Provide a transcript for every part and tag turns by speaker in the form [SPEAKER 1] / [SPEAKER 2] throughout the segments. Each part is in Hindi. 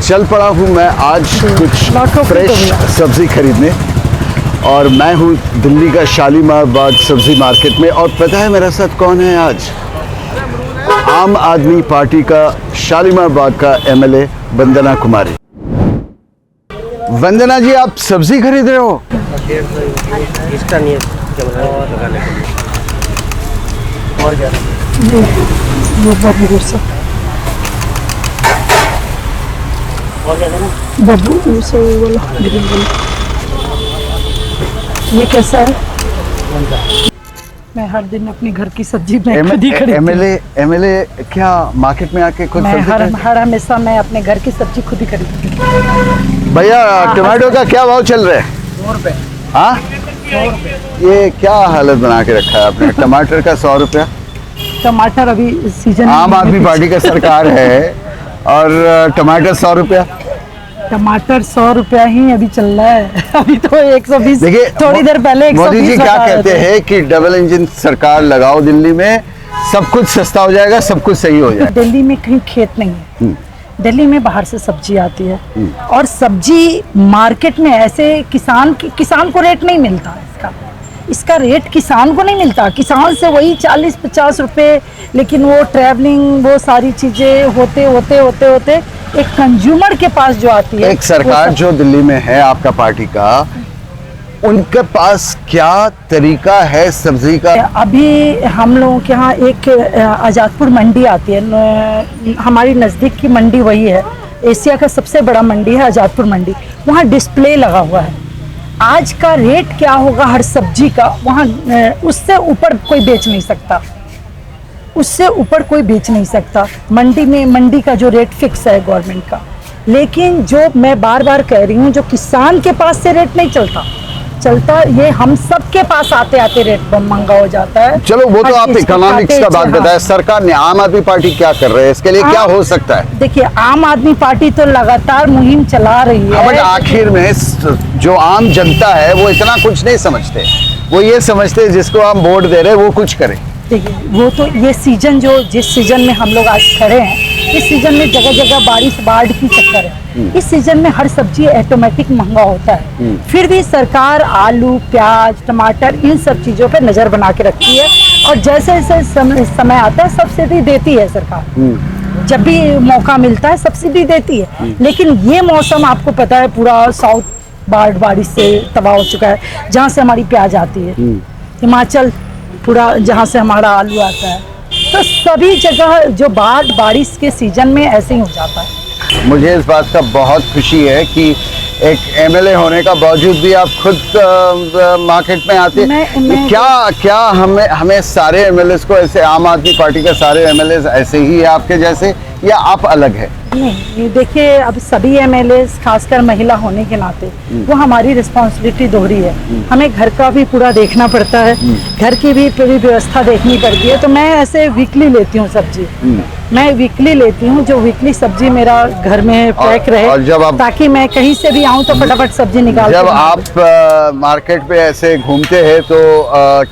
[SPEAKER 1] चल पड़ा हूँ मैं आज कुछ फ्रेश सब्जी खरीदने, और मैं हूँ दिल्ली का शालीमार बाग सब्जी मार्केट में। और पता है मेरे साथ कौन है आज? आम आदमी पार्टी का शालीमार बाग का एमएलए वंदना कुमारी। वंदना जी, आप सब्जी खरीद रहे हो?
[SPEAKER 2] इसका नहीं लगाने के लिए और क्या
[SPEAKER 3] बब्बू से बोलो, ये कैसा है? मैं हर दिन अपनी घर की सब्जी में खुद ही खरीदती हूँ।
[SPEAKER 1] एमएलए क्या मार्केट में आके खुद
[SPEAKER 3] मैं हर हमेशा मैं अपने घर की सब्जी खुद ही खरीदती हूँ।
[SPEAKER 1] भैया, टमाटो का क्या भाव चल रहा है?
[SPEAKER 2] 100 रुपये।
[SPEAKER 1] हाँ,
[SPEAKER 2] 100 रुपये।
[SPEAKER 1] ये क्या हालत बना के रखा है आपने? टमाटर का 100 रुपया।
[SPEAKER 3] टमाटर अभी सीजन,
[SPEAKER 1] आम आदमी पार्टी का सरकार है और टमाटर 100 रुपया।
[SPEAKER 3] टमाटर 100 रुपया ही अभी चल रहा है। अभी तो 120। देखिए, थोड़ी देर पहले 120।
[SPEAKER 1] मोदी जी क्या कहते हैं कि डबल इंजन सरकार लगाओ दिल्ली में, सब कुछ सस्ता हो जाएगा, सब कुछ सही हो जाएगा।
[SPEAKER 3] दिल्ली में कहीं खेत नहीं है, दिल्ली में बाहर से सब्जी आती है, और सब्जी मार्केट में ऐसे किसान को रेट नहीं मिलता। इसका रेट किसान को नहीं मिलता। किसान से वही 40-50 रुपए, लेकिन वो ट्रैवलिंग, वो सारी चीजें होते एक कंज्यूमर के पास जो आती है।
[SPEAKER 1] एक सरकार जो दिल्ली में है आपका पार्टी का, उनके पास क्या तरीका है सब्जी का?
[SPEAKER 3] अभी हम लोगों के यहाँ एक आजादपुर मंडी आती है, हमारी नज़दीक की मंडी वही है, एशिया का सबसे बड़ा मंडी है आजादपुर मंडी। वहाँ डिस्प्ले लगा हुआ है, आज का रेट क्या होगा हर सब्जी का, वहाँ उससे ऊपर कोई बेच नहीं सकता, उससे ऊपर कोई बेच नहीं सकता। मंडी में मंडी का जो रेट फिक्स है गवर्नमेंट का, लेकिन जो मैं बार बार कह रही हूँ, जो किसान के पास से रेट नहीं चलता, ये हम सब के पास आते रेट महंगा हो जाता है।
[SPEAKER 1] चलो वो तो आप इकोनॉमिक्स का बात बताएं। सरकार ने, आम आदमी पार्टी क्या कर रहे हैं, इसके लिए क्या हो सकता है? देखिए,
[SPEAKER 3] आम आदमी पार्टी तो लगातार मुहिम चला रही है,
[SPEAKER 1] बट आखिर में जो आम जनता है वो इतना कुछ नहीं समझते। वो ये समझते जिसको हम वोट दे रहे हैं वो कुछ करे।
[SPEAKER 3] देखिए, वो तो ये सीजन, जिस सीजन में हम लोग आज खड़े हैं, इस सीजन में जगह जगह बाढ़ की चक्कर है। इस सीजन में हर सब्जी ऑटोमेटिक महंगा होता है, फिर भी सरकार आलू, प्याज, टमाटर, इन सब चीजों पे नजर बना के रखती है, और जैसे जैसे समय आता है सब्सिडी देती है सरकार। जब भी मौका मिलता है सब्सिडी देती है। लेकिन ये मौसम आपको पता है, पूरा साउथ बारिश से तबाह हो चुका है। जहाँ से हमारी प्याज आती है, हिमाचल, पूरा जहाँ से हमारा आलू आता है, तो सभी जगह जो बारिश के सीजन में ऐसे ही हो जाता है।
[SPEAKER 1] मुझे इस बात का बहुत खुशी है कि एक एमएलए होने का बावजूद भी आप खुद मार्केट में आते हैं। क्या हमें सारे एमएलए को ऐसे, आम आदमी पार्टी के सारे एमएलए ऐसे ही है आपके जैसे, या आप अलग है?
[SPEAKER 3] नहीं, देखिए, अब सभी एमएलए, खासकर महिला होने के नाते, वो हमारी रिस्पॉन्सिबिलिटी दोहरी है। हमें घर का भी पूरा देखना पड़ता है, घर की भी पूरी व्यवस्था देखनी पड़ती है। तो मैं ऐसे वीकली लेती हूँ सब्जी, मैं वीकली लेती हूँ, जो वीकली सब्जी मेरा घर में पैक रहे, और जब ताकि मैं कहीं से भी आऊँ तो फटाफट सब्जी निकाल।
[SPEAKER 1] जब आप मार्केट पे ऐसे घूमते हैं तो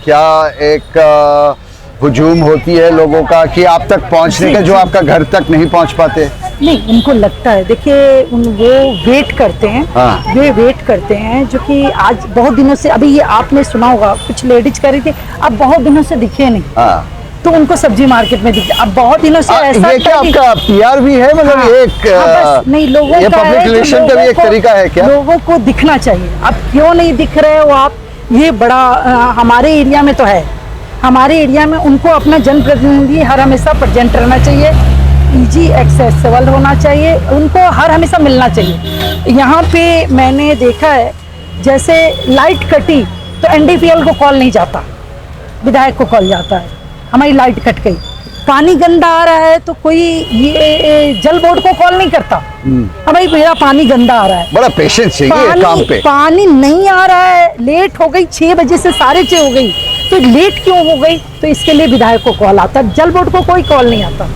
[SPEAKER 1] क्या एक हुजूम होती है लोगों का कि आप तक पहुंचने का, जो आपका घर तक नहीं पहुंच पाते?
[SPEAKER 3] नहीं, उनको लगता है, देखिए, वो वेट करते हैं। हाँ। वे वेट करते हैं, जो कि आज बहुत दिनों से, अभी ये आपने सुना होगा, कुछ लेडीज कह रही थी अब बहुत दिनों से दिखे नहीं। हाँ। तो उनको सब्जी मार्केट में दिखते, अब बहुत दिनों से ऐसा।
[SPEAKER 1] ये क्या आपका पीआर भी है? मतलब हाँ, एक नहीं, लोगों ये पब्लिक रिलेशन का भी एक तरीका है क्या?
[SPEAKER 3] लोगों को दिखना चाहिए। अब क्यों नहीं दिख रहे हो आप? ये बड़ा हमारे एरिया में तो है, हमारे एरिया में उनको अपना जनप्रतिनिधि हर हमेशा प्रेजेंट रहना चाहिए, इजी एक्सेसिबल होना चाहिए, उनको हर हमेशा मिलना चाहिए। यहाँ पे मैंने देखा है, जैसे लाइट कटी तो एनडीपीएल को कॉल नहीं जाता, विधायक को कॉल जाता है, हमारी लाइट कट गई, पानी गंदा आ रहा है तो कोई ये जल बोर्ड को कॉल नहीं करता, हाँ भाई मेरा पानी गंदा आ रहा है।
[SPEAKER 1] बड़ा पेशेंस चाहिए काम पे।
[SPEAKER 3] पानी नहीं आ रहा है, लेट हो गई, 6 बजे से 6:30 हो गई, तो लेट क्यों हो गई, तो इसके लिए विधायक को कॉल आता है, जल बोर्ड को कोई कॉल नहीं आता।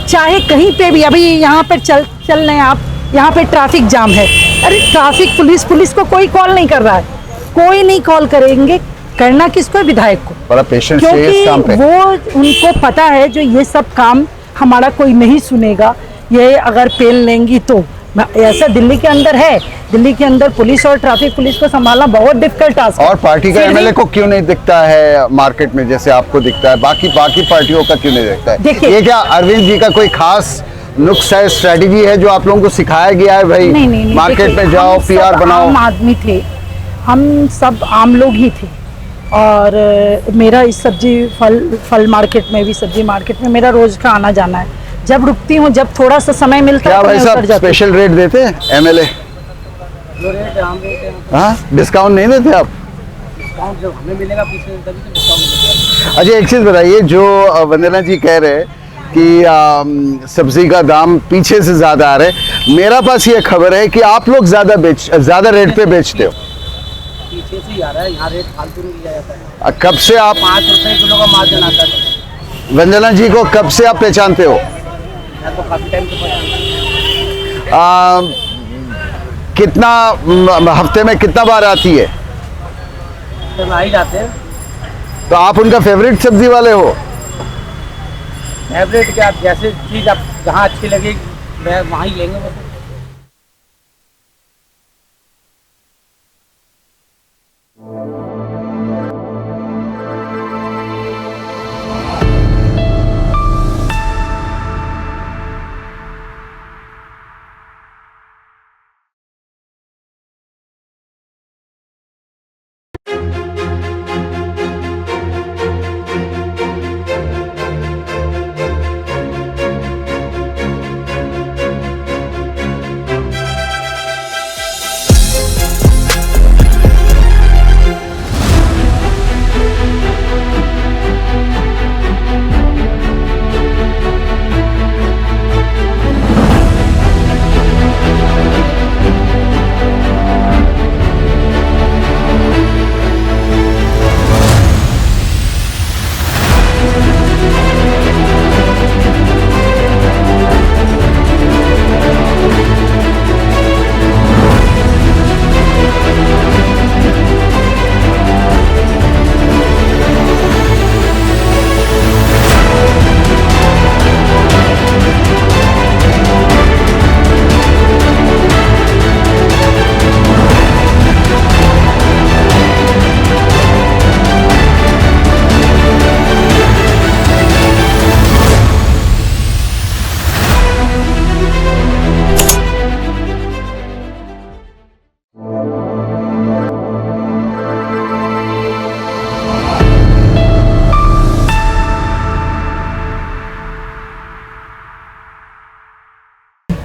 [SPEAKER 3] चाहे कहीं पे भी, अभी यहाँ पर चल रहे हैं आप, यहाँ पे ट्रैफिक जाम है, अरे ट्रैफिक पुलिस को कोई कॉल नहीं कर रहा है, कोई नहीं कॉल करेंगे, करना किसको है, विधायक को।
[SPEAKER 1] बड़ा पेशेंस चाहिए इस काम पे।
[SPEAKER 3] वो उनको पता है जो ये सब काम हमारा कोई नहीं सुनेगा, ये अगर पेल लेंगी तो ऐसा दिल्ली के अंदर है, दिल्ली के अंदर पुलिस और ट्रैफिक पुलिस को संभालना बहुत डिफिकल्ट टास्क है।
[SPEAKER 1] और पार्टी का एमएलए को क्यों नहीं दिखता है मार्केट में जैसे आपको दिखता है, बाकी पार्टियों का क्यों नहीं दिखता है?
[SPEAKER 3] देखिए,
[SPEAKER 1] ये क्या अरविंद जी का कोई खास नुस्खा है, स्ट्रेटेजी है जो आप लोगों को सिखाया गया है भाई?
[SPEAKER 3] नहीं,
[SPEAKER 1] मार्केट
[SPEAKER 3] देखिए,
[SPEAKER 1] में जाओ,
[SPEAKER 3] हम सब
[SPEAKER 1] पीआर बनाओ।
[SPEAKER 3] आम आदमी थे, हम सब आम लोग ही थे, और मेरा इस फल मार्केट में भी, सब्जी मार्केट में मेरा रोज का आना जाना है। जब रुकती हूँ, जब थोड़ा सा समय मिलता
[SPEAKER 1] क्या
[SPEAKER 3] है,
[SPEAKER 1] भाई साहब स्पेशल रेट देते हैं एमएलए?
[SPEAKER 2] जो रेट है हम रेट है,
[SPEAKER 1] हाँ, डिस्काउंट नहीं देते आप?
[SPEAKER 2] डिस्काउंट जब हमें मिलेगा पीछे तभी तो डिस्काउंट मिलेगा।
[SPEAKER 1] अच्छा एक चीज बताइए, जो वंदना जी कह रहे हैं कि सब्जी का दाम पीछे से ज्यादा आ रहे हैं, मेरा पास ये खबर है कि आप लोग ज्यादा रेट पे बेचते हो।
[SPEAKER 2] पीछे से ही आ रहा है, यहाँ रेट फालतू नहीं लिया जाता है।
[SPEAKER 1] कब से आप
[SPEAKER 2] 5 रुपए किलो का मार्जिन आता है।
[SPEAKER 1] वंदना जी को कब से आप पहचानते हो?
[SPEAKER 2] मैं तो काफी टाइम से पहचानता
[SPEAKER 1] कितना हफ्ते में कितना बार आती है?
[SPEAKER 2] हूँ, आ ही जाते हैं।
[SPEAKER 1] तो आप उनका फेवरेट सब्जी वाले हो?
[SPEAKER 2] एवरेज क्या, जैसे चीज़ आप जहाँ अच्छी लगेगी मैं वहाँ ही लेंगे बस।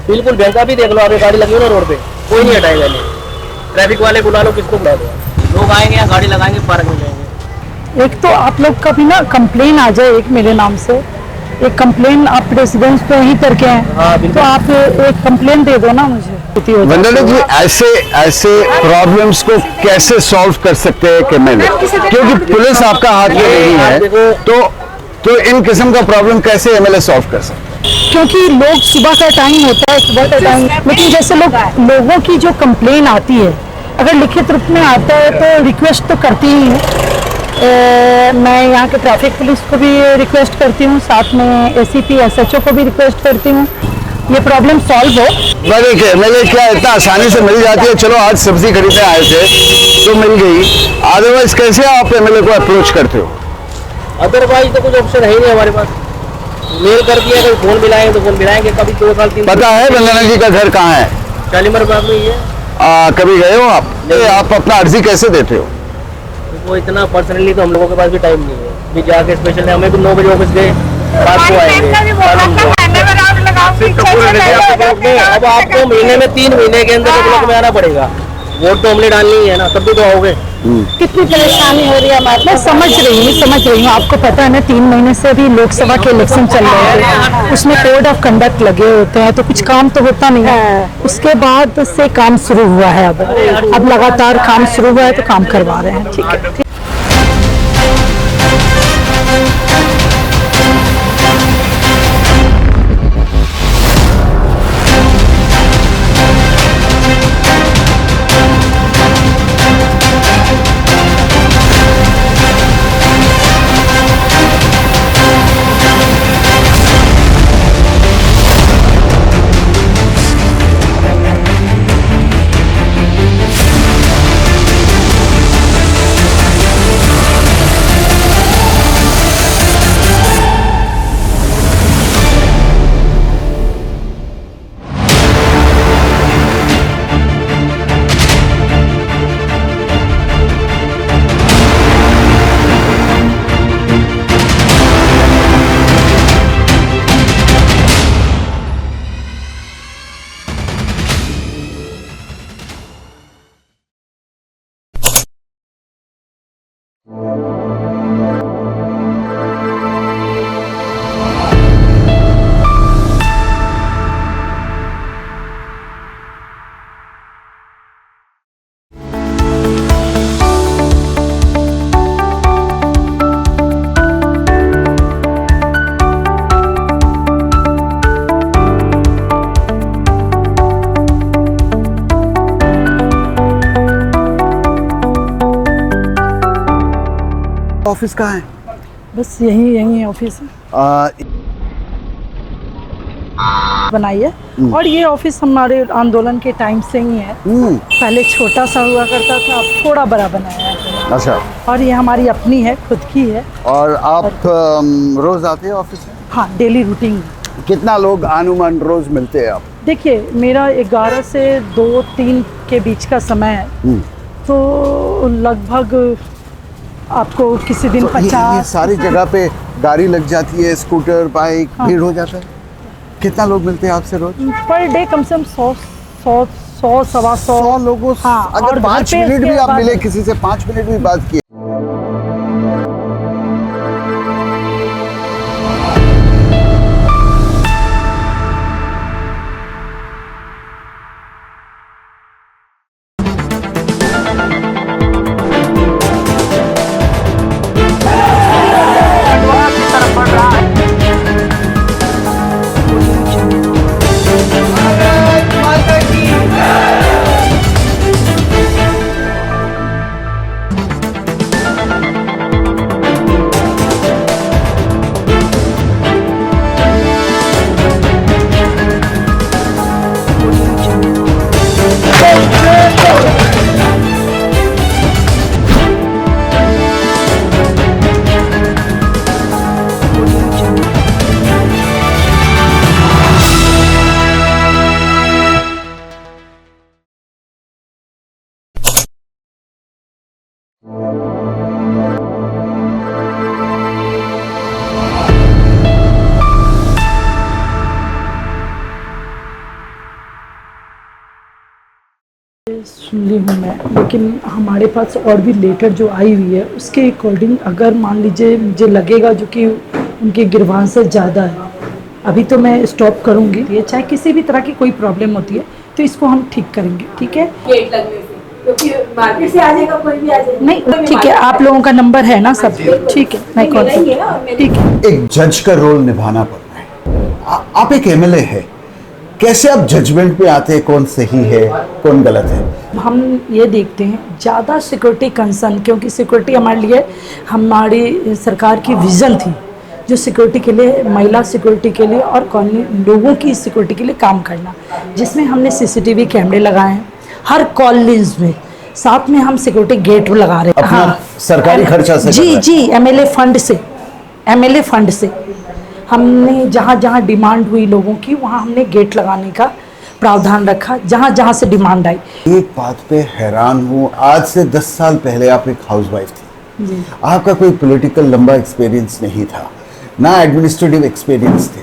[SPEAKER 2] बिल्कुल बैंक भी देख लो, आप गाड़ी लगी हो ना रोड पे, कोई नहीं हटाएगा नहीं। ट्रैफिक वाले बुला लो, किसको बुला लो, लोग आएंगे यहाँ गाड़ी लगाएंगे, पार्क में जाएंगे।
[SPEAKER 3] एक तो आप लोग का भी ना कंप्लेन आ जाए एक मेरे नाम से, एक कंप्लेन आप रेसिडेंस पे ही करके हैं,
[SPEAKER 2] हाँ, बिल्कुल।
[SPEAKER 3] तो आप एक कंप्लेन दे दो ना मुझे।
[SPEAKER 1] वंदना जी ऐसे प्रॉब्लम्स को कैसे सॉल्व कर सकते हैं कि मैंने, क्योंकि पुलिस आपका हाथ में नहीं है, तो इन किस्म का प्रॉब्लम कैसे एमएलए सॉल्व कर सकते हैं?
[SPEAKER 3] क्योंकि लोग सुबह का टाइम होता है, सुबह का टाइम, लेकिन जैसे लोगों की जो कंप्लेन आती है, अगर लिखित रूप में आता है तो रिक्वेस्ट तो करती ही हूँ। मैं यहाँ के ट्रैफिक पुलिस को भी रिक्वेस्ट करती हूँ, साथ में एसीपी एसएचओ को भी रिक्वेस्ट करती हूँ, ये प्रॉब्लम सॉल्व हो।
[SPEAKER 1] एमएलए क्या इतना आसानी से मिल जाती है? चलो आज सब्जी खरीदने आए थे तो मिल गई, अदरवाइज कैसे आप एमएलए को अप्रोच करते हो?
[SPEAKER 2] अदरवाइज तो कुछ ऑप्शन है ही नहीं हमारे पास। मेल कर दिया, कभी फोन मिलाएंगे तो फोन मिलाएंगे, कभी 2 साल 3
[SPEAKER 1] पता है वंदना जी का घर कहाँ है?
[SPEAKER 2] शालीमार बाग में ही है।
[SPEAKER 1] कभी गए हो आप? आप अपना अर्जी कैसे देते हो?
[SPEAKER 2] वो इतना पर्सनली तो हम लोगों के पास भी टाइम नहीं है, भी जाके स्पेशल हमें भी 9 बजे ऑफिस गए, रात को आएंगे। अब आपको महीने में 3 महीने के अंदर ब्लॉक में आना पड़ेगा, वोट तो हमने डालनी है ना, तब भी तो आओगे।
[SPEAKER 3] कितनी परेशानी हो रही है हमारे। मैं समझ रही हूँ। आपको पता है ना 3 महीने से भी लोकसभा के इलेक्शन चल रहे हैं, उसमें कोड ऑफ कंडक्ट लगे होते हैं, तो कुछ काम तो होता नहीं है। उसके बाद से काम शुरू हुआ है, अब लगातार काम शुरू हुआ है तो काम करवा रहे हैं। ठीक है।
[SPEAKER 1] ऑफिस कहाँ है?
[SPEAKER 3] बस यही है ऑफिस बनाई है। और ये ऑफिस हमारे आंदोलन के टाइम से ही है। पहले छोटा सा हुआ करता था, अब थोड़ा बड़ा बनाया है।
[SPEAKER 1] अच्छा।
[SPEAKER 3] और ये हमारी अपनी है, खुद की है।
[SPEAKER 1] और आप रोज आते हैं ऑफिस में?
[SPEAKER 3] हाँ, डेली रूटीन।
[SPEAKER 1] कितना लोग अनुमान रोज मिलते हैं आप?
[SPEAKER 3] देखिए, मेरा 11 से 2-3 के बीच का समय है, तो लगभग आपको किसी दिन
[SPEAKER 1] तो
[SPEAKER 3] 50
[SPEAKER 1] ये सारी जगह पे गाड़ी लग जाती है, स्कूटर, बाइक, भीड़ हो जाता है। कितना लोग मिलते हैं आपसे रोज?
[SPEAKER 3] पर डे कम से कम 100 सवा
[SPEAKER 1] 100 लोगों से।
[SPEAKER 3] हाँ,
[SPEAKER 1] अगर
[SPEAKER 3] और
[SPEAKER 1] 5
[SPEAKER 3] घर पे
[SPEAKER 1] मिनट भी
[SPEAKER 3] इसके
[SPEAKER 1] आप
[SPEAKER 3] बाद-
[SPEAKER 1] मिले किसी से, 5 मिनट भी बात किए,
[SPEAKER 3] सुन ली हूँ मैं, लेकिन हमारे पास और भी लेटर जो आई हुई है उसके अकॉर्डिंग अगर मान लीजिए मुझे लगेगा जो कि उनकी गिरवान से ज़्यादा है, अभी तो मैं स्टॉप करूँगी। ये चाहे किसी भी तरह की कोई प्रॉब्लम होती है तो इसको हम ठीक करेंगे। ठीक है,
[SPEAKER 4] गेट लगने से, क्योंकि मार्केट से आ जाएगा, कोई भी आ जाएगा।
[SPEAKER 3] नहीं ठीक है, आप लोगों का नंबर है ना सब? ठीक है, मैं कॉल
[SPEAKER 4] मेरा ही है ना, और मेरे-
[SPEAKER 3] ठीक है।
[SPEAKER 1] एक जज का रोल निभाना पड़ता है। आप एक एमएलए है, कैसे आप जजमेंट पे आते हैं कौन सही है कौन गलत है?
[SPEAKER 3] हम ये देखते हैं ज़्यादा सिक्योरिटी कंसर्न, क्योंकि सिक्योरिटी हमारे लिए हमारी सरकार की विज़न थी, जो सिक्योरिटी के लिए, महिला सिक्योरिटी के लिए और कॉलोनी लोगों की सिक्योरिटी के लिए काम करना, जिसमें हमने सीसीटीवी कैमरे लगाए हैं हर कॉलोनीज में। साथ में हम सिक्योरिटी गेट लगा रहे हैं।
[SPEAKER 1] अपना सरकारी खर्चा से कर रहे
[SPEAKER 3] जी
[SPEAKER 1] हैं?
[SPEAKER 3] जी, एमएलए फंड से हमने जहाँ जहाँ डिमांड हुई लोगों की, वहाँ हमने गेट लगाने का प्रावधान रखा, जहाँ जहाँ से डिमांड आई।
[SPEAKER 1] एक बात पे हैरान हूँ, आज से 10 साल पहले आप एक हाउसवाइफ थी, आपका कोई पॉलिटिकल लंबा एक्सपीरियंस नहीं था, ना एडमिनिस्ट्रेटिव एक्सपीरियंस थे,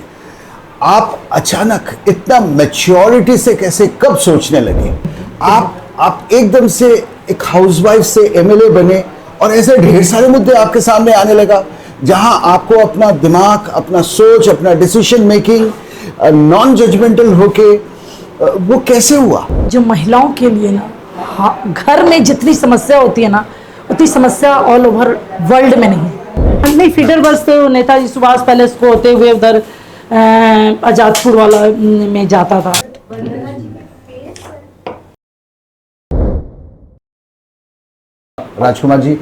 [SPEAKER 1] आप अचानक इतना मैच्योरिटी से कैसे कब सोचने लगे? आप एकदम से एक हाउसवाइफ से एमएलए बने और ऐसे ढेर सारे मुद्दे आपके सामने आने लगा जहां आपको अपना दिमाग, अपना सोच, अपना डिसीजन मेकिंग नॉन जजमेंटल होके वो कैसे हुआ?
[SPEAKER 3] जो महिलाओं के लिए ना, हाँ, घर में जितनी समस्या होती है ना, उतनी समस्या ऑल ओवर वर्ल्ड में नहीं है। नहीं, फीडर बस तो नेताजी सुभाष पैलेस को होते हुए उधर आजादपुर वाला में जाता था।
[SPEAKER 1] राजकुमार जी,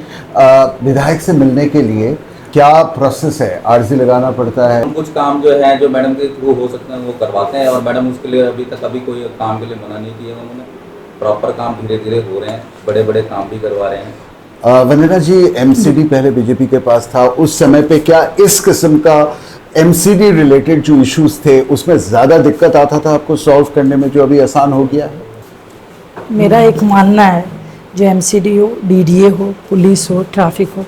[SPEAKER 1] विधायक से मिलने के लिए क्या प्रोसेस है? आरजी लगाना पड़ता है?
[SPEAKER 5] कुछ काम जो है जो मैडम के थ्रू हो सकते हैं वो करवाते हैं, और मैडम उसके लिए अभी तक कोई काम के लिए मना नहीं किया उन्होंने। प्रॉपर काम धीरे धीरे हो रहे हैं, बड़े बड़े काम भी करवा रहे हैं।
[SPEAKER 1] वंदना जी, एमसीडी पहले बीजेपी के पास था, उस समय पे क्या इस किस्म का एमसीडी रिलेटेड जो इश्यूज थे उसमें ज़्यादा दिक्कत आता था आपको सॉल्व करने में, जो अभी आसान हो गया है?
[SPEAKER 3] मेरा एक मानना है, जो एमसीडी हो, डीडीए हो, पुलिस हो, ट्रैफिक हो,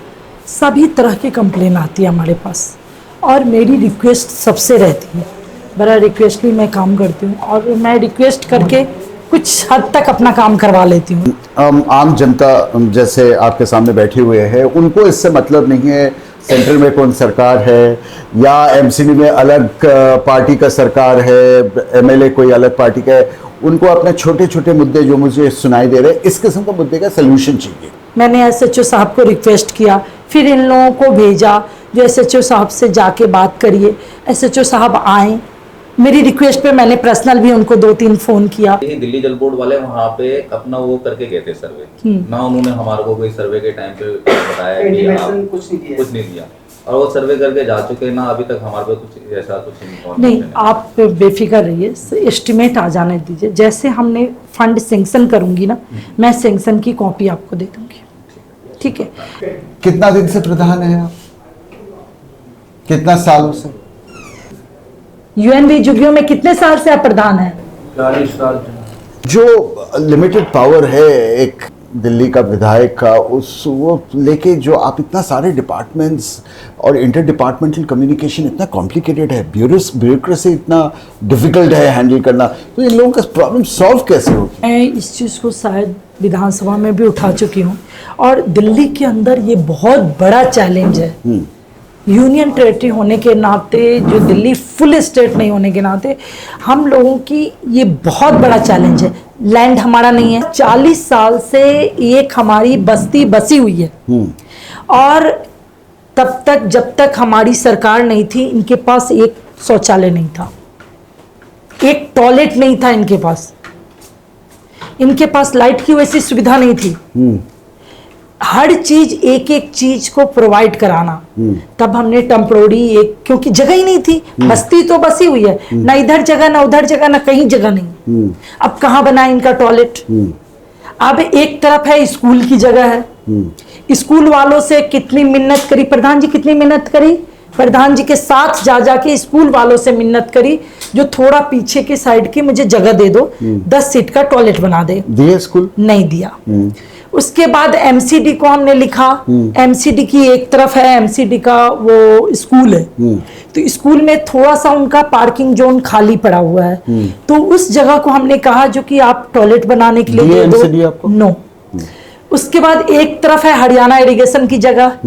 [SPEAKER 3] सभी तरह की कंप्लेन आती है हमारे पास, और मेरी रिक्वेस्ट सबसे रहती है। बड़ा रिक्वेस्टली मैं काम करती हूँ, और मैं रिक्वेस्ट करके कुछ हद तक अपना काम करवा लेती हूँ।
[SPEAKER 1] आम जनता जैसे आपके सामने बैठे हुए हैं, उनको इससे मतलब नहीं है सेंट्रल में कौन सरकार है या एमसीडी में अलग पार्टी का सरकार है, एमएलए कोई अलग पार्टी का है। उनको अपने छोटे छोटे मुद्दे जो मुझे सुनाई दे रहे हैं, इस किस्म का मुद्दे का सलूशन चाहिए।
[SPEAKER 3] मैंने एसएचओ साहब को रिक्वेस्ट किया, फिर इन लोगों को भेजा जो एसएचओ साहब से जाके बात करिए। एसएचओ साहब आए, मेरी रिक्वेस्ट पे मैंने पर्सनल भी उनको 2-3 फोन किया।
[SPEAKER 5] दिल्ली जल बोर्ड वाले वहाँ पे अपना वो करके गए थे सर्वे, ना उन्होंने हमारे को कोई सर्वे के टाइम पे बताया कि आप कुछ नहीं दिया, और वो सर्वे करके जा चुके, ना अभी तक हमारे पे कुछ ऐसा कुछ
[SPEAKER 3] नहीं, आप बेफिक्र रहिए, एस्टिमेट आ जाने दीजिए। जैसे हमने फंड सेंक्शन करूंगी ना, मैं सेंक्शन की कॉपी आपको दे दूंगी, ठीक है?
[SPEAKER 1] कितना दिन से प्रधान है आप? कितना सालों से?
[SPEAKER 3] यूएनबी जुगियों में कितने साल से आप प्रधान हैं?
[SPEAKER 5] 40 साल।
[SPEAKER 1] जो लिमिटेड पावर है एक दिल्ली का विधायक का, उस वो लेके जो आप इतना सारे डिपार्टमेंट्स और इंटर डिपार्टमेंटल कम्युनिकेशन इतना कॉम्प्लिकेटेड है, ब्यूरोक्रेसी इतना डिफिकल्ट है हैंडल करना, तो इन लोगों का प्रॉब्लम सॉल्व कैसे होगी?
[SPEAKER 3] मैं इस चीज़ को शायद विधानसभा में भी उठा चुकी हूँ, और दिल्ली के अंदर ये बहुत बड़ा चैलेंज है। यूनियन टेरेटरी होने के नाते, जो दिल्ली फुल स्टेट नहीं होने के नाते, हम लोगों की ये बहुत बड़ा चैलेंज है। लैंड हमारा नहीं है, 40 साल से एक हमारी बस्ती बसी हुई है, और तब तक जब तक हमारी सरकार नहीं थी, इनके पास एक शौचालय नहीं था, एक टॉयलेट नहीं था इनके पास लाइट की वैसी सुविधा नहीं थी। हर चीज, एक एक चीज को प्रोवाइड कराना। तब हमने टेम्परोरी एक, क्योंकि जगह ही नहीं थी, बस्ती तो बसी हुई है, ना इधर जगह ना उधर जगह ना कहीं जगह नहीं। अब कहाँ बनाए इनका टॉयलेट? अब एक तरफ है स्कूल की जगह है, स्कूल वालों से कितनी मिन्नत करी प्रधान जी, कितनी मिन्नत करी प्रधान जी के साथ जा के स्कूल वालों से मिन्नत करी, जो थोड़ा पीछे के साइड की मुझे जगह दे दो, 10 सीट का टॉयलेट बना दे।
[SPEAKER 1] दिया स्कूल?
[SPEAKER 3] नहीं दिया। उसके बाद एमसीडी को हमने लिखा, एमसीडी की एक तरफ है, एमसीडी का वो स्कूल है, तो स्कूल में थोड़ा सा उनका पार्किंग जोन खाली पड़ा हुआ है, तो उस जगह को हमने कहा जो कि आप टॉयलेट बनाने के लिए दे दो। नो। उसके बाद एक तरफ है हरियाणा इरिगेशन की जगह,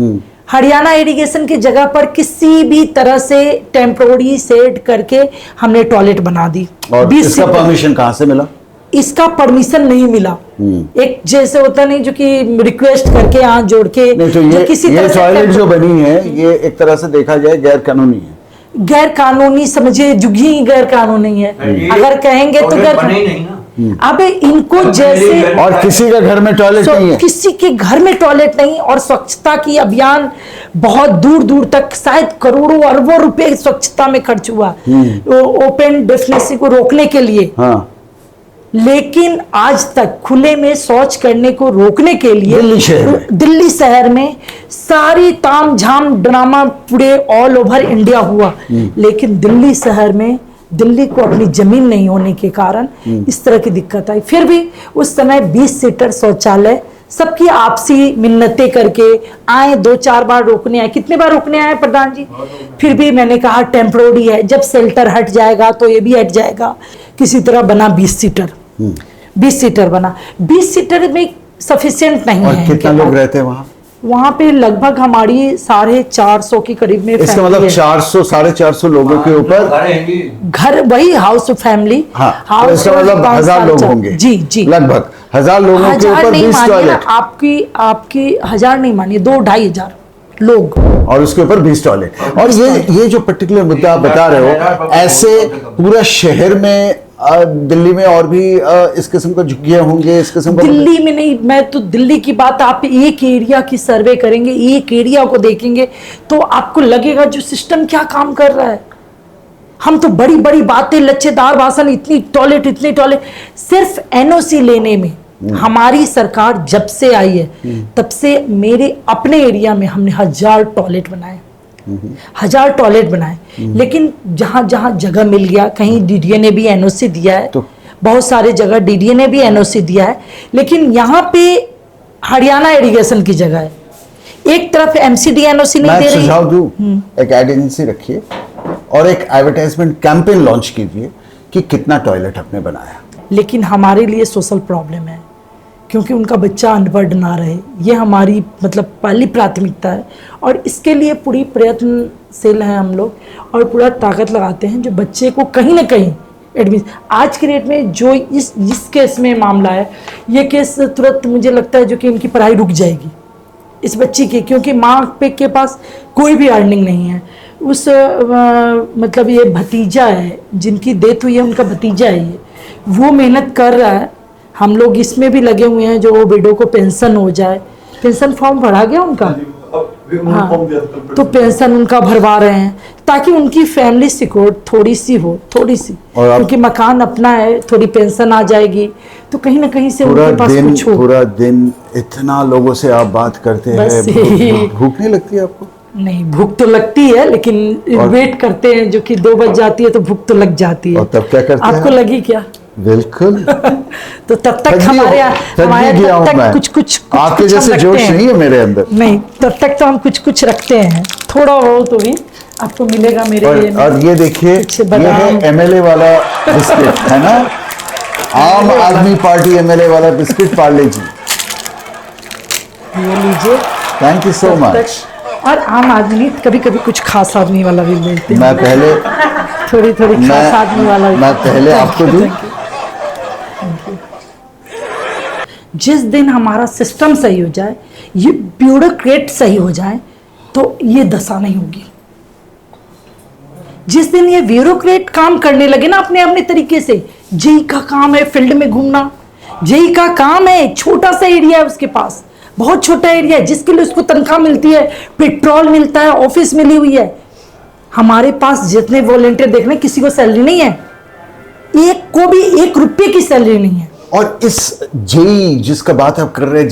[SPEAKER 3] हरियाणा इरिगेशन की जगह पर किसी भी तरह से टेम्परोरी सेट करके हमने टॉयलेट बना दी।
[SPEAKER 1] और इसका परमिशन कहाँ से मिला?
[SPEAKER 3] इसका परमिशन नहीं मिला। एक जैसे होता नहीं जो कि रिक्वेस्ट करके हाथ जोड़ के,
[SPEAKER 1] नहीं, तो ये
[SPEAKER 3] किसी तरह
[SPEAKER 1] टॉयलेट जो बनी है, ये एक तरह से देखा जाए गैर कानूनी है।
[SPEAKER 3] गैर कानूनी समझे, जुगी गैर कानूनी है, अगर कहेंगे तो गैर कानूनी। अब इनको जैसे,
[SPEAKER 1] और किसी के घर में टॉयलेट नहीं है,
[SPEAKER 3] किसी के घर में टॉयलेट नहीं, और स्वच्छता की अभियान बहुत दूर दूर तक, शायद करोड़ों अरबों रुपए स्वच्छता में खर्च हुआ ओपन डेफिनेसी को रोकने के लिए।
[SPEAKER 1] हाँ।
[SPEAKER 3] लेकिन आज तक खुले में शौच करने को रोकने के लिए दिल्ली शहर में सारी ताम झाम ड्रामा पूरे ऑल ओवर इंडिया हुआ, लेकिन दिल्ली शहर में, दिल्ली को अपनी जमीन नहीं होने के कारण इस तरह की दिक्कत आई। फिर भी उस समय 20 सीटर शौचालय, सबकी आपसी मिन्नतें करके आए, 2-4 बार रोकने आए। कितने बार रोकने आए प्रधान जी? फिर भी मैंने कहा टेम्परोरी है, जब शेल्टर हट जाएगा तो ये भी हट जाएगा। किसी तरह बना 20 सीटर, 20 सीटर बना। 20 सीटर में सफिशिएंट नहीं
[SPEAKER 1] और
[SPEAKER 3] है।
[SPEAKER 1] कितना
[SPEAKER 3] इनके
[SPEAKER 1] लोग
[SPEAKER 3] पास।
[SPEAKER 5] रहते हैं वहाँ?
[SPEAKER 3] वहाँ पे लगभग हमारी 450 के करीब में
[SPEAKER 1] इसका
[SPEAKER 3] family
[SPEAKER 1] मतलब
[SPEAKER 3] है।
[SPEAKER 1] 400 450 लोगों के ऊपर
[SPEAKER 3] घर वही हाउस फैमिली।
[SPEAKER 1] हाँ, तो इसका मतलब 1000 लोग होंगे।
[SPEAKER 3] जी जी,
[SPEAKER 1] लगभग 1000 लोगों के
[SPEAKER 3] 1000
[SPEAKER 1] ऊपर
[SPEAKER 3] नहीं
[SPEAKER 1] 20
[SPEAKER 3] मानिए,
[SPEAKER 1] टॉयलेट
[SPEAKER 3] आपकी 1000 नहीं मानिए, 2-2,500 लोग।
[SPEAKER 1] और उसके ऊपर 20 टॉयलेट। और ये जो पर्टिकुलर मुद्दा आप बता रहे हो, ऐसे पूरा शहर में दिल्ली में और भी इस किस्म का झुग्गियां होंगे, इस किस्म का
[SPEAKER 3] दिल्ली में नहीं, मैं तो दिल्ली की बात, आप एक एरिया की सर्वे करेंगे, एक एरिया को देखेंगे तो आपको लगेगा जो सिस्टम क्या काम कर रहा है। हम तो बड़ी बड़ी बातें, लच्छेदार भाषण, इतनी टॉयलेट, सिर्फ एनओसी लेने में हमारी सरकार जब से आई है तब से मेरे अपने एरिया में हमने 1000 टॉयलेट बनाए, 1000 टॉयलेट बनाए। लेकिन जहां जहां जगह मिल गया, कहीं डीडीए ने भी एनओसी दिया है,
[SPEAKER 1] तो
[SPEAKER 3] बहुत सारे जगह डीडीए ने भी एनओसी दिया है, लेकिन यहाँ पे हरियाणा इरिगेशन की जगह है, एक तरफ एमसीडी एनओसी नहीं
[SPEAKER 1] मैं
[SPEAKER 3] दे रही।
[SPEAKER 1] सुझाव दूं, एक एड एजेंसी रखिए और एक एडवर्टाइजमेंट कैंपेन लॉन्च कीजिए कि कितना टॉयलेट आपने बनाया।
[SPEAKER 3] लेकिन हमारे लिए सोशल प्रॉब्लम है, क्योंकि उनका बच्चा अनपढ़ ना रहे, ये हमारी मतलब पहली प्राथमिकता है। और इसके लिए पूरी प्रयत्नशील हैं हम लोग और पूरा ताकत लगाते हैं जो बच्चे को कहीं ना कहीं एडमिशन। आज के रेट में जो इस केस में मामला है, ये केस तुरंत मुझे लगता है जो कि इनकी पढ़ाई रुक जाएगी इस बच्ची की, क्योंकि माँ पे के पास कोई भी अर्निंग नहीं है। उस मतलब ये भतीजा है जिनकी डेथ हुई है, उनका भतीजा है ये, वो मेहनत कर रहा है। हम लोग इसमें भी लगे हुए हैं जो वो विडो को पेंशन हो जाए। पेंशन फॉर्म भरा गया उनका, हाँ, तो पेंशन उनका भरवा रहे हैं ताकि उनकी फैमिली सिक्योर थोड़ी सी हो, क्योंकि मकान अपना है, थोड़ी पेंशन आ जाएगी तो कहीं ना कहीं से उनके पास कुछ हो।
[SPEAKER 1] पूरा दिन इतना लोगों से आप बात करते हैं, भूख नहीं लगती आपको?
[SPEAKER 3] नहीं, भूख तो लगती है, लेकिन वेट करते हैं जो कि 2 बज जाती है तो भूख तो लग जाती है।
[SPEAKER 1] और तब क्या करते हैं?
[SPEAKER 3] आपको लगी क्या?
[SPEAKER 1] बिल्कुल।
[SPEAKER 3] तो तब तक हमारे तब तक कुछ
[SPEAKER 1] आपके जैसे जोश नहीं है मेरे अंदर।
[SPEAKER 3] नहीं, तब तक तो हम कुछ रखते हैं, थोड़ा हो तो भी आपको मिलेगा मेरे लिए।
[SPEAKER 1] और ये देखिए, ये है एमएलए वाला बिस्किट, है ना, आम आदमी पार्टी एमएलए वाला बिस्किट, पार्ले जी,
[SPEAKER 3] ये लीजिए।
[SPEAKER 1] Thank you so much.
[SPEAKER 3] और आम आदमी कभी कभी कुछ खास आदमी वाला भी लेते हैं।
[SPEAKER 1] मैं पहले
[SPEAKER 3] थोड़ी खास आदमी वाला भी।
[SPEAKER 1] मैं पहले आपको दूं।
[SPEAKER 3] जिस दिन हमारा सिस्टम सही हो जाए, ये ब्यूरोक्रेट सही हो जाए, तो ये दशा नहीं होगी। जिस दिन ये ब्यूरोक्रेट काम करने लगे ना अपने तरीके से, जेई का काम है फील्ड में घूमना, जेई का काम है, छोटा सा एरिया है उसके पास, बहुत छोटा एरिया है जिसके लिए उसको तनख्वाह मिलती है, पेट्रोल मिलता है, ऑफिस मिली हुई है। हमारे पास जितने वॉलंटियर देख रहे हैं, किसी को सैलरी नहीं है, एक को भी 1 रुपये की सैलरी नहीं है।
[SPEAKER 1] और इस जेई जिसका बात आप कर रहे हैं,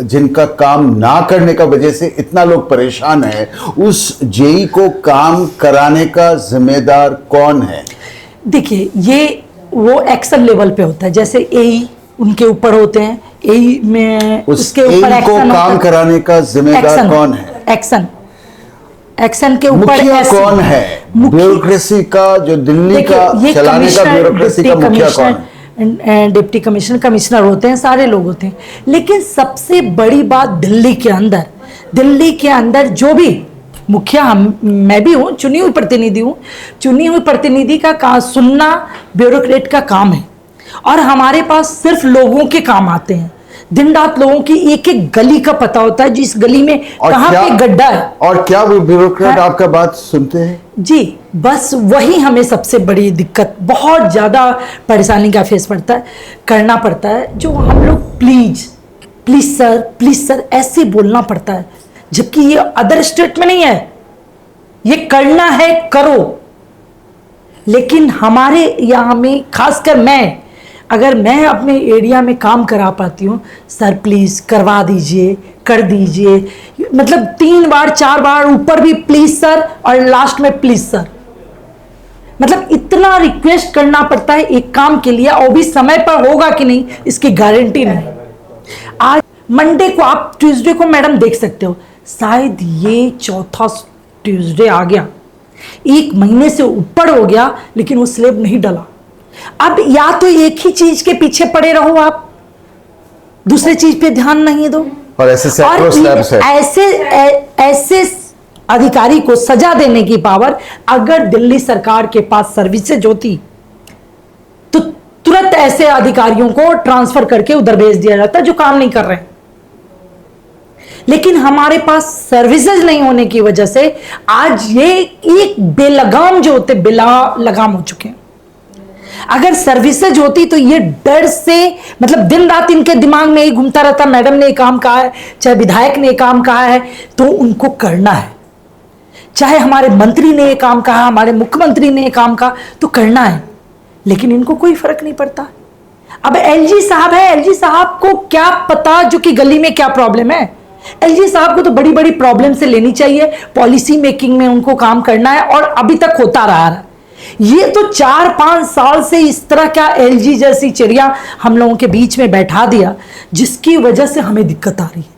[SPEAKER 1] जिनका काम ना करने का वजह से इतना लोग परेशान है, उस जेई को काम कराने का जिम्मेदार कौन है?
[SPEAKER 3] देखिए, ये वो एक्शन लेवल पे होता है, जैसे एई उनके ऊपर होते हैं, एई में उसके ऊपर एक्शन
[SPEAKER 1] काम कराने का जिम्मेदार कौन है? एक्शन के ऊपर
[SPEAKER 3] मुखिया
[SPEAKER 1] कौन है? ब्यूरोक्रेसी का, जो दिल्ली का चलाने का ब्यूरोक्रेसी का मुखिया कौन है?
[SPEAKER 3] डिप्टी कमिश्नर होते हैं, सारे लोग होते हैं। लेकिन सबसे बड़ी बात दिल्ली के अंदर जो भी मुखिया, मैं भी हूँ, चुनी हुई प्रतिनिधि हूँ, चुनी हुई प्रतिनिधि का काम सुनना ब्यूरोक्रेट का काम है। और हमारे पास सिर्फ लोगों के काम आते हैं, दिन रात लोगों की एक एक गली का पता होता है, जिस गली में कहाँ पे गड्ढा है।
[SPEAKER 1] और क्या वो ब्यूरोक्रेट आपका बात सुनते हैं?
[SPEAKER 3] जी, बस वही हमें सबसे बड़ी दिक्कत, बहुत ज़्यादा परेशानी का फेस करना पड़ता है, जो हम लोग प्लीज सर ऐसे बोलना पड़ता है, जबकि ये अदर स्टेट में नहीं है, ये करना है करो। लेकिन हमारे यहाँ में खासकर अगर मैं अपने एरिया में काम करा पाती हूँ, सर प्लीज़ करवा दीजिए, कर दीजिए, मतलब 3 बार 4 बार ऊपर भी प्लीज़ सर, और लास्ट में प्लीज़ सर, मतलब इतना रिक्वेस्ट करना पड़ता है एक काम के लिए, और भी समय पर होगा कि नहीं इसकी गारंटी नहीं। आज मंडे को, आप ट्यूसडे को मैडम देख सकते हो, शायद ये 4था ट्यूसडे आ गया, 1 महीने से ऊपर हो गया, लेकिन वो स्लेब नहीं डला। अब या तो एक ही चीज के पीछे पड़े रहो आप, दूसरे चीज पे ध्यान नहीं दो।
[SPEAKER 1] और ऐसे सैकड़ों स्लैब्स है।
[SPEAKER 3] ऐसे अधिकारी को सजा देने की पावर अगर दिल्ली सरकार के पास सर्विसेज होती तो तुरंत ऐसे अधिकारियों को ट्रांसफर करके उधर भेज दिया जाता जो काम नहीं कर रहे हैं। लेकिन हमारे पास सर्विसेज नहीं होने की वजह से आज ये एक बेलगाम जो होते लगाम हो चुके हैं। अगर सर्विसेज होती तो ये डर से मतलब दिन रात इनके दिमाग में ही घूमता रहता, मैडम ने ये काम कहा है, चाहे विधायक ने ये काम कहा है तो उनको करना है, चाहे हमारे मंत्री ने ये काम कहा, हमारे मुख्यमंत्री ने ये काम कहा तो करना है, लेकिन इनको कोई फर्क नहीं पड़ता। अब एलजी साहब है, एलजी साहब को क्या पता जो कि गली में क्या प्रॉब्लम है। एलजी साहब को तो बड़ी बड़ी प्रॉब्लम से लेनी चाहिए, पॉलिसी मेकिंग में उनको काम करना है और अभी तक होता रहा है। ये तो 4-5 साल से इस तरह का एलजी जैसी चिड़िया हम लोगों के बीच में बैठा दिया जिसकी वजह से हमें दिक्कत आ रही है।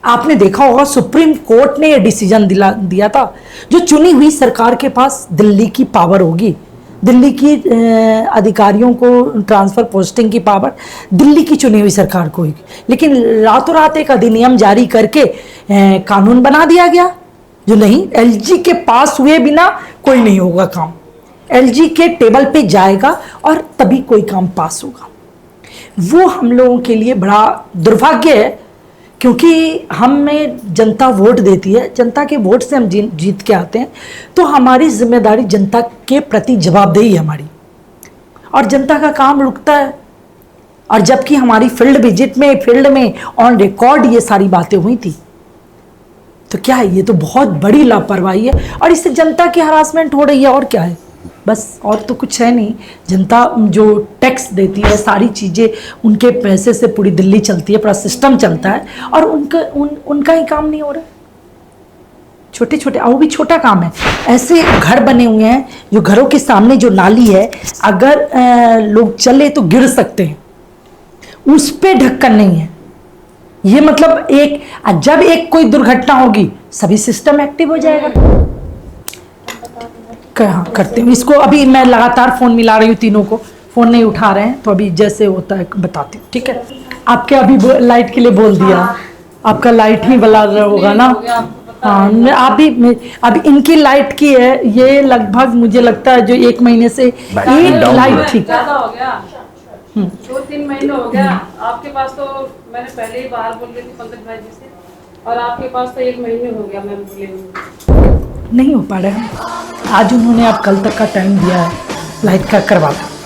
[SPEAKER 3] आपने देखा होगा सुप्रीम कोर्ट ने यह डिसीजन दिया था जो चुनी हुई सरकार के पास दिल्ली की पावर होगी, दिल्ली की अधिकारियों को ट्रांसफर पोस्टिंग की पावर दिल्ली की चुनी हुई सरकार को होगी, लेकिन रातों रात एक अधिनियम जारी करके कानून बना दिया गया जो नहीं, एलजी के पास हुए बिना कोई नहीं होगा काम, एलजी के टेबल पे जाएगा और तभी कोई काम पास होगा। वो हम लोगों के लिए बड़ा दुर्भाग्य है क्योंकि हमें जनता वोट देती है, जनता के वोट से हम जीत के आते हैं तो हमारी जिम्मेदारी जनता के प्रति जवाबदेही है हमारी, और जनता का काम रुकता है। और जबकि हमारी फील्ड विजिट में, फील्ड में ऑन रिकॉर्ड ये सारी बातें हुई थी, तो क्या है, ये तो बहुत बड़ी लापरवाही है और इससे जनता की हरासमेंट हो रही है। और क्या है, बस और तो कुछ है नहीं। जनता जो टैक्स देती है, सारी चीज़ें उनके पैसे से पूरी दिल्ली चलती है, पूरा सिस्टम चलता है और उनका ही काम नहीं हो रहा। छोटे छोटे, वो भी छोटा काम है, ऐसे घर बने हुए हैं जो घरों के सामने जो नाली है अगर लोग चले तो गिर सकते हैं, उस पर ढक्कन नहीं है। ये मतलब जब एक कोई दुर्घटना होगी सभी सिस्टम एक्टिव हो जाएगा। हाँ, करते हूँ इसको। अभी मैं लगातार फ़ोन मिला रही हूँ तीनों को, फ़ोन नहीं उठा रहे हैं, तो अभी जैसे होता है बताती हूँ, ठीक है। आपके अभी लाइट के लिए बोल दिया, आपका लाइट ही वाला होगा ना। हाँ, आप भी अभी इनकी लाइट की है, ये लगभग मुझे लगता है जो 1 महीने से एक लाइट थी।
[SPEAKER 4] 2-3 महीने हो गया। आपके पास तो मैंने पहले ही बाहर बोल रही थी पंकज भाई जी से, और आपके पास तो 1 महीने हो गया मैम बोले
[SPEAKER 3] नहीं हो पा रहा है। आज उन्होंने आप कल तक का टाइम दिया है लाइट का करवा दो।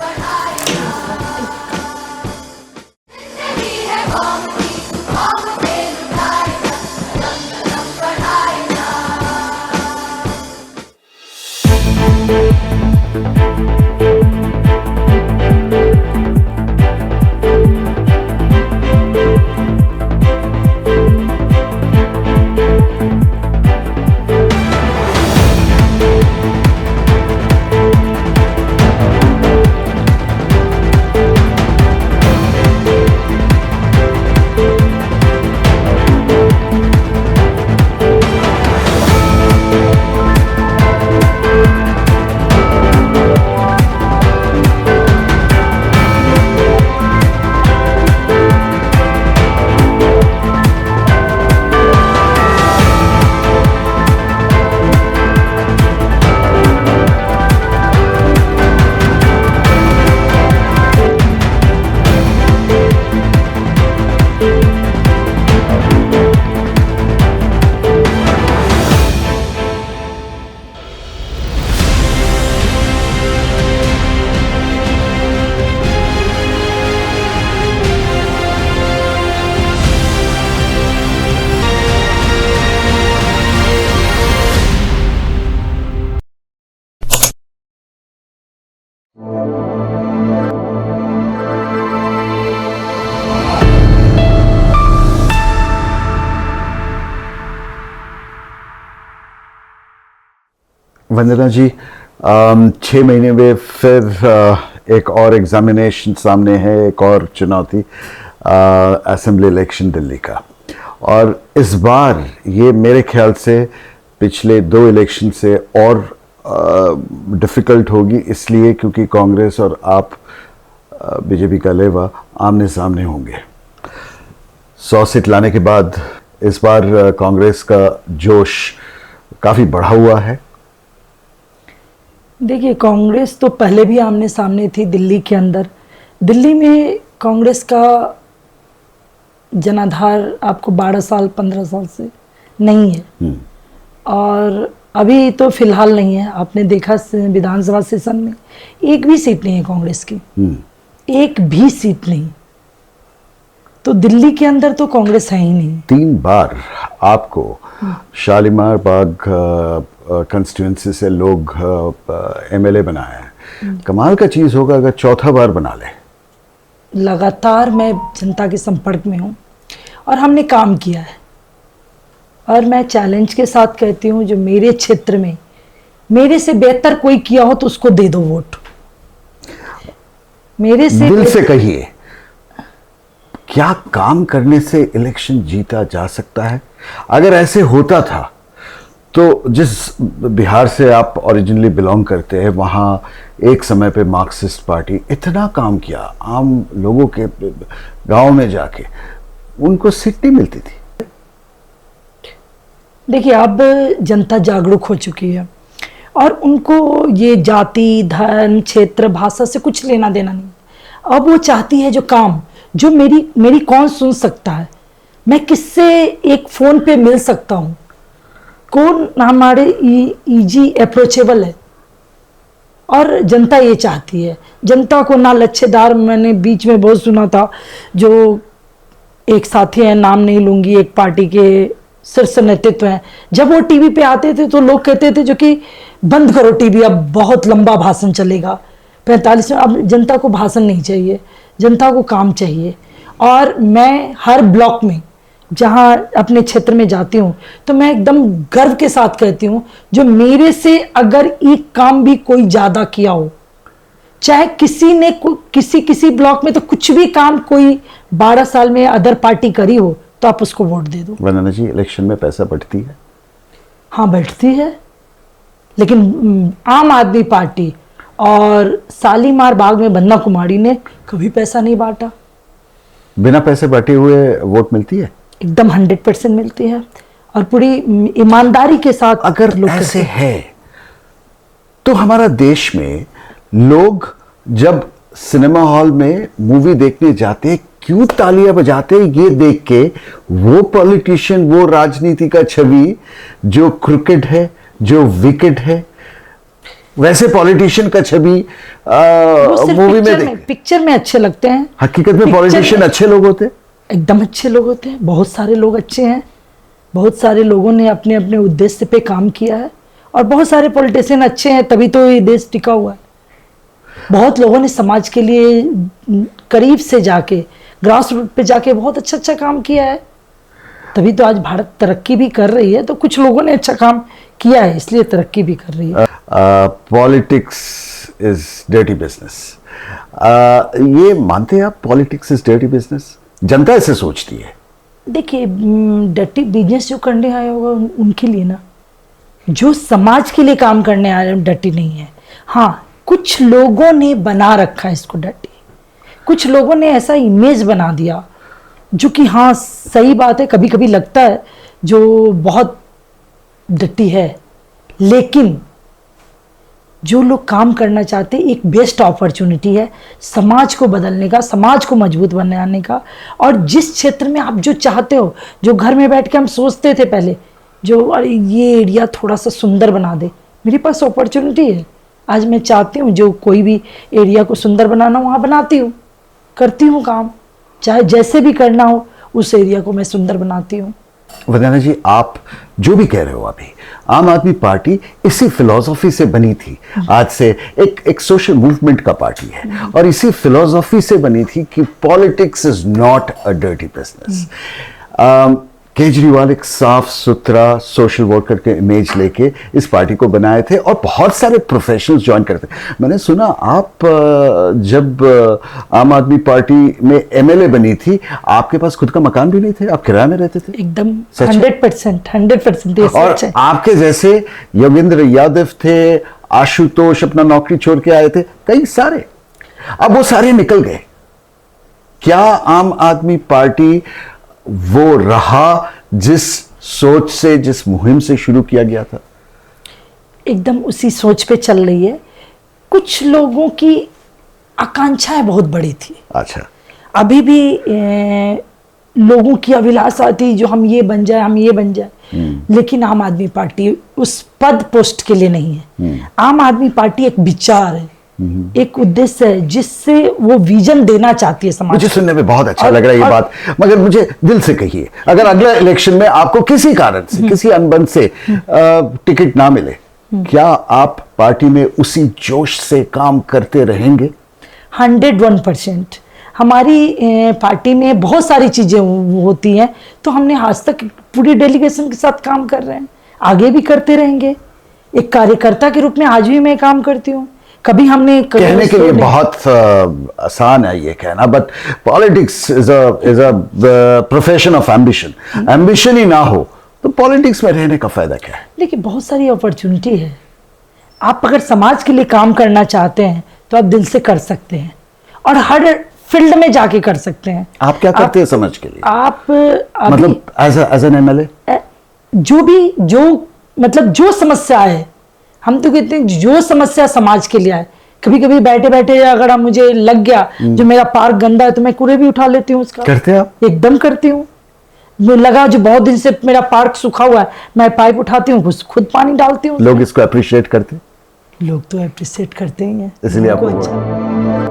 [SPEAKER 1] वंदना जी, 6 महीने में फिर एक और एग्जामिनेशन सामने है, एक और चुनौती, असेंबली इलेक्शन दिल्ली का। और इस बार ये मेरे ख्याल से पिछले 2 इलेक्शन से और डिफ़िकल्ट होगी, इसलिए क्योंकि कांग्रेस और आप बीजेपी का लेवा आमने सामने होंगे। 100 सीट लाने के बाद इस बार कांग्रेस का जोश काफी बढ़ा हुआ है।
[SPEAKER 3] देखिए, कांग्रेस तो पहले भी आमने सामने थी दिल्ली के अंदर। दिल्ली में कांग्रेस का जनाधार आपको 12 साल 15 साल से नहीं है, और अभी तो फिलहाल नहीं है। आपने देखा विधानसभा सेशन में एक भी सीट नहीं है कांग्रेस की, एक भी सीट नहीं। तो दिल्ली के अंदर तो कांग्रेस है ही नहीं।
[SPEAKER 1] 3 बार आपको शालीमार बाग कंस्टिट्यूंसी से लोग एमएलए बनाया है। कमाल का चीज होगा अगर चौथा बार बना ले।
[SPEAKER 3] लगातार मैं जनता के संपर्क में हूँ और हमने काम किया है, और मैं चैलेंज के साथ कहती हूँ, जो मेरे क्षेत्र में मेरे से बेहतर कोई किया हो तो उसको दे दो वोट। मेरे से
[SPEAKER 1] दिल से कहिए, क्या काम करने से इलेक्शन जीता जा सकता है? अगर ऐसे होता था तो जिस बिहार से आप ओरिजिनली बिलोंग करते हैं, वहां एक समय पे मार्क्सिस्ट पार्टी इतना काम किया, आम लोगों के गांव में जाके उनको सीट नहीं मिलती थी।
[SPEAKER 3] देखिए, अब जनता जागरूक हो चुकी है और उनको ये जाति, धर्म, क्षेत्र, भाषा से कुछ लेना देना नहीं। अब वो चाहती है जो काम, जो मेरी कौन सुन सकता है, मैं किससे एक फोन पे मिल सकता हूँ, कौन हमारे इजी अप्रोचेबल है, और जनता ये चाहती है। जनता को ना लच्छेदार, मैंने बीच में बहुत सुना था, जो एक साथी है, नाम नहीं लूंगी, एक पार्टी के शीर्ष नेतृत्व हैं, जब वो टीवी पे आते थे तो लोग कहते थे जो कि बंद करो टीवी, अब बहुत लंबा भाषण चलेगा 45 मिनट। अब जनता को भाषण नहीं चाहिए, जनता को काम चाहिए। और मैं हर ब्लॉक में जहाँ अपने क्षेत्र में जाती हूँ तो मैं एकदम गर्व के साथ कहती हूँ, जो मेरे से अगर एक काम भी कोई ज़्यादा किया हो, चाहे किसी ने किसी ब्लॉक में तो कुछ भी काम कोई 12 साल में अदर पार्टी करी हो, तो आप उसको वोट दे दो।
[SPEAKER 1] वंदना जी, इलेक्शन में पैसा बढ़ती है?
[SPEAKER 3] हाँ, बैठती है, लेकिन आम आदमी पार्टी और शालीमार बाग में वंदना कुमारी ने कभी पैसा नहीं बांटा।
[SPEAKER 1] बिना पैसे बांटे हुए वोट मिलती है?
[SPEAKER 3] एकदम 100% मिलती है, और पूरी ईमानदारी के साथ।
[SPEAKER 1] अगर ऐसे है तो हमारा देश में लोग जब सिनेमा हॉल में मूवी देखने जाते हैं, क्यों तालियां बजाते हैं? ये देख के वो पॉलिटिशियन, वो राजनीति का छवि जो क्रिकेट है, जो विकेट है, वैसे पॉलिटिशियन का छवि मूवी में
[SPEAKER 3] पिक्चर में अच्छे लगते हैं।
[SPEAKER 1] हकीकत में पॉलिटिशियन अच्छे लोग होते हैं,
[SPEAKER 3] एकदम अच्छे लोग होते हैं। बहुत सारे लोग अच्छे हैं, बहुत सारे लोगों ने अपने अपने उद्देश्य पे काम किया है, और बहुत सारे पॉलिटिशियन अच्छे हैं, तभी तो ये देश टिका हुआ है। बहुत लोगों ने समाज के लिए करीब से जाके, ग्रास रूट पे जाके बहुत अच्छा अच्छा काम किया है, तभी तो आज भारत तरक्की भी कर रही है। तो कुछ लोगों ने अच्छा काम किया है, इसलिए तरक्की भी कर रही है।
[SPEAKER 1] पॉलिटिक्स इज डर्टी बिजनेस, ये मानते हैं आप? पॉलिटिक्स इज डर्टी बिजनेस, जनता ऐसे सोचती है।
[SPEAKER 3] देखिए, डर्टी बिजनेस जो करने आए होगा उनके लिए ना, जो समाज के लिए काम करने आ रहे हैं डर्टी नहीं है। हाँ, कुछ लोगों ने बना रखा है इसको डर्टी, कुछ लोगों ने ऐसा इमेज बना दिया, जो कि हाँ सही बात है, कभी कभी लगता है जो बहुत डर्टी है, लेकिन जो लोग काम करना चाहते हैं, एक बेस्ट अपॉर्चुनिटी है समाज को बदलने का, समाज को मजबूत बनाने का। और जिस क्षेत्र में आप जो चाहते हो, जो घर में बैठ के हम सोचते थे पहले, जो अरे ये एरिया थोड़ा सा सुंदर बना दे, मेरे पास अपॉर्चुनिटी है। आज मैं चाहती हूँ जो कोई भी एरिया को सुंदर बनाना, वहाँ बनाती हूँ, करती हूँ काम, चाहे जैसे भी करना हो उस एरिया को मैं सुंदर बनाती हूँ।
[SPEAKER 1] वंदना जी, आप जो भी कह रहे हो अभी, आम आदमी पार्टी इसी फिलॉसफी से बनी थी। आज से एक सोशल मूवमेंट का पार्टी है, और इसी फिलॉसफी से बनी थी कि politics is not a dirty business. Kejriwal एक साफ सुथरा सोशल वर्कर के इमेज लेके इस पार्टी को बनाए थे, और बहुत सारे प्रोफेशनल्स ज्वाइन करते। मैंने सुना आप जब आम आदमी पार्टी में एमएलए बनी थी, आपके पास खुद का मकान भी नहीं थे, आप किराए में रहते थे?
[SPEAKER 3] एकदम 100%
[SPEAKER 1] और आपके जैसे योगेंद्र यादव थे, आशुतोष अपना नौकरी छोड़ के आए थे, कई सारे, अब वो सारे निकल गए। क्या आम आदमी पार्टी वो रहा जिस सोच से, जिस मुहिम से शुरू किया गया था?
[SPEAKER 3] एकदम उसी सोच पे चल रही है। कुछ लोगों की आकांक्षाएं बहुत बड़ी थी।
[SPEAKER 1] अच्छा।
[SPEAKER 3] अभी भी लोगों की अभिलाषा थी जो हम ये बन जाए, हम ये बन जाए। लेकिन आम आदमी पार्टी उस पद पोस्ट के लिए नहीं है। आम आदमी पार्टी एक विचार है, एक उद्देश्य है जिससे वो विजन देना चाहती है समाज।
[SPEAKER 1] मुझे सुनने में बहुत अच्छा लग रहा है ये बात, मगर मुझे दिल से कहिए, अगर अगला इलेक्शन में आपको किसी कारण से, किसी अनबन से टिकट ना मिले, क्या आप पार्टी में उसी जोश से काम करते रहेंगे?
[SPEAKER 3] 101%। हमारी पार्टी में बहुत सारी चीजें होती हैं, तो हमने आज तक पूरी डेलीगेशन के साथ काम कर रहे हैं, आगे भी करते रहेंगे। एक कार्यकर्ता के रूप में आज भी मैं काम करती हूँ। कभी हमने
[SPEAKER 1] कहने के लिए बहुत आसान है ये कहना, but politics is a profession of ambition. Ambition ही ना हो तो पॉलिटिक्स में रहने का फायदा क्या है?
[SPEAKER 3] लेकिन बहुत सारी अपॉर्चुनिटी है। आप अगर समाज के लिए काम करना चाहते हैं तो आप दिल से कर सकते हैं और हर फील्ड में जाके कर सकते हैं।
[SPEAKER 1] आप क्या करते हैं समाज के लिए?
[SPEAKER 3] आप
[SPEAKER 1] मतलब एज एन एमएलए
[SPEAKER 3] जो समस्या है, हम तो कहते हैं जो समस्या समाज के लिए है। कभी कभी बैठे बैठे अगर हम मुझे लग गया जो मेरा पार्क गंदा है तो मैं कूड़े भी उठा लेती हूँ उसका।
[SPEAKER 1] करते हैं आप?
[SPEAKER 3] एकदम करती हूँ। मुझे लगा जो बहुत दिन से मेरा पार्क सूखा हुआ है, मैं पाइप उठाती हूँ, खुद पानी डालती हूँ।
[SPEAKER 1] लोग इसको अप्रिशिएट करते हैं?
[SPEAKER 3] लोग तो अप्रिशिएट करते ही हैं,
[SPEAKER 1] इसलिए आपको
[SPEAKER 3] अच्छा।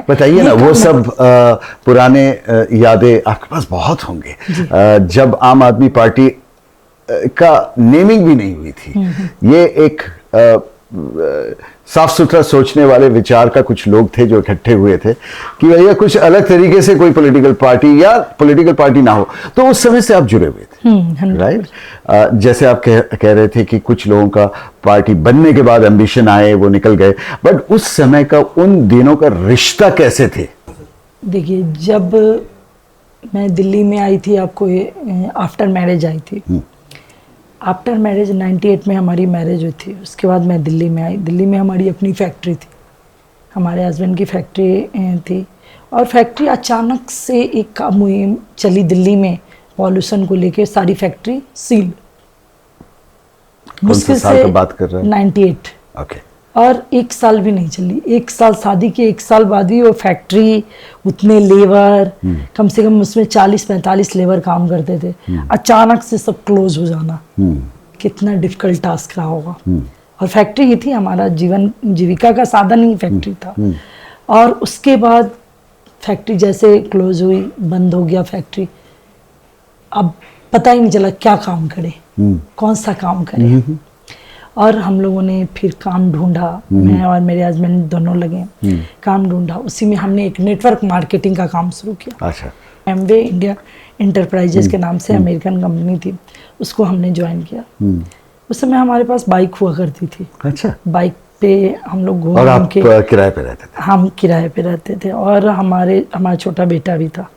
[SPEAKER 1] बताइए ना, वो सब पुराने यादें आपके पास बहुत होंगे जब आम आदमी पार्टी का नेमिंग भी नहीं हुई थी। ये एक साफ सुथरा सोचने वाले विचार का कुछ लोग थे जो इकट्ठे हुए थे कि भैया कुछ अलग तरीके से कोई पॉलिटिकल पार्टी या पॉलिटिकल पार्टी ना हो, तो उस समय से आप जुड़े हुए थे, राइट? जैसे आप कह रहे थे कि कुछ लोगों का पार्टी बनने के बाद एम्बिशन आए, वो निकल गए, बट उस समय का, उन दिनों का रिश्ता कैसे थे?
[SPEAKER 3] देखिए, जब मैं दिल्ली में आई थी, आपको आफ्टर मैरिज आई थी। आफ्टर मैरिज 98 में हमारी मैरिज हुई थी। उसके बाद मैं दिल्ली में आई। दिल्ली में हमारी अपनी फैक्ट्री थी, हमारे हस्बैंड की फैक्ट्री थी, और फैक्ट्री अचानक से एक मुहिम चली दिल्ली में पॉल्यूशन को लेके, सारी फैक्ट्री सील।
[SPEAKER 1] मुश्किल से बात कर रहे हैं?
[SPEAKER 3] 98।
[SPEAKER 1] ओके।
[SPEAKER 3] और एक साल भी नहीं चली। एक साल, शादी के एक साल बाद ही वो फैक्ट्री, उतने लेबर, कम से कम उसमें 40-45 लेबर काम करते थे, अचानक से सब क्लोज हो जाना, कितना डिफिकल्ट टास्क रहा होगा। और फैक्ट्री ही थी, हमारा जीवन जीविका का साधन ही फैक्ट्री था। और उसके बाद फैक्ट्री जैसे क्लोज हुई, बंद हो गया फैक्ट्री, अब पता ही नहीं चला क्या काम करें, कौन सा काम करें। और हम लोगों ने फिर काम ढूंढा, मैं और मेरे हस्बैंड दोनों लगे काम ढूंढा। उसी में हमने एक नेटवर्क मार्केटिंग का काम शुरू किया।
[SPEAKER 1] अच्छा।
[SPEAKER 3] एमवे इंडिया एंटरप्राइजेस के नाम से अमेरिकन कंपनी थी, उसको हमने ज्वाइन किया। उस समय हमारे पास बाइक हुआ करती थी।
[SPEAKER 1] अच्छा।
[SPEAKER 3] बाइक पे हम लोग घूम
[SPEAKER 1] और आप किराए पे रहते थे?
[SPEAKER 3] हम किराए पे रहते थे, और हमारा छोटा बेटा भी था।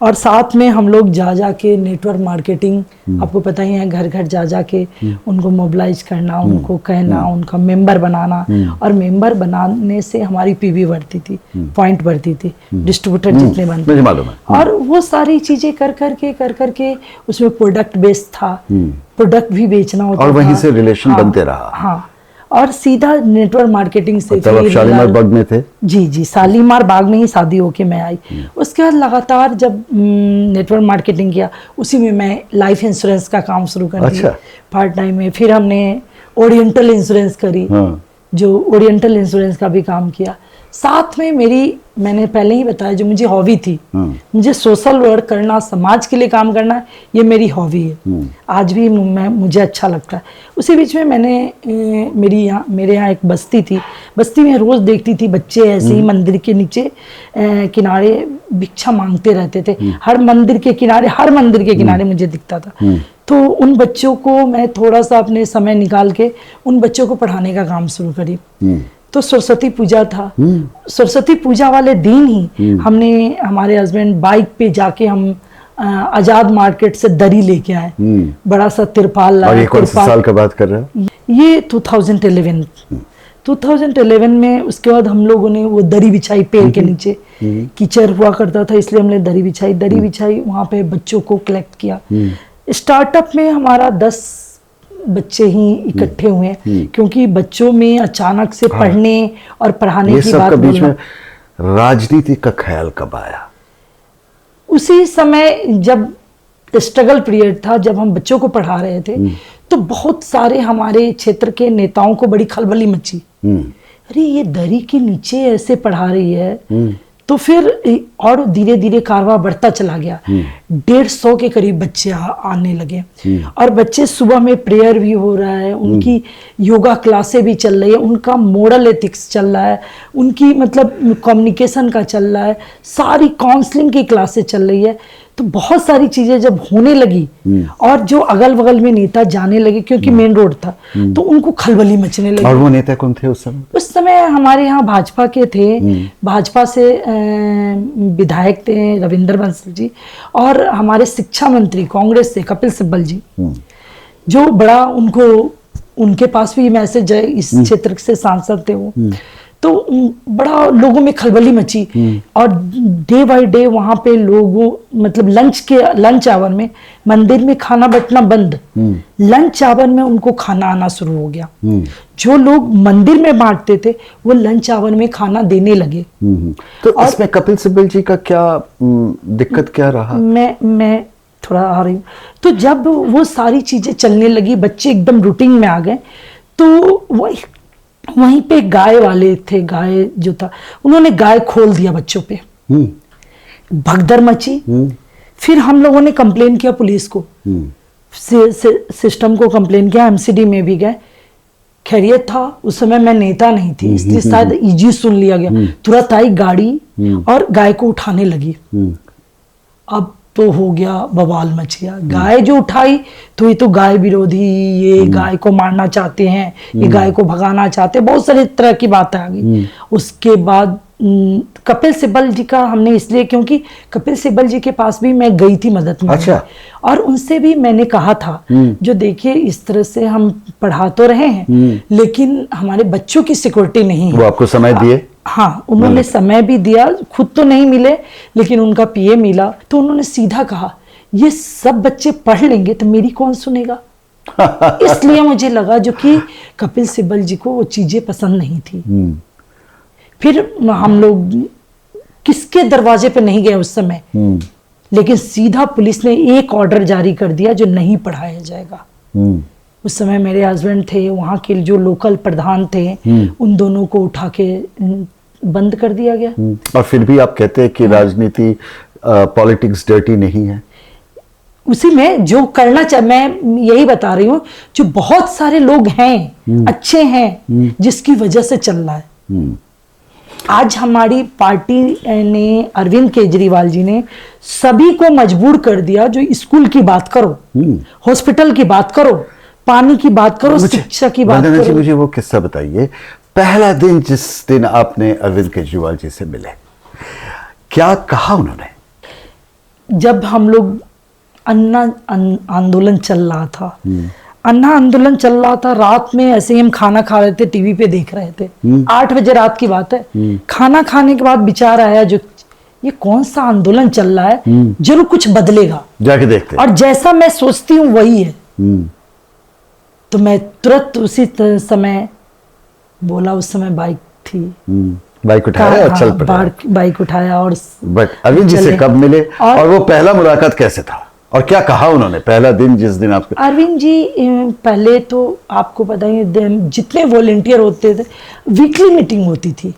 [SPEAKER 3] और साथ में हम लोग जा के नेटवर्क मार्केटिंग, आपको पता ही है, घर घर जा के उनको मोबिलाइज करना, उनको कहना, उनका मेंबर बनाना, और मेंबर बनाने से हमारी पीवी बढ़ती थी, पॉइंट बढ़ती थी, डिस्ट्रीब्यूटर जितने बनते
[SPEAKER 1] मुझे मालूम है।
[SPEAKER 3] और वो सारी चीजें कर करके उसमें प्रोडक्ट बेस्ड था, प्रोडक्ट भी बेचना होता
[SPEAKER 1] और
[SPEAKER 3] था।
[SPEAKER 1] वहीं से रिलेशन बनते रहा।
[SPEAKER 3] हाँ, और सीधा नेटवर्क मार्केटिंग से
[SPEAKER 1] तब आप शालीमार बाग में थे?
[SPEAKER 3] जी, शालीमार बाग में ही शादी होके मैं आई। उसके बाद लगातार जब नेटवर्क मार्केटिंग किया, उसी में मैं लाइफ इंश्योरेंस का काम शुरू कर दिया पार्ट टाइम में। फिर हमने ओरिएंटल इंश्योरेंस करी, जो ओरिएंटल इंश्योरेंस का भी काम किया। साथ में मैंने पहले ही बताया, जो मुझे हॉबी थी, मुझे सोशल वर्क करना, समाज के लिए काम करना, ये मेरी हॉबी है। आज भी मुझे अच्छा लगता है। उसी बीच में मेरे यहाँ एक बस्ती थी, बस्ती में रोज देखती थी बच्चे ऐसे ही मंदिर के नीचे किनारे भिक्षा मांगते रहते थे। हर मंदिर के किनारे मुझे दिखता था। तो उन बच्चों को मैं थोड़ा सा अपने समय निकाल के उन बच्चों को पढ़ाने का काम शुरू करी। तो सरस्वती पूजा था, सरस्वती पूजा वाले दिन ही हमारे हस्बैंड बाइक पे जाके हम आजाद मार्केट से दरी लेके आए, बड़ा सा तिरपाल लाए।
[SPEAKER 1] और ये कौन से साल का बात कर रहे हो?
[SPEAKER 3] ये 2011 में। उसके बाद हम लोगों ने वो दरी बिछाई पेड़ के नीचे, कीचड़ हुआ करता था, इसलिए हमने दरी बिछाई, वहां पे बच्चों को कलेक्ट किया। स्टार्टअप में हमारा 10 बच्चे ही इकट्ठे हुए हैं, क्योंकि बच्चों में अचानक से पढ़ने और पढ़ाने की बात
[SPEAKER 1] बीच में राजनीति का ख्याल कब आया?
[SPEAKER 3] उसी समय जब स्ट्रगल पीरियड था, जब हम बच्चों को पढ़ा रहे थे, तो बहुत सारे हमारे क्षेत्र के नेताओं को बड़ी खलबली मची। अरे ये दरी के नीचे ऐसे पढ़ा रही है। तो फिर और धीरे धीरे कारवां बढ़ता चला गया। 150 के करीब बच्चे आने लगे, और बच्चे सुबह में प्रेयर भी हो रहा है, उनकी योगा क्लासें भी चल रही है, उनका मोरल एथिक्स चल रहा है, उनकी मतलब कम्युनिकेशन का चल रहा है, सारी काउंसलिंग की क्लासें चल रही है। तो बहुत सारी चीजें जब होने लगी, और जो अगल बगल में नेता जाने लगे, क्योंकि मेन रोड था, तो उनको खलबली मचने लगी।
[SPEAKER 1] और वो नेता कौन थे उस समय?
[SPEAKER 3] उस समय हमारे यहाँ भाजपा के थे, भाजपा से विधायक थे रविंद्र बंसल जी, और हमारे शिक्षा मंत्री कांग्रेस से कपिल सिब्बल जी, जो बड़ा उनके पास भी मैसेज है, इस क्षेत्र से सांसद थे वो। तो बड़ा लोगों में खलबली मची, और डे बाय डे वहां पे लोगों मतलब लंच आवर में मंदिर में खाना बंटना बंद, लंच आवर में उनको खाना आना शुरू हो गया। जो लोग मंदिर में बांटते थे वो लंच आवर में खाना देने लगे।
[SPEAKER 1] तो इसमें कपिल सिब्बल जी का क्या दिक्कत क्या रहा?
[SPEAKER 3] मैं थोड़ा आ रही हूँ। तो जब वो सारी चीजें चलने लगी, बच्चे एकदम रूटीन में आ गए, तो वहीं पे गाय वाले थे, गाय जो था, उन्होंने गाय खोल दिया बच्चों पे, भगदड़ मची। फिर हम लोगों ने कंप्लेन किया पुलिस को, सिस्टम को कंप्लेन किया, एमसीडी में भी गए। खैरियत था, उस समय मैं नेता नहीं थी, इसलिए शायद इजी सुन लिया गया। तुरंत आई गाड़ी और गाय को उठाने लगी। अब तो हो गया, बवाल मच गया। गाय जो उठाई तो ये तो गाय विरोधी, ये गाय को मारना चाहते हैं, ये गाय को भगाना चाहते हैं, बहुत सारी तरह की बातें आ गई। उसके बाद कपिल सिब्बल जी का हमने इसलिए, क्योंकि कपिल सिब्बल जी के पास भी मैं गई थी मदद में।
[SPEAKER 1] अच्छा।
[SPEAKER 3] और उनसे भी मैंने कहा था, जो देखिए इस तरह से हम पढ़ा तो रहे हैं, लेकिन हमारे बच्चों की सिक्योरिटी नहीं है।
[SPEAKER 1] वो आपको समय दिए?
[SPEAKER 3] हाँ, उन्होंने समय भी दिया, खुद तो नहीं मिले लेकिन उनका पीए मिला। तो उन्होंने सीधा कहा, ये सब बच्चे पढ़ लेंगे तो मेरी कौन सुनेगा। इसलिए मुझे लगा जो कि कपिल सिब्बल जी को वो चीजें पसंद नहीं थी। फिर हम लोग किसके दरवाजे पे नहीं गए उस समय, लेकिन सीधा पुलिस ने एक ऑर्डर जारी कर दिया जो नहीं पढ़ाया जाएगा। उस समय मेरे हस्बैंड थे, वहाँ के जो लोकल प्रधान थे, उन दोनों को उठा के बंद कर दिया गया।
[SPEAKER 1] और फिर भी आप कहते हैं कि राजनीति पॉलिटिक्स डर्टी नहीं है?
[SPEAKER 3] उसी में जो करना चाहिए, मैं यही बता रही हूँ, जो बहुत सारे लोग हैं अच्छे हैं, जिसकी वजह से चल रहा है। आज हमारी पार्टी ने, अरविंद केजरीवाल जी ने सभी को मजबूर कर दिया, जो स्कूल की बात करो, हॉस्पिटल की बात करो, पानी की बात करो, शिक्षा की बात करो।
[SPEAKER 1] मुझे वो किस्सा बताइए, पहला दिन जिस दिन आपने अरविंद केजरीवाल जी से मिले, क्या कहा उन्होंने?
[SPEAKER 3] जब हम लोग आंदोलन चल रहा था, अन्ना आंदोलन चल रहा था, रात में ऐसे ही हम खाना खा रहे थे, टीवी पे देख रहे थे, 8 बजे रात की बात है। खाना खाने के बाद विचार आया, जो ये कौन सा आंदोलन चल रहा है, जरूर कुछ बदलेगा,
[SPEAKER 1] जाके देखते।
[SPEAKER 3] और जैसा मैं सोचती हूँ वही है। तो मैं तुरंत उसी समय बोला, उस समय बाइक थी,
[SPEAKER 1] बाइक उठाया और चल पड़े।
[SPEAKER 3] बाइक उठाया और
[SPEAKER 1] बट अरविंद जी से
[SPEAKER 3] चले।
[SPEAKER 1] कब मिले और वो पहला मुलाकात कैसे था और क्या कहा उन्होंने पहला दिन जिस दिन आपको?
[SPEAKER 3] अरविंद जी पहले तो आपको पता ही है, जितने वॉलेंटियर होते थे वीकली मीटिंग होती थी,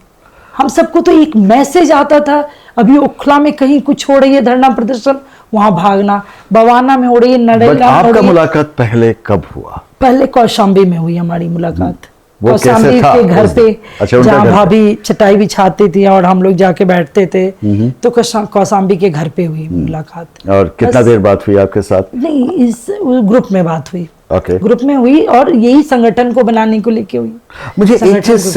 [SPEAKER 3] हम सबको तो एक मैसेज आता था, अभी ओखला में कहीं कुछ हो रही है धरना प्रदर्शन, वहां भागना, बवाना में हो रही है,
[SPEAKER 1] बट
[SPEAKER 3] नरेगा
[SPEAKER 1] आपका मुलाकात पहले कब हुआ?
[SPEAKER 3] पहले कौशाम्बी में हुई हमारी मुलाकात।
[SPEAKER 1] वो कैसे
[SPEAKER 3] कौशाम्बी
[SPEAKER 1] था
[SPEAKER 3] के घर
[SPEAKER 1] उस
[SPEAKER 3] पे,
[SPEAKER 1] दिन? अच्छा, उनका
[SPEAKER 3] जहाँ
[SPEAKER 1] घर पे।
[SPEAKER 3] भाभी चटाई बिछाती थी और हम लोग जाके बैठते थे, तो कौशाम्बी के घर पे हुई मुलाकात।
[SPEAKER 1] और कितना
[SPEAKER 3] बस-
[SPEAKER 1] देर बात हुई आपके साथ?
[SPEAKER 3] नहीं, इस ग्रुप में बात हुई,
[SPEAKER 1] ओके।
[SPEAKER 3] ग्रुप में हुई और यही संगठन को बनाने को लेके हुई।
[SPEAKER 1] मुझे एक
[SPEAKER 3] संगठन
[SPEAKER 1] चीज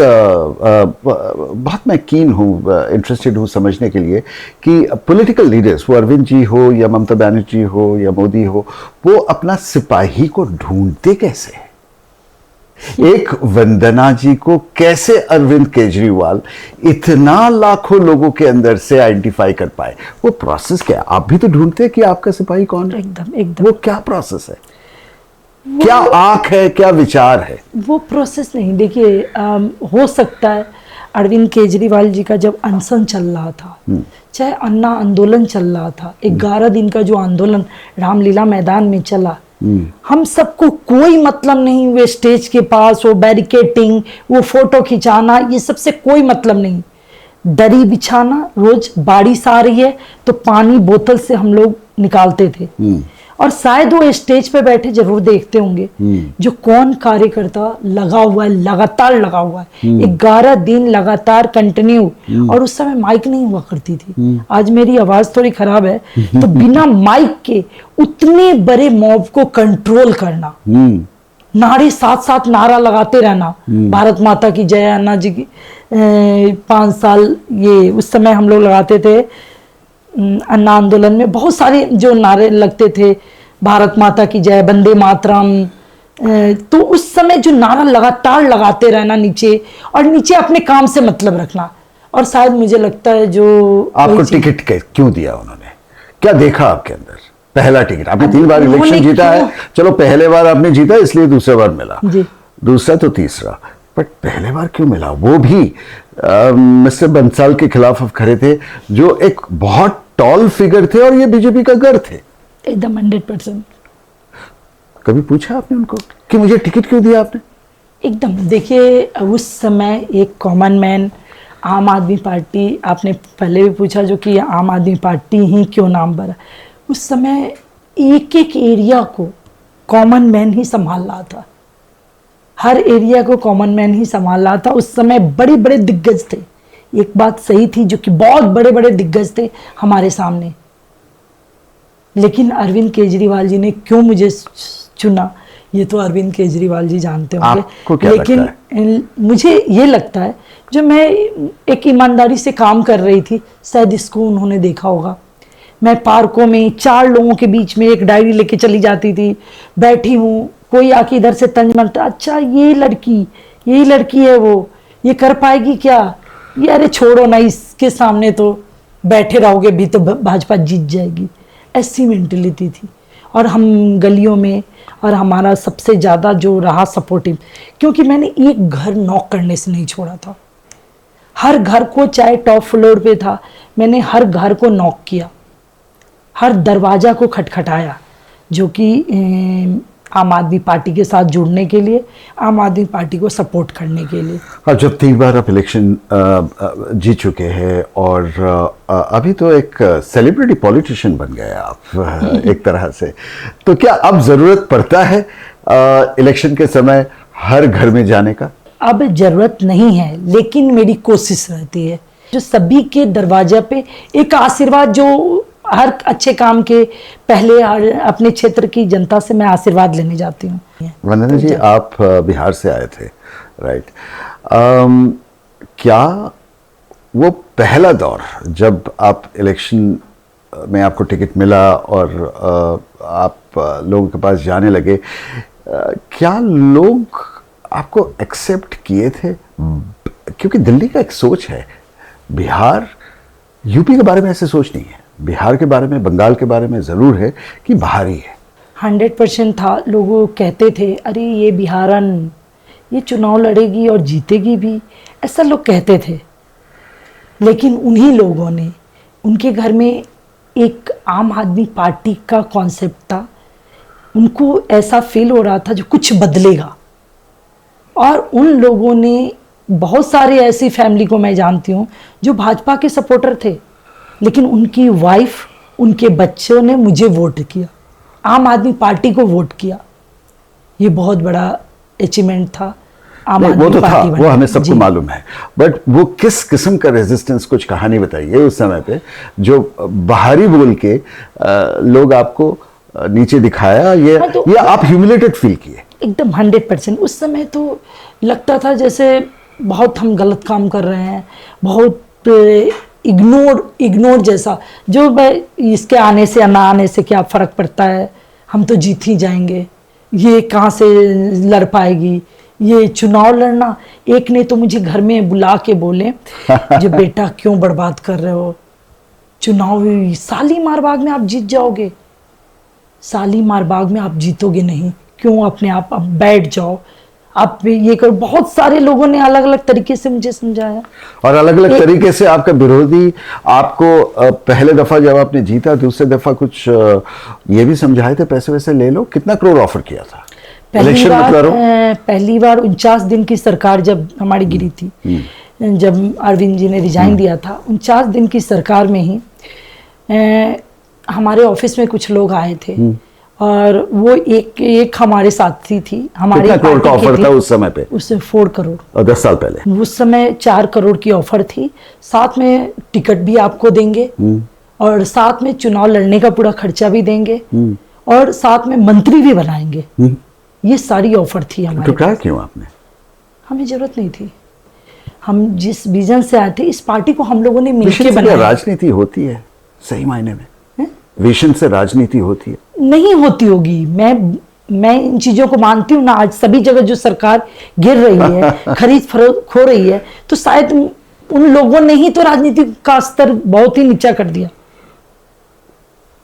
[SPEAKER 1] बहुत मैं कीन हूँ, इंटरेस्टेड हूँ समझने के लिए कि पॉलिटिकल लीडर्स, वो अरविंद जी हो या ममता बनर्जी हो या मोदी हो, वो अपना सिपाही को ढूंढते कैसे? एक वंदना जी को कैसे अरविंद केजरीवाल इतना लाखों लोगों के अंदर से आइडेंटिफाई कर पाए? वो प्रोसेस क्या है? आप भी तो ढूंढते हैं कि आपका सिपाही कौन है।
[SPEAKER 3] एकदम
[SPEAKER 1] वो क्या प्रोसेस है? क्या आंख है, क्या विचार है?
[SPEAKER 3] वो प्रोसेस नहीं, देखिए हो सकता है अरविंद केजरीवाल जी का जब अनशन चल रहा था, चाहे अन्ना आंदोलन चल रहा था, 11 दिन का जो आंदोलन रामलीला मैदान में चला, हम सबको कोई मतलब नहीं, वे स्टेज के पास वो बैरिकेटिंग, वो फोटो खिंचाना, ये सबसे कोई मतलब नहीं। दरी बिछाना, रोज बारिश आ रही है तो पानी बोतल से हम लोग निकालते थे, और शायद वो स्टेज पे बैठे जरूर देखते होंगे, जो कौन कार्यकर्ता लगा हुआ है, लगातार लगा हुआ है, 11 दिन लगातार कंटिन्यू, और उस समय माइक नहीं हुआ करती थी। आज मेरी आवाज थोड़ी खराब है, तो बिना माइक के उतने बड़े मॉब को कंट्रोल करना, नारे साथ साथ नारा लगाते रहना, भारत माता की जय, अन्ना जी की 5 साल, ये उस समय हम लोग लगाते थे अन्ना आंदोलन में, बहुत सारे जो नारे लगते थे, भारत माता की जय, वंदे मातरम, तो उस समय जो नारा लगातार लगाते रहना नीचे, और नीचे अपने काम से मतलब रखना। और शायद मुझे लगता है जो
[SPEAKER 1] आपको टिकट क्यों दिया उन्होंने? क्या देखा आपके अंदर? पहला टिकट आपने 3 बार
[SPEAKER 3] उन्होंने
[SPEAKER 1] इलेक्शन जीता है, चलो पहले बार आपने जीता इसलिए दूसरा बार मिला,
[SPEAKER 3] जी।
[SPEAKER 1] दूसरा तो तीसरा, बट पहले बार क्यों मिला? वो भी मिस्टर बंसल के खिलाफ आप खड़े थे, जो एक बहुत टॉल फिगर थे और ये बीजेपी का गढ़ थे।
[SPEAKER 3] एकदम 100%।
[SPEAKER 1] कभी पूछा आपने उनको कि मुझे टिकट क्यों दिया आपने?
[SPEAKER 3] एकदम, देखिए उस समय एक कॉमन मैन, आम आदमी पार्टी, आपने पहले भी पूछा जो कि आम आदमी पार्टी ही क्यों नाम भरा, उस समय एक एक एरिया को कॉमन मैन ही संभाल रहा था, हर एरिया को कॉमन मैन ही संभाल रहा था। उस समय बड़े बड़े दिग्गज थे, एक बात सही थी, जो कि बहुत बड़े बड़े दिग्गज थे हमारे सामने, लेकिन अरविंद केजरीवाल जी ने क्यों मुझे चुना, ये तो अरविंद केजरीवाल जी जानते होंगे।
[SPEAKER 1] आपको क्या
[SPEAKER 3] लेकिन
[SPEAKER 1] लगता
[SPEAKER 3] मुझे ये लगता है, जो मैं एक ईमानदारी से काम कर रही थी, शायद इसको उन्होंने देखा होगा। मैं पार्कों में 4 लोगों के बीच में एक डायरी लेके चली जाती थी, बैठी हूँ, कोई आके इधर से तंज मारता, अच्छा ये लड़की, यही लड़की है वो, ये कर पाएगी क्या, ये अरे छोड़ो ना, इसके सामने तो बैठे रहोगे भी तो भाजपा जीत जाएगी, ऐसी मेंटलिटी थी। और हम गलियों में, और हमारा सबसे ज़्यादा जो रहा सपोर्टिव, क्योंकि मैंने एक घर नॉक करने से नहीं छोड़ा था, हर घर को, चाहे टॉप फ्लोर पे था, मैंने हर घर को नॉक किया, हर दरवाजा को खटखटाया, जो कि आम आदमी पार्टी के साथ जुड़ने के लिए, आम आदमी पार्टी को सपोर्ट करने के लिए।
[SPEAKER 1] हाँ, जब 3 बार आप इलेक्शन जीत चुके हैं और अभी तो एक सेलिब्रिटी पॉलिटिशियन बन गए आप एक तरह से, तो क्या अब जरूरत पड़ता है इलेक्शन के समय हर घर में जाने का?
[SPEAKER 3] अब जरूरत नहीं है, लेकिन मेरी कोशिश रहती है, जो सभी के दरवाजे पे एक आशीर्वाद, जो हर अच्छे काम के पहले अपने क्षेत्र की जनता से मैं आशीर्वाद लेने जाती हूँ।
[SPEAKER 1] वंदना जी, आप बिहार से आए थे, राइट? क्या वो पहला दौर जब आप इलेक्शन में आपको टिकट मिला और आप लोगों के पास जाने लगे, क्या लोग आपको एक्सेप्ट किए थे? क्योंकि दिल्ली का एक सोच है, बिहार यूपी के बारे में ऐसे सोच नहीं है, बिहार के बारे में, बंगाल के बारे में ज़रूर है कि बाहरी है।
[SPEAKER 3] 100% था। लोग कहते थे अरे ये बिहारन, ये चुनाव लड़ेगी और जीतेगी भी, ऐसा लोग कहते थे। लेकिन उन्हीं लोगों ने, उनके घर में एक आम आदमी पार्टी का कॉन्सेप्ट था, उनको ऐसा फील हो रहा था जो कुछ बदलेगा। और उन लोगों ने, बहुत सारे ऐसी फैमिली को मैं जानती हूँ जो भाजपा के सपोर्टर थे, लेकिन उनकी वाइफ, उनके बच्चों ने मुझे वोट किया, आम आदमी पार्टी को वोट किया। ये बहुत बड़ा अचीवमेंट था आम आदमी
[SPEAKER 1] वो तो था,
[SPEAKER 3] पार्टी
[SPEAKER 1] वो हमें
[SPEAKER 3] बनना।
[SPEAKER 1] सबको
[SPEAKER 3] जी।
[SPEAKER 1] मालूम है, बट वो किस किस्म का रेजिस्टेंस, कुछ कहानी बताइए उस समय पे, जो बाहरी बोल के लोग आपको नीचे दिखाया, ये
[SPEAKER 3] हाँ, तो-
[SPEAKER 1] ये आप ह्यूमिलेटेड फील किए?
[SPEAKER 3] एकदम 100%। उस समय तो लगता था जैसे बहुत हम गलत काम कर रहे हैं, बहुत इग्नोर जैसा, जो भाई इसके आने से या ना आने से क्या फ़र्क पड़ता है, हम तो जीत ही जाएंगे, ये कहाँ से लड़ पाएगी, ये चुनाव लड़ना। एक ने तो मुझे घर में बुला के बोले जो बेटा क्यों बर्बाद कर रहे हो चुनाव, शालीमार बाग में आप जीत जाओगे, शालीमार बाग में आप जीतोगे नहीं, क्यों अपने आप बैठ जाओ, आप ये करो। बहुत सारे लोगों ने अलग अलग तरीके से मुझे समझाया,
[SPEAKER 1] और अलग अलग तरीके से आपका विरोधी आपको पहले दफा जब आपने जीता, दूसरे दफा कुछ ये भी समझाए थे पैसे वैसे ले लो। कितना करोड़ ऑफर किया था इलेक्शन में?
[SPEAKER 3] पहली बार 49 दिन की सरकार जब हमारी गिरी थी, जब अरविंद जी ने रिजाइन दिया था, 49 दिन की सरकार में ही हमारे ऑफिस में कुछ लोग आए थे, और वो एक हमारे साथी थी, हमारी
[SPEAKER 1] कितना करोड़ का
[SPEAKER 3] पार्टी की
[SPEAKER 1] ऑफर
[SPEAKER 3] थी।
[SPEAKER 1] था उस समय पे?
[SPEAKER 3] उससे 4 करोड़,
[SPEAKER 1] और 10 साल पहले
[SPEAKER 3] उस समय 4 करोड़ की ऑफर थी, साथ में टिकट भी आपको देंगे, और साथ में चुनाव लड़ने का पूरा खर्चा भी देंगे, और साथ में मंत्री भी बनाएंगे। ये सारी ऑफर थी हमारे
[SPEAKER 1] तो क्या क्यों आपने?
[SPEAKER 3] हमें जरूरत नहीं थी। हम जिस विजन से आए थे, इस पार्टी को हम लोगों ने मिलकर
[SPEAKER 1] विजन से क्या
[SPEAKER 3] बनाया।
[SPEAKER 1] राजनीति होती है सही मायने में? विजन से राजनीति होती है?
[SPEAKER 3] नहीं होती होगी, मैं इन चीजों को मानती हूँ ना। आज सभी जगह जो सरकार गिर रही है, खरीद फरोख्त हो रही है, तो शायद उन लोगों ने ही तो राजनीति का स्तर बहुत ही नीचा कर दिया।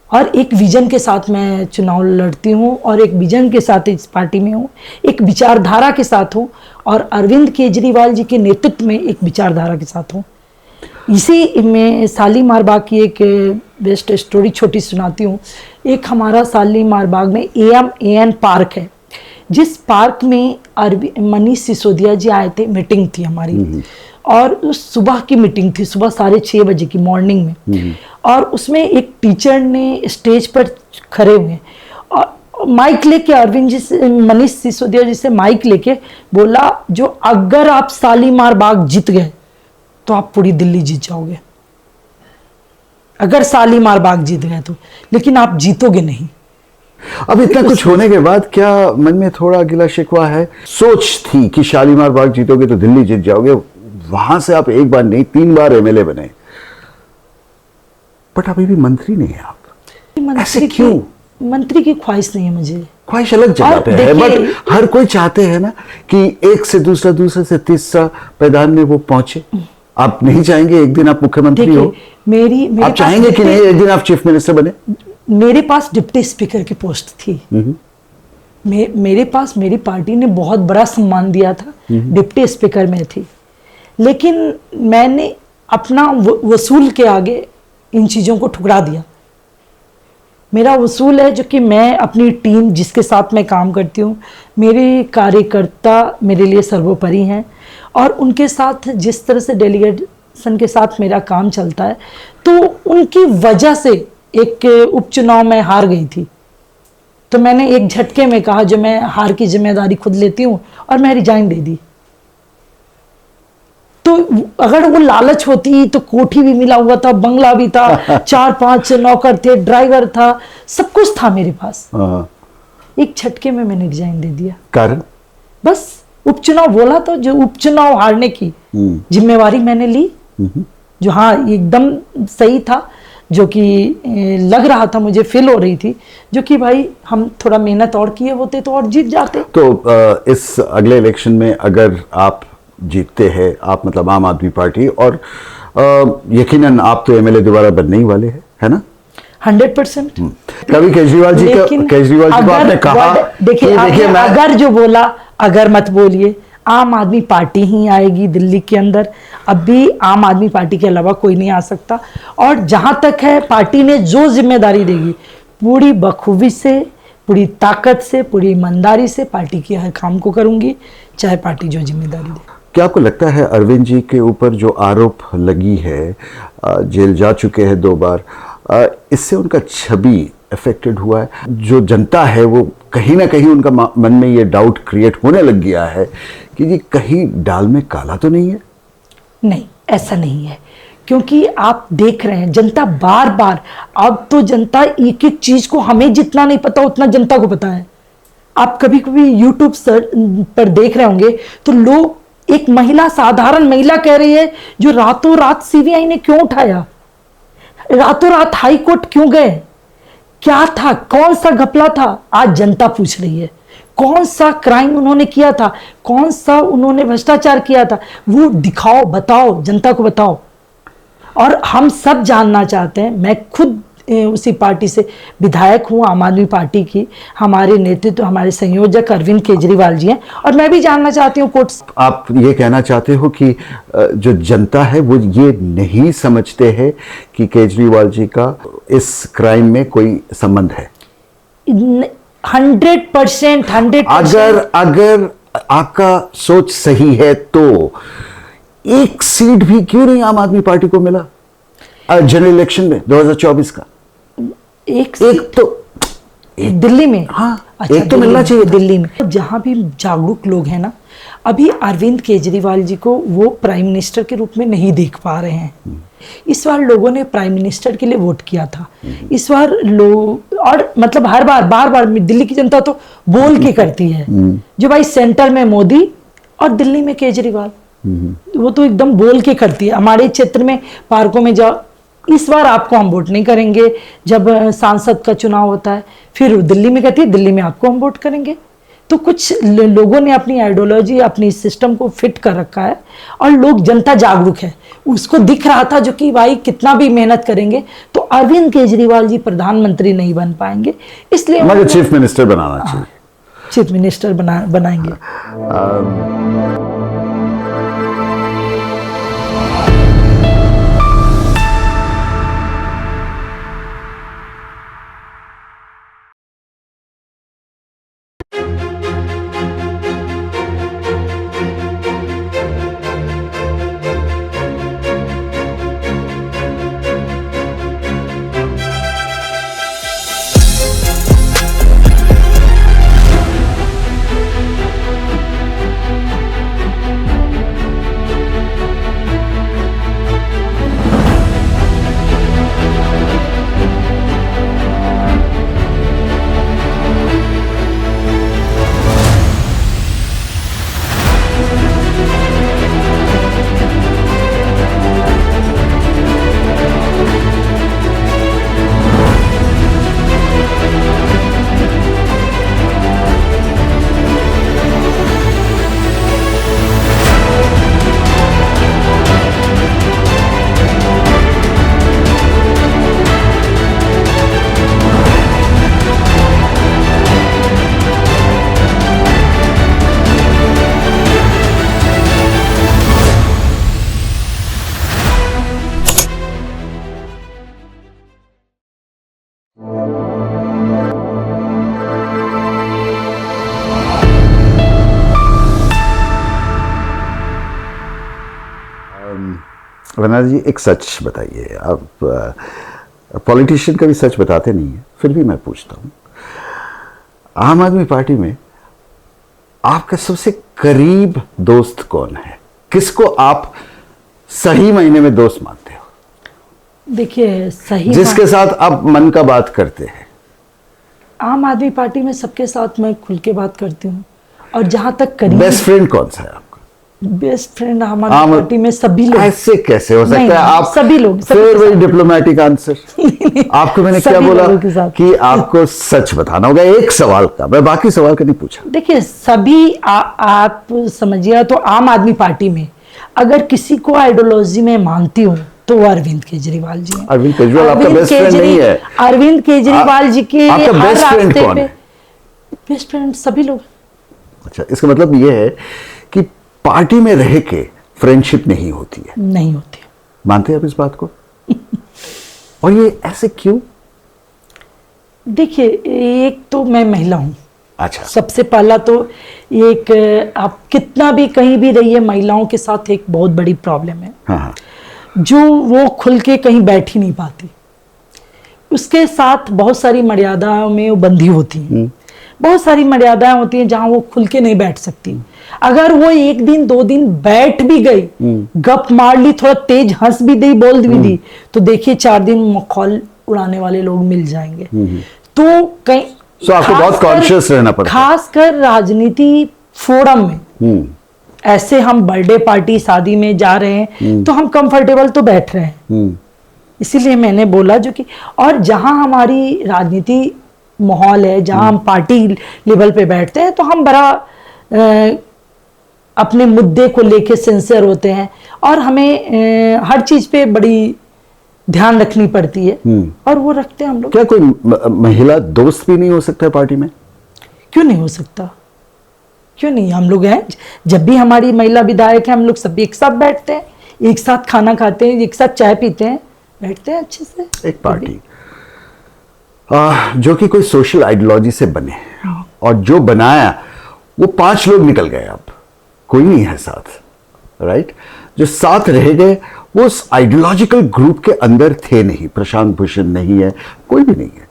[SPEAKER 3] और एक विजन के साथ मैं चुनाव लड़ती हूँ, और एक विजन के साथ इस पार्टी में हूँ, एक विचारधारा के साथ हूँ, और अरविंद केजरीवाल जी के नेतृत्व में एक विचारधारा के साथ हूँ। इसी में शालीमार बाग की एक बेस्ट स्टोरी छोटी सुनाती हूँ। एक हमारा शालीमार बाग में AN पार्क है, जिस पार्क में मनीष सिसोदिया जी आए थे, मीटिंग थी हमारी, और उस सुबह की मीटिंग थी, सुबह 6:30 बजे की मॉर्निंग में। और उसमें एक टीचर ने स्टेज पर खड़े हुए और माइक लेके अरविंद जी से, मनीष सिसोदिया जी से माइक लेके बोला, जो अगर आप शालीमार बाग जीत गए तो आप पूरी दिल्ली जीत जाओगे, अगर शालीमार बाग जीत गए तो, लेकिन आप जीतोगे नहीं।
[SPEAKER 1] अब इतना कुछ होने के बाद क्या मन में थोड़ा गिला शिकवा है? सोच थी कि शालीमार बाग जीतोगे तो दिल्ली जीत जाओगे, वहां से आप एक बार नहीं 3 बार MLA बने, बट अभी भी मंत्री नहीं है आप। ऐसे क्यों?
[SPEAKER 3] मंत्री की ख्वाहिश नहीं है मुझे।
[SPEAKER 1] ख्वाहिश अलग जगह
[SPEAKER 3] और
[SPEAKER 1] पे है,
[SPEAKER 3] देखिए-
[SPEAKER 1] बट हर कोई चाहते हैं ना कि एक से दूसरा, दूसरे से तीसरा पैदान में वो पहुंचे। आप नहीं चाहेंगे एक दिन आप मुख्यमंत्री हो?
[SPEAKER 3] मेरे
[SPEAKER 1] आप चाहेंगे कि नहीं एक दिन आप चीफ मिनिस्टर बने?
[SPEAKER 3] मेरे पास डिप्टी स्पीकर की पोस्ट थी। मेरे पास मेरी पार्टी ने बहुत बड़ा सम्मान दिया था, डिप्टी स्पीकर में थी, लेकिन मैंने अपना वसूल के आगे इन चीज़ों को ठुकरा दिया। मेरा वसूल है जो कि मैं अपनी टीम जिसके साथ मैं काम करती हूँ, मेरे कार्यकर्ता मेरे लिए सर्वोपरि हैं, और उनके साथ जिस तरह से डेलीगेशन के साथ मेरा काम चलता है, तो उनकी वजह से एक उपचुनाव में हार गई थी, तो मैंने एक झटके में कहा जो मैं हार की जिम्मेदारी खुद लेती हूँ, और मैं रिजाइन दे दी। तो अगर वो लालच होती तो कोठी भी मिला हुआ था, बंगला भी था, 4-5 नौकर थे, ड्राइवर था, सब कुछ था मेरे पास। एक झटके में मैंने रिजाइन दे दिया।
[SPEAKER 1] कारण
[SPEAKER 3] बस उपचुनाव बोला तो जो उपचुनाव हारने की जिम्मेवारी मैंने ली, जो हाँ एकदम सही था। जो कि लग रहा था, मुझे फील हो रही थी, जो कि भाई हम थोड़ा मेहनत और किए होते तो और जीत जाते।
[SPEAKER 1] तो इस अगले इलेक्शन में अगर आप जीतते हैं, आप मतलब आम आदमी पार्टी, और यकीनन आप तो एमएलए दोबारा बनने ही वाले हैं, है ना?
[SPEAKER 3] 100%।
[SPEAKER 1] कभी केजरीवाल जी को आपने कहा,
[SPEAKER 3] देखिए अगर जो बोला, अगर मत बोलिए, आम आदमी पार्टी ही आएगी दिल्ली के अंदर। अब भी आम आदमी पार्टी के अलावा कोई नहीं आ सकता। और जहां तक है, पार्टी ने जो जिम्मेदारी देगी पूरी बखूबी से, पूरी ताकत से, पूरी ईमानदारी से पार्टी के हर काम को करूंगी, चाहे पार्टी जो जिम्मेदारी दे।
[SPEAKER 1] क्या आपको लगता है अरविंद जी के ऊपर जो आरोप लगी है, जेल जा चुके हैं 2 बार, इससे उनका छवि अफेक्टेड हुआ है? जो जनता है वो कहीं ना कहीं उनका मन में ये डाउट क्रिएट होने लग गया है कि ये कहीं दाल में काला तो नहीं है?
[SPEAKER 3] नहीं, ऐसा नहीं है, क्योंकि आप देख रहे हैं जनता बार बार, अब तो जनता एक एक चीज को, हमें जितना नहीं पता उतना जनता को पता है। आप कभी कभी यूट्यूब पर देख रहे होंगे तो लोग, एक महिला, साधारण महिला कह रही है, जो रातों रात सीबीआई ने क्यों उठाया, रातों रात हाई कोर्ट क्यों गए, क्या था, कौन सा घपला था, आज जनता पूछ रही है। कौन सा क्राइम उन्होंने किया था, कौन सा उन्होंने भ्रष्टाचार किया था, वो दिखाओ, बताओ, जनता को बताओ। और हम सब जानना चाहते हैं। मैं खुद उसी पार्टी से विधायक हूँ, आम आदमी पार्टी की। हमारे नेतृत्व, हमारे संयोजक अरविंद केजरीवाल जी हैं, और मैं भी जानना चाहती हूँ कोर्ट। आप
[SPEAKER 1] ये कहना चाहते हो कि जो जनता है वो ये नहीं समझते हैं कि केजरीवाल जी का इस क्राइम में कोई संबंध है?
[SPEAKER 3] 100%।
[SPEAKER 1] अगर आपका सोच सही है तो एक सीट भी क्यों नहीं आम आदमी पार्टी को मिला जनरल इलेक्शन में 2024 का? एक तो
[SPEAKER 3] दिल्ली में।
[SPEAKER 1] हाँ,
[SPEAKER 3] अच्छा,
[SPEAKER 1] एक तो मिलना चाहिए
[SPEAKER 3] दिल्ली में। जहां भी जागरूक लोग हैं ना, अभी अरविंद केजरीवाल जी को वो प्राइम मिनिस्टर के रूप में नहीं देख पा रहे हैं। इस बार लोगों ने प्राइम मिनिस्टर के लिए वोट किया था। इस बार लोग, और मतलब हर बार, बार बार दिल्ली की जनता तो बोल के करती है, जो भाई सेंटर में मोदी और दिल्ली में केजरीवाल, वो तो एकदम बोल के करती है। हमारे क्षेत्र में पार्कों में जाओ, इस बार आपको हम वोट नहीं करेंगे। जब सांसद का चुनाव होता है, फिर दिल्ली में कहती है दिल्ली में आपको हम वोट करेंगे। तो कुछ लोगों ने अपनी आइडियोलॉजी, अपनी सिस्टम को फिट कर रखा है, और लोग, जनता जागरूक है। उसको दिख रहा था जो कि भाई कितना भी मेहनत करेंगे तो अरविंद केजरीवाल जी प्रधानमंत्री नहीं बन पाएंगे, इसलिए
[SPEAKER 1] हमारे चीफ मिनिस्टर बनाना चाहिए।
[SPEAKER 3] चीफ मिनिस्टर बनाएंगे।
[SPEAKER 1] वनारा जी, एक सच बताइए। आप पॉलिटिशियन कभी सच बताते नहीं है, फिर भी मैं पूछता हूँ, आम आदमी पार्टी में आपका सबसे करीब दोस्त कौन है? किसको आप सही मायने में दोस्त मानते हो?
[SPEAKER 3] देखिए, सही
[SPEAKER 1] जिसके साथ आप मन का बात करते हैं।
[SPEAKER 3] आम आदमी पार्टी में सबके साथ मैं खुल के बात करती हूँ, और जहां तक करीब,
[SPEAKER 1] बेस्ट फ्रेंड कौन सा है आपका?
[SPEAKER 3] बेस्ट फ्रेंड हमारी
[SPEAKER 1] आम-
[SPEAKER 3] पार्टी में सभी लोग।
[SPEAKER 1] ऐसे कैसे हो सकता
[SPEAKER 3] नहीं,
[SPEAKER 1] है? आप
[SPEAKER 3] सभी लोग, सभी
[SPEAKER 1] फिर
[SPEAKER 3] के
[SPEAKER 1] वही
[SPEAKER 3] साथ।
[SPEAKER 1] Diplomatic answer. आपको मैंने क्या
[SPEAKER 3] सभी
[SPEAKER 1] बोला
[SPEAKER 3] लोगों के साथ।
[SPEAKER 1] कि आपको सच बताना होगा एक सवाल का, मैं बाकी सवाल का नहीं पूछा।
[SPEAKER 3] देखिए सभी आप समझिए, तो आम आदमी पार्टी में अगर किसी को आइडियोलॉजी में मानती हूँ तो वो अरविंद केजरीवाल जी हैं।
[SPEAKER 1] अरविंद केजरीवाल आपका बेस्ट फ्रेंड नहीं है।
[SPEAKER 3] अरविंद केजरीवाल जी के
[SPEAKER 1] आपका
[SPEAKER 3] हर
[SPEAKER 1] बेस्ट फ्रेंड
[SPEAKER 3] रास्ते
[SPEAKER 1] कौन
[SPEAKER 3] पे
[SPEAKER 1] है?
[SPEAKER 3] बेस्ट फ्रेंड सभी लोग।
[SPEAKER 1] अच्छा, इसका मतलब ये है कि पार्टी में रह के फ्रेंडशिप नहीं होती है।
[SPEAKER 3] नहीं होती।
[SPEAKER 1] मानते हैं आप इस बात को? और ये ऐसे क्यों?
[SPEAKER 3] देखिए एक तो मैं महिला हूँ,
[SPEAKER 1] अच्छा,
[SPEAKER 3] सबसे पहला तो एक आप कितना भी कहीं भी रहिए, महिलाओं के साथ एक बहुत बड़ी प्रॉब्लम है
[SPEAKER 1] हाँ हाँ,
[SPEAKER 3] जो वो खुल के कहीं बैठ ही नहीं पाती। उसके साथ बहुत सारी मर्यादाओं में वो बंधी होती हैं। बहुत सारी मर्यादाएं होती हैं जहां वो खुल के नहीं बैठ सकती। अगर वो एक दिन 2 दिन बैठ भी गई, गप मार ली, थोड़ा तेज हंस भी दी, बोल भी दी, तो देखिए 4 दिन मखौल उड़ाने वाले लोग मिल जाएंगे। तो कहीं
[SPEAKER 1] So आपको बहुत conscious रहना पड़ता है।
[SPEAKER 3] खासकर राजनीति फोरम में ऐसे हम बर्थडे पार्टी शादी में जा रहे हैं तो हम कंफर्टेबल तो बैठ रहे हैं, इसीलिए मैंने बोला जो कि, और जहां हमारी राजनीति माहौल है, जहां हम पार्टी लेवल पे बैठते हैं तो हम बड़ा अपने मुद्दे को लेके सिंसियर होते हैं और हमें हर चीज पे बड़ी ध्यान रखनी पड़ती है और वो रखते हैं हम लोग।
[SPEAKER 1] क्या कोई महिला दोस्त भी नहीं हो सकता है पार्टी में?
[SPEAKER 3] क्यों नहीं हो सकता? क्यों नहीं? हम लोग हैं, जब भी हमारी महिला विधायक है हम लोग सब एक साथ बैठते हैं, एक साथ खाना खाते हैं, एक साथ चाय पीते हैं, बैठते हैं अच्छे से।
[SPEAKER 1] एक पार्टी जो कि कोई सोशल आइडियोलॉजी से बने, और जो बनाया वो 5 लोग निकल गए, अब कोई नहीं है साथ, राइट? जो साथ रह गए वो उस आइडियोलॉजिकल ग्रुप के अंदर थे नहीं। प्रशांत भूषण नहीं है, कोई भी नहीं है।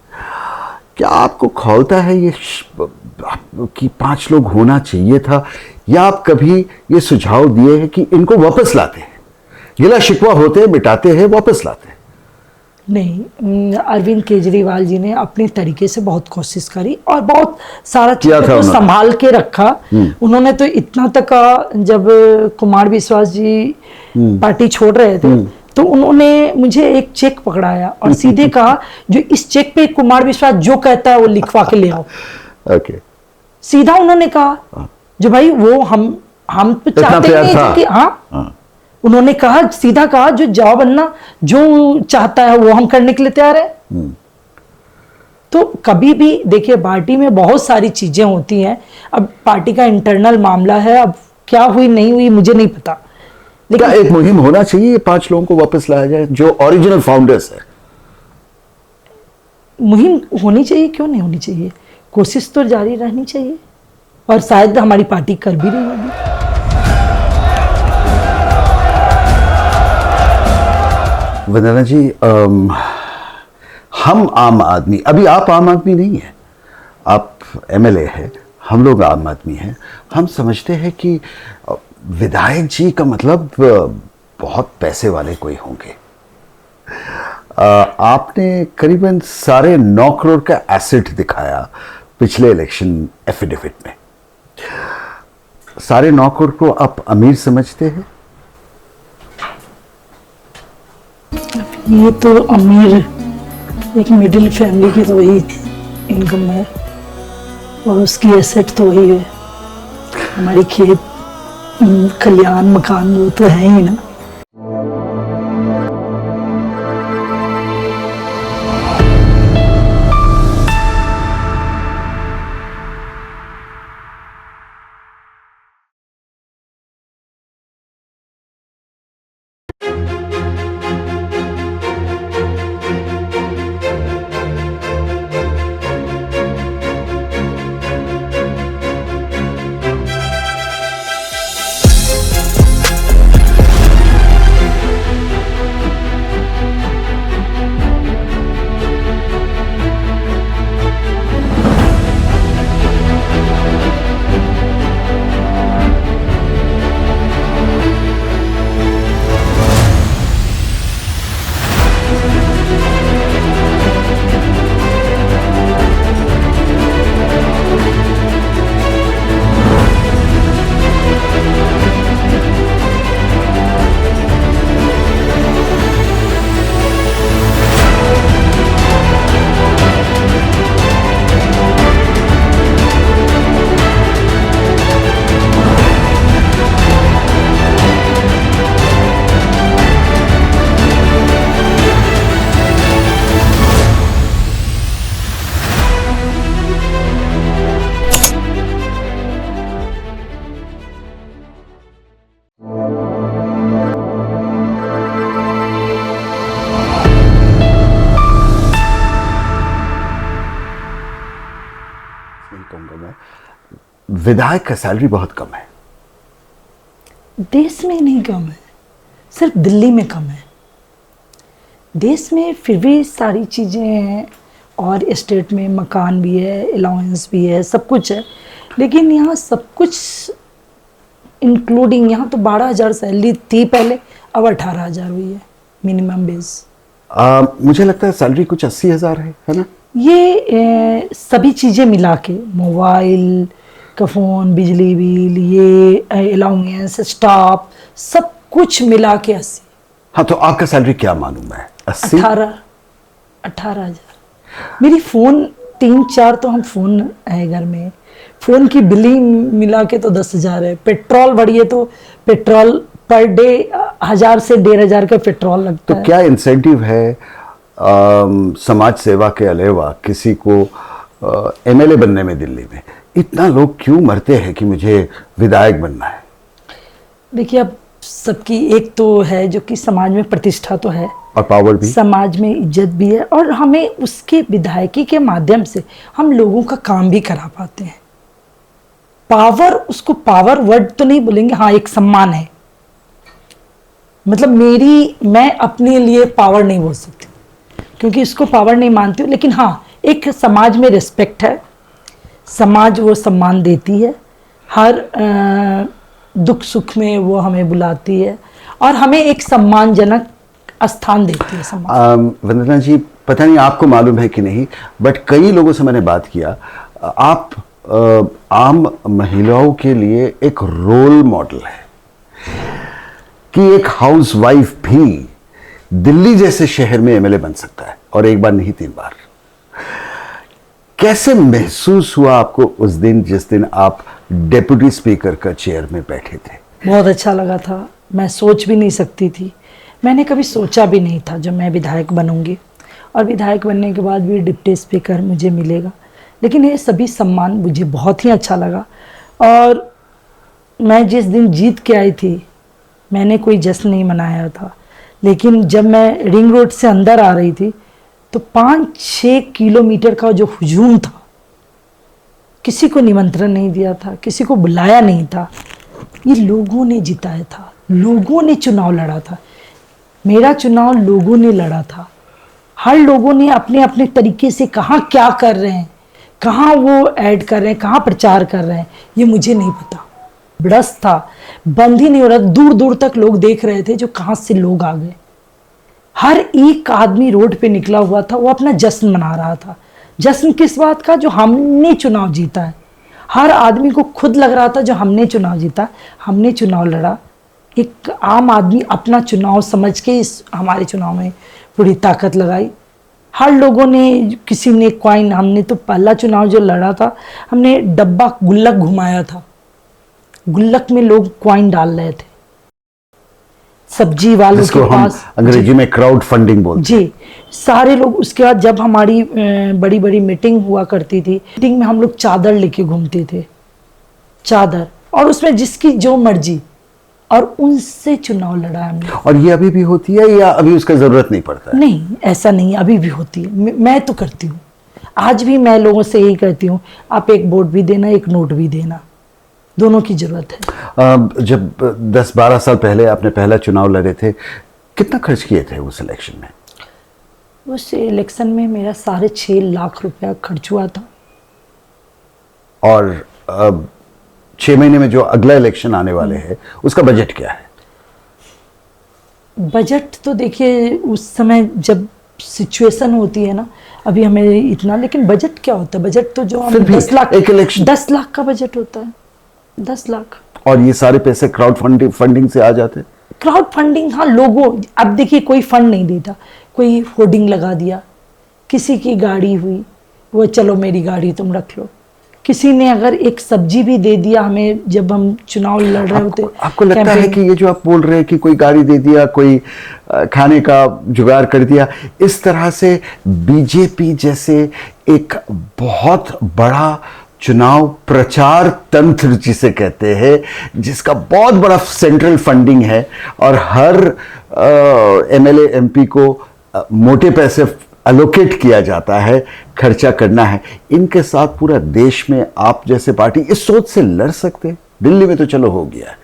[SPEAKER 1] क्या आपको खौलता है ये कि 5 लोग होना चाहिए था, या आप कभी ये सुझाव दिए हैं कि इनको वापस लाते हैं, गिला शिकवा होते हैं मिटाते हैं, वापस लाते हैं?
[SPEAKER 3] नहीं, अरविंद केजरीवाल जी ने अपने तरीके से बहुत कोशिश करी और बहुत सारा
[SPEAKER 1] किया
[SPEAKER 3] चीजों
[SPEAKER 1] था
[SPEAKER 3] को
[SPEAKER 1] उन्होंने।
[SPEAKER 3] संभाल के रखा। उन्होंने तो इतना तक जब कुमार विश्वास जी पार्टी छोड़ रहे थे तो उन्होंने मुझे एक चेक पकड़ाया और सीधे कहा जो इस चेक पे कुमार विश्वास जो कहता है वो लिखवा के ले आओ।
[SPEAKER 1] ओके,
[SPEAKER 3] सीधा उन्होंने कहा जो भाई वो हम तो
[SPEAKER 1] इतना
[SPEAKER 3] चाहते
[SPEAKER 1] प्यार
[SPEAKER 3] नहीं
[SPEAKER 1] था।
[SPEAKER 3] थे कि हाँ, उन्होंने कहा, सीधा कहा जो जॉब बनना जो चाहता है वो हम करने के लिए तैयार है। तो कभी भी देखिए पार्टी में बहुत सारी चीजें होती हैं, अब पार्टी का इंटरनल मामला है, अब क्या हुई नहीं हुई मुझे नहीं पता,
[SPEAKER 1] क्या
[SPEAKER 3] लेकिन
[SPEAKER 1] एक मुहिम होना चाहिए ये 5 लोगों को वापस लाया जाए जो ओरिजिनल फाउंडर्स है?
[SPEAKER 3] मुहिम होनी चाहिए, क्यों नहीं होनी चाहिए? कोशिश तो जारी रहनी चाहिए और शायद हमारी पार्टी कर भी रही होगी।
[SPEAKER 1] वंदना जी, हम आम आदमी, अभी आप आम आदमी नहीं है, आप एमएलए है, हम लोग आम आदमी हैं, हम समझते हैं कि विधायक जी का मतलब बहुत पैसे वाले कोई होंगे। आपने करीबन 9.5 करोड़ का एसेट दिखाया पिछले इलेक्शन एफिडेविट में। 9.5 करोड़ को आप अमीर समझते हैं?
[SPEAKER 3] ये तो अमीर एक मिडिल फैमिली की तो वही इनकम है और उसकी एसेट तो वही है, हमारी खेत खलियान मकान वो तो है ही ना।
[SPEAKER 1] कहूँगा मैं, विधायक का सैलरी बहुत कम है।
[SPEAKER 3] देश में नहीं कम है, सिर्फ दिल्ली में कम है। देश में फिर भी सारी चीज़ें हैं और स्टेट में मकान भी है, अलाउंस भी है, सब कुछ है, लेकिन यहाँ सब कुछ इंक्लूडिंग यहाँ तो 12,000 सैलरी थी पहले, अब 18,000 हुई है मिनिमम बेस।
[SPEAKER 1] मुझे लगता है सैलरी कुछ 80,000 है ना?
[SPEAKER 3] ये सभी चीज़ें मिला के, मोबाइल का फ़ोन, बिजली बिल, ये अलाउंस, स्टाफ, सब कुछ मिला के 80।
[SPEAKER 1] हाँ, तो आपका सैलरी क्या मालूम है? 80?
[SPEAKER 3] 18,000। मेरी फ़ोन 3-4 तो हम फ़ोन है घर में, फ़ोन की बिलिंग मिला के तो 10,000 है। पेट्रोल बढ़िए तो पेट्रोल पर डे 1,000 से 1,500 का पेट्रोल लगता
[SPEAKER 1] तो
[SPEAKER 3] है।
[SPEAKER 1] क्या इंसेंटिव है समाज सेवा के अलावा किसी को एमएलए बनने में? दिल्ली में इतना लोग क्यों मरते हैं कि मुझे विधायक बनना है?
[SPEAKER 3] देखिए, अब सबकी एक तो है जो कि समाज में प्रतिष्ठा तो है
[SPEAKER 1] और पावर भी,
[SPEAKER 3] समाज में इज्जत भी है, और हमें उसके विधायकी के माध्यम से हम लोगों का काम भी करा पाते हैं। पावर, उसको पावर वर्ड तो नहीं बोलेंगे, हाँ एक सम्मान है। मतलब मैं अपने लिए पावर नहीं बोल सकती क्योंकि इसको पावर नहीं मानती हूँ, लेकिन हाँ एक समाज में रिस्पेक्ट है, समाज वो सम्मान देती है, हर दुख सुख में वो हमें बुलाती है और हमें एक सम्मानजनक स्थान देती है समाज।
[SPEAKER 1] वंदना जी, पता नहीं आपको मालूम है कि नहीं, बट कई लोगों से मैंने बात किया, आप आम महिलाओं के लिए एक रोल मॉडल है कि एक हाउसवाइफ भी दिल्ली जैसे शहर में एमएलए बन सकता है, और एक बार नहीं 3 बार। कैसे महसूस हुआ आपको उस दिन जिस दिन आप डेप्यूटी स्पीकर का चेयर में बैठे थे?
[SPEAKER 3] बहुत अच्छा लगा था, मैं सोच भी नहीं सकती थी, मैंने कभी सोचा भी नहीं था जो मैं विधायक बनूंगी, और विधायक बनने के बाद भी डिप्टी स्पीकर मुझे मिलेगा। लेकिन ये सभी सम्मान मुझे बहुत ही अच्छा लगा, और मैं जिस दिन जीत के आई थी मैंने कोई जश्न नहीं मनाया था, लेकिन जब मैं रिंग रोड से अंदर आ रही थी तो 5-6 किलोमीटर का जो हुजूम था, किसी को निमंत्रण नहीं दिया था, किसी को बुलाया नहीं था, ये लोगों ने जिताया था, लोगों ने चुनाव लड़ा था। मेरा चुनाव लोगों ने लड़ा था, हर लोगों ने अपने अपने तरीके से कहाँ क्या कर रहे हैं, कहाँ वो ऐड कर रहे हैं, कहाँ प्रचार कर रहे हैं, ये मुझे नहीं पता। बड़स था, बंद ही नहीं हो रहा, दूर दूर तक लोग देख रहे थे जो कहाँ से लोग आ गए। हर एक आदमी रोड पे निकला हुआ था, वो अपना जश्न मना रहा था। जश्न किस बात का? जो हमने चुनाव जीता है। हर आदमी को खुद लग रहा था जो हमने चुनाव जीता, हमने चुनाव लड़ा। एक आम आदमी अपना चुनाव समझ के इस हमारे चुनाव में पूरी ताकत लगाई। हर लोगों ने, किसी ने कॉइन, हमने तो पहला चुनाव जो लड़ा था हमने डब्बा गुल्लक घुमाया था, गुल्लक में लोग कॉइन डाल रहे थे, सब्जी वालों के पास,
[SPEAKER 1] अंग्रेजी में क्राउड फंडिंग बोलते
[SPEAKER 3] जी, सारे लोग। उसके बाद जब हमारी बड़ी बड़ी मीटिंग हुआ करती थी, मीटिंग में हम लोग चादर लेके घूमते थे, चादर, और उसमें जिसकी जो मर्जी, और उनसे चुनाव लड़ा हमने।
[SPEAKER 1] और ये अभी भी होती है या अभी उसका जरूरत नहीं पड़ता है?
[SPEAKER 3] नहीं, ऐसा नहीं, अभी भी होती है। मैं तो करती हूँ, आज भी मैं लोगों से यही करती हूँ, आप एक वोट भी देना, एक नोट भी देना, दोनों की जरूरत है।
[SPEAKER 1] जब 10-12 साल पहले आपने पहला चुनाव लड़े थे, कितना खर्च किए थे उस इलेक्शन में?
[SPEAKER 3] उस इलेक्शन में मेरा 6.5 लाख रुपया खर्च हुआ था।
[SPEAKER 1] और 6 महीने में जो अगला इलेक्शन आने वाले हैं उसका बजट क्या है?
[SPEAKER 3] बजट तो देखिए उस समय जब सिचुएशन होती है ना, अभी हमें इतना, लेकिन बजट क्या होता है? बजट तो जो हम 10 लाख,
[SPEAKER 1] एक इलेक्शन
[SPEAKER 3] 10 लाख का बजट होता है, 10 लाख।
[SPEAKER 1] और ये सारे पैसे क्राउड फंडिंग से आ जाते हैं?
[SPEAKER 3] क्राउड फंडिंग, हाँ, लोगों, अब देखिए कोई फंड नहीं देता, कोई होर्डिंग लगा दिया, किसी की गाड़ी हुई, वो चलो मेरी गाड़ी तुम रख लो, किसी ने अगर एक सब्जी भी दे दिया हमें जब हम चुनाव लड़ रहे होते।
[SPEAKER 1] आपको लगता है कि ये जो आप बोल रहे हैं कि कोई गाड़ी दे दिया, कोई खाने का जुगाड़ कर दिया, इस तरह से बीजेपी जैसे एक बहुत बड़ा चुनाव प्रचार तंत्र जिसे कहते हैं, जिसका बहुत बड़ा सेंट्रल फंडिंग है और हर एमएलए एमपी को मोटे पैसे एलोकेट किया जाता है, खर्चा करना है, इनके साथ पूरा देश में आप जैसे पार्टी इस सोच से लड़ सकते हैं? दिल्ली में तो चलो हो गया है,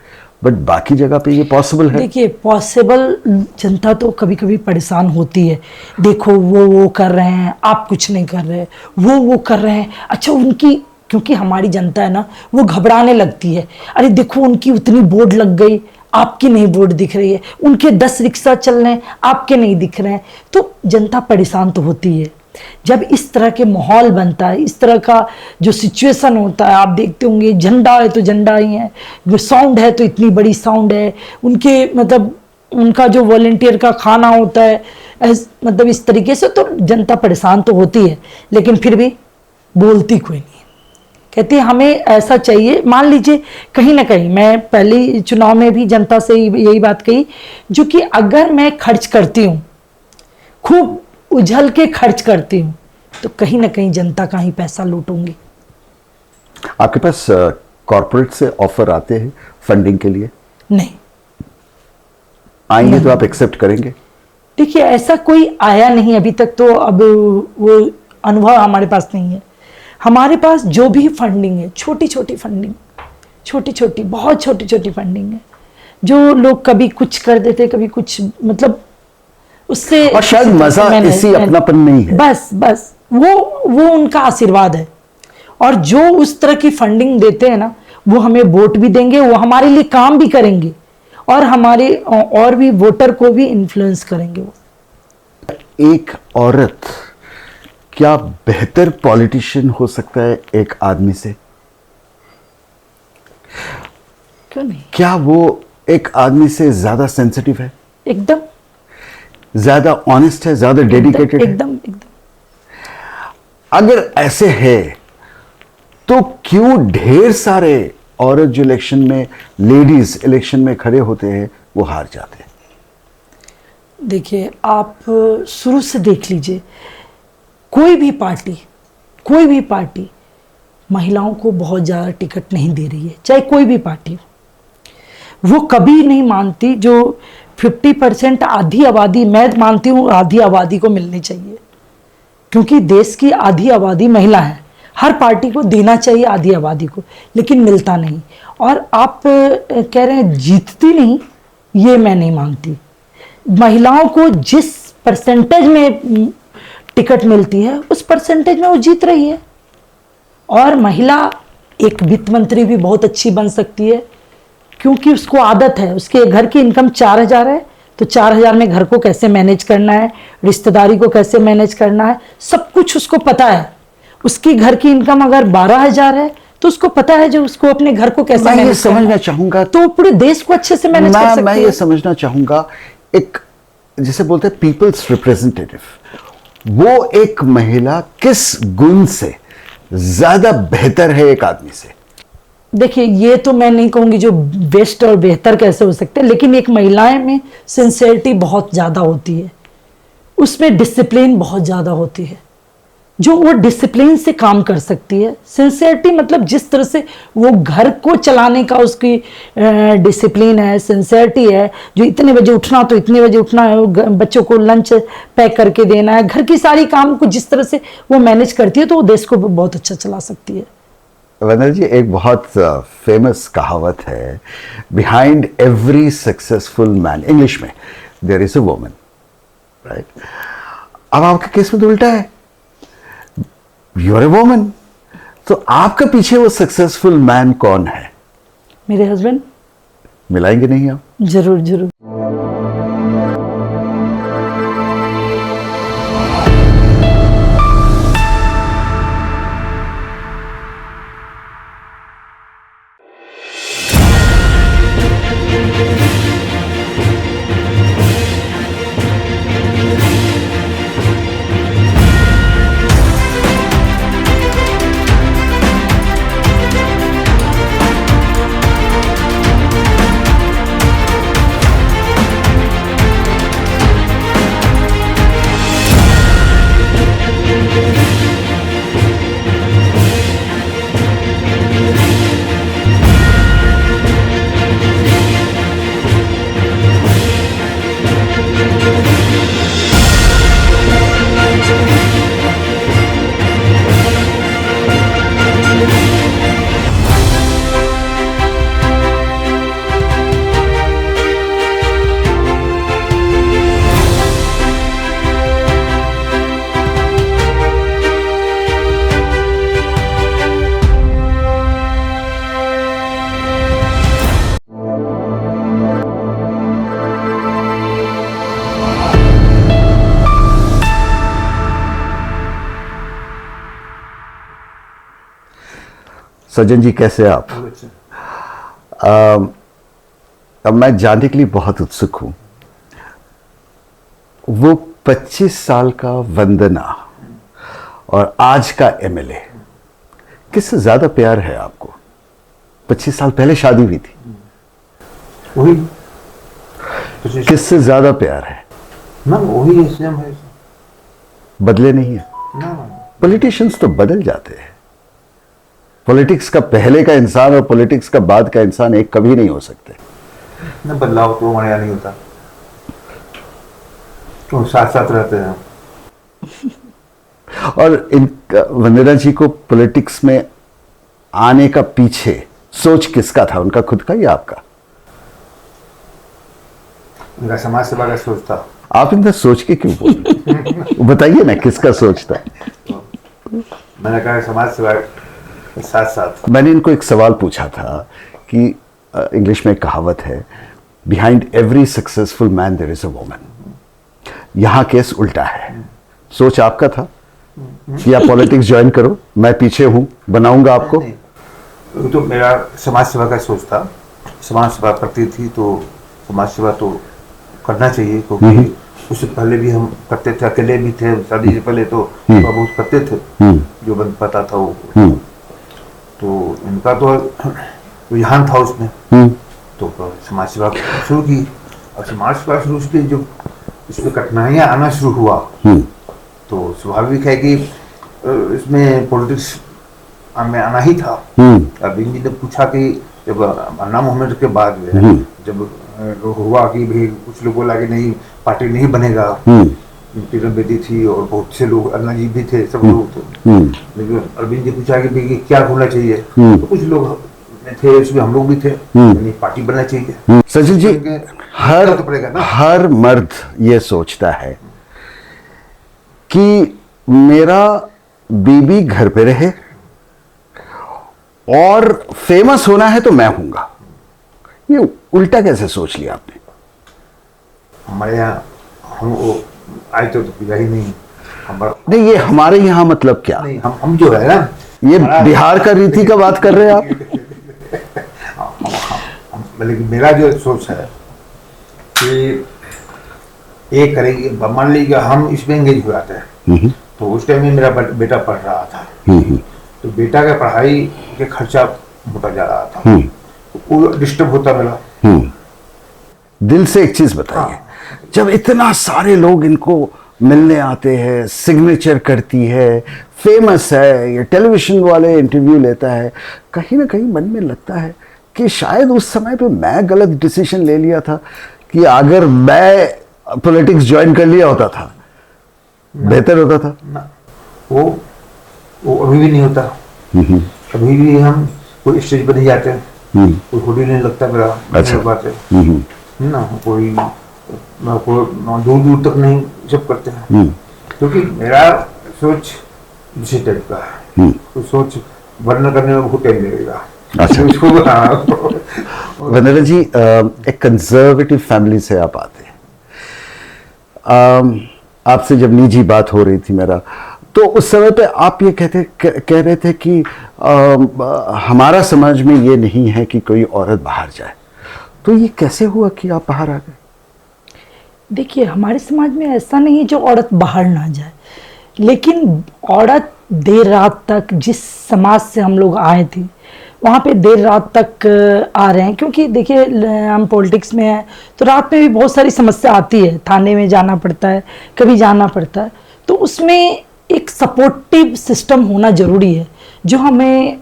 [SPEAKER 1] बट बाकी जगह पे ये पॉसिबल है?
[SPEAKER 3] देखिए पॉसिबल, जनता तो कभी कभी परेशान होती है। देखो वो कर रहे हैं, आप कुछ नहीं कर रहे, वो कर रहे हैं। अच्छा उनकी, क्योंकि हमारी जनता है ना, वो घबराने लगती है। अरे देखो उनकी उतनी बोर्ड लग गई, आपकी नहीं बोर्ड दिख रही है, उनके 10 रिक्शा चल रहे हैं, आपके नहीं दिख रहे हैं, तो जनता परेशान तो होती है। जब इस तरह के माहौल बनता है, इस तरह का जो सिचुएशन होता है, आप देखते होंगे झंडा है तो झंडा ही है, साउंड है तो इतनी बड़ी साउंड है, उनके मतलब उनका जो वॉलेंटियर का खाना होता है, मतलब इस तरीके से तो जनता परेशान तो होती है, लेकिन फिर भी बोलती कोई नहीं। कहती है हमें ऐसा चाहिए। मान लीजिए कहीं ना कहीं, मैं पहले चुनाव में भी जनता से यही बात कही, जो कि अगर मैं खर्च करती हूँ, खूब उछल के खर्च करती हूँ, तो कहीं ना कहीं जनता का ही पैसा लूटूंगी।
[SPEAKER 1] आपके पास कॉर्पोरेट से ऑफर आते हैं फंडिंग के लिए?
[SPEAKER 3] नहीं
[SPEAKER 1] आएंगे तो आप एक्सेप्ट करेंगे?
[SPEAKER 3] देखिए ऐसा कोई आया नहीं अभी तक, तो अब वो अनुभव हमारे पास नहीं है। हमारे पास जो भी फंडिंग है, छोटी छोटी फंडिंग, बहुत छोटी छोटी फंडिंग है, जो लोग कभी कुछ कर देते, कभी कुछ, मतलब उससे,
[SPEAKER 1] और शायद मजा इसी अपनापन नहीं है।
[SPEAKER 3] बस वो उनका आशीर्वाद है। और जो उस तरह की फंडिंग देते हैं ना, वो हमें वोट भी देंगे, वो हमारे लिए काम भी करेंगे, और हमारे और भी वोटर को भी इन्फ्लुएंस करेंगे। वो
[SPEAKER 1] एक औरत क्या बेहतर पॉलिटिशियन हो सकता है एक आदमी से?
[SPEAKER 3] क्यों नहीं?
[SPEAKER 1] क्या वो एक आदमी से ज्यादा सेंसिटिव है,
[SPEAKER 3] एकदम
[SPEAKER 1] ज्यादा ऑनेस्ट है, ज्यादा डेडिकेटेड है?
[SPEAKER 3] एकदम।
[SPEAKER 1] अगर ऐसे है तो क्यों ढेर सारे औरत जो इलेक्शन में, लेडीज इलेक्शन में खड़े होते हैं, वो हार जाते हैं?
[SPEAKER 3] देखिए आप शुरू से देख लीजिए, कोई भी पार्टी महिलाओं को बहुत ज़्यादा टिकट नहीं दे रही है, चाहे कोई भी पार्टी हो। वो कभी नहीं मानती जो 50% आधी आबादी, मैं मानती हूँ आधी आबादी को मिलनी चाहिए, क्योंकि देश की आधी आबादी महिला है। हर पार्टी को देना चाहिए आधी आबादी को, लेकिन मिलता नहीं। और आप कह रहे हैं जीतती नहीं, ये मैं नहीं मानती। महिलाओं को जिस परसेंटेज में टिकट मिलती है, उस परसेंटेज में वो जीत रही है। और महिला एक वित्त मंत्री भी बहुत अच्छी बन सकती है, क्योंकि उसको आदत है, उसके घर की इनकम 4000 है, तो 4000 में घर को कैसे मैनेज करना है, रिश्तेदारी को कैसे मैनेज करना है, सब कुछ उसको पता है। उसकी घर की इनकम अगर 12000 है, तो उसको पता है जो उसको अपने घर को कैसे मैनेज
[SPEAKER 1] समझना चाहूंगा,
[SPEAKER 3] तो पूरे देश को अच्छे से मैनेज कर सकती है।
[SPEAKER 1] मैं ये समझना चाहूंगा, एक जिसे बोलते हैं पीपल्स रिप्रेजेंटेटिव, वो एक महिला किस गुण से ज्यादा बेहतर है एक आदमी से?
[SPEAKER 3] देखिए ये तो मैं नहीं कहूंगी जो बेस्ट और बेहतर कैसे हो सकते हैं, लेकिन एक महिलाएं में सिंसियरिटी बहुत ज़्यादा होती है, उसमें डिसिप्लिन बहुत ज़्यादा होती है, जो वो डिसिप्लिन से काम कर सकती है। सिंसियरिटी मतलब जिस तरह से वो घर को चलाने का उसकी डिसिप्लिन है, सिंसियरिटी है, जो इतने बजे उठना तो इतने बजे उठना है, बच्चों को लंच पैक करके देना है, घर की सारी काम को जिस तरह से वो मैनेज करती है, तो वो देश को बहुत अच्छा चला सकती है।
[SPEAKER 1] वंदना जी, एक बहुत फेमस कहावत है, behind every successful man, English में, there is a woman, right? अब आपके केस में तो उल्टा है, यू आर ए वुमन, तो आपके पीछे वो सक्सेसफुल मैन कौन है?
[SPEAKER 3] मेरे हस्बैंड।
[SPEAKER 1] मिलाएंगे नहीं आप?
[SPEAKER 3] जरूर जरूर।
[SPEAKER 1] सज्जन जी कैसे हैं आप? अब मैं जानने के लिए बहुत उत्सुक हूं, वो 25 साल का वंदना और आज का एमएलए, किससे ज्यादा प्यार है आपको? 25 साल पहले शादी हुई थी,
[SPEAKER 6] वही
[SPEAKER 1] किससे ज्यादा प्यार है?
[SPEAKER 6] ना, वही सेम है
[SPEAKER 1] बदले नहीं है।
[SPEAKER 6] ना।
[SPEAKER 1] पॉलिटिशियंस तो बदल जाते हैं। पॉलिटिक्स का पहले का इंसान और पॉलिटिक्स का बाद का इंसान एक कभी नहीं हो सकते।
[SPEAKER 6] ना, बदलाव तो हमारे यहाँ नहीं होता, तो साथ साथ रहते हैं।
[SPEAKER 1] और इन वंदना जी को पॉलिटिक्स में आने का पीछे सोच किसका था, उनका खुद का या आपका?
[SPEAKER 6] उनका समाज सेवा का सोच था।
[SPEAKER 1] आप इनका सोच के क्यों बोल रहे हैं? बताइए ना किसका सोच था।
[SPEAKER 6] मैंने कहा समाज सेवा के साथ साथ।
[SPEAKER 1] मैंने इनको एक सवाल पूछा था कि इंग्लिश में एक कहावत है, behind every successful man there is a woman. यहां केस उल्टा है। सोच आपका था कि आप पॉलिटिक्स ज्वाइन करो, मैं पीछे हूं, बनाऊंगा आपको?
[SPEAKER 6] वो तो मेरा समाज सेवा का सोच था। समाज सेवा करती थी तो समाज सेवा तो करना चाहिए, क्योंकि उससे पहले भी हम करते थे, अकेले भी थे, शादी से पहले तो बहुत करते थे, जो बन पाता था वो। तो इनका तो रुझान था उसमें, तो समाज सेवा शुरू की। और समाज सेवा शुरू की, जो इसमें कठिनाइयाँ आना शुरू हुआ, तो स्वाभाविक है कि इसमें पॉलिटिक्स में आना ही था। अभी जी ने पूछा कि जब अन्ना मोहम्मद के बाद में जब हुआ कि भाई कुछ लोग बोला कि नहीं पार्टी नहीं बनेगा, किरण बेदी थी और बहुत से लोग, अन्ना जी भी थे, सब लोग थे। लेकिन अरविंद जी पूछा कि भाई क्या होना चाहिए, तो कुछ लोग थे, उसमें हम लोग भी थे, नहीं पार्टी बनना चाहिए।
[SPEAKER 1] सचिन जी,
[SPEAKER 6] तो
[SPEAKER 1] हर मर्द ये सोचता है कि मेरा बीबी घर पे रहे और फेमस होना है तो मैं हूंगा। ये उल्टा कैसे सोच लिया आपने?
[SPEAKER 6] हमारे यहाँ हम आज तो पूजा ही नहीं हमारा।
[SPEAKER 1] नहीं, ये हमारे यहाँ मतलब क्या?
[SPEAKER 6] नहीं, हम जो है ना,
[SPEAKER 1] ये बिहार का रीति का बात कर रहे हैं आप?
[SPEAKER 6] लेकिन मेरा जो सोच है कि एक करेगी, मान लीजिए हम इसमें एंगेज हो जाते हैं, तो उस टाइम में मेरा बेटा पढ़ रहा था, तो बेटा का पढ़ाई के खर्चा होता जा रहा था, तो वो डिस्टर्ब होता मेरा।
[SPEAKER 1] दिल से एक चीज बताइए, जब इतना सारे लोग इनको मिलने आते हैं, सिग्नेचर करती है, फेमस है, ये टेलीविजन वाले इंटरव्यू लेता है, कहीं ना कहीं मन में लगता है कि शायद उस समय पे मैं गलत डिसीजन ले लिया था, कि अगर मैं पॉलिटिक्स ज्वाइन कर लिया होता था बेहतर होता था
[SPEAKER 6] ना। वो अभी भी नहीं होता। अभी भी हम कोई स्टेज पर नहीं जाते, कोई होली नहीं लगता मेरा।
[SPEAKER 1] अच्छा।
[SPEAKER 6] बात है ना, कोई दूर दूर तक नहीं जब करते हैं, क्योंकि मेरा सोच इसी टाइप का है। तो सोच वर्णन करने में बहुत टाइम लगेगा।
[SPEAKER 1] अच्छा। वंदना जी, एक कंजर्वेटिव फैमिली से आप आते हैं। आपसे जब निजी बात हो रही थी मेरा, तो उस समय पे आप ये कह रहे थे कि हमारा समाज में ये नहीं है कि कोई औरत बाहर जाए। तो ये कैसे हुआ कि आप बाहर आ गए?
[SPEAKER 3] देखिए, हमारे समाज में ऐसा नहीं है जो औरत बाहर ना जाए, लेकिन औरत देर रात तक, जिस समाज से हम लोग आए थे वहाँ पे देर रात तक आ रहे हैं। क्योंकि देखिए, हम पॉलिटिक्स में हैं तो रात में भी बहुत सारी समस्या आती है, थाने में जाना पड़ता है, कभी जाना पड़ता है, तो उसमें एक सपोर्टिव सिस्टम होना ज़रूरी है, जो हमें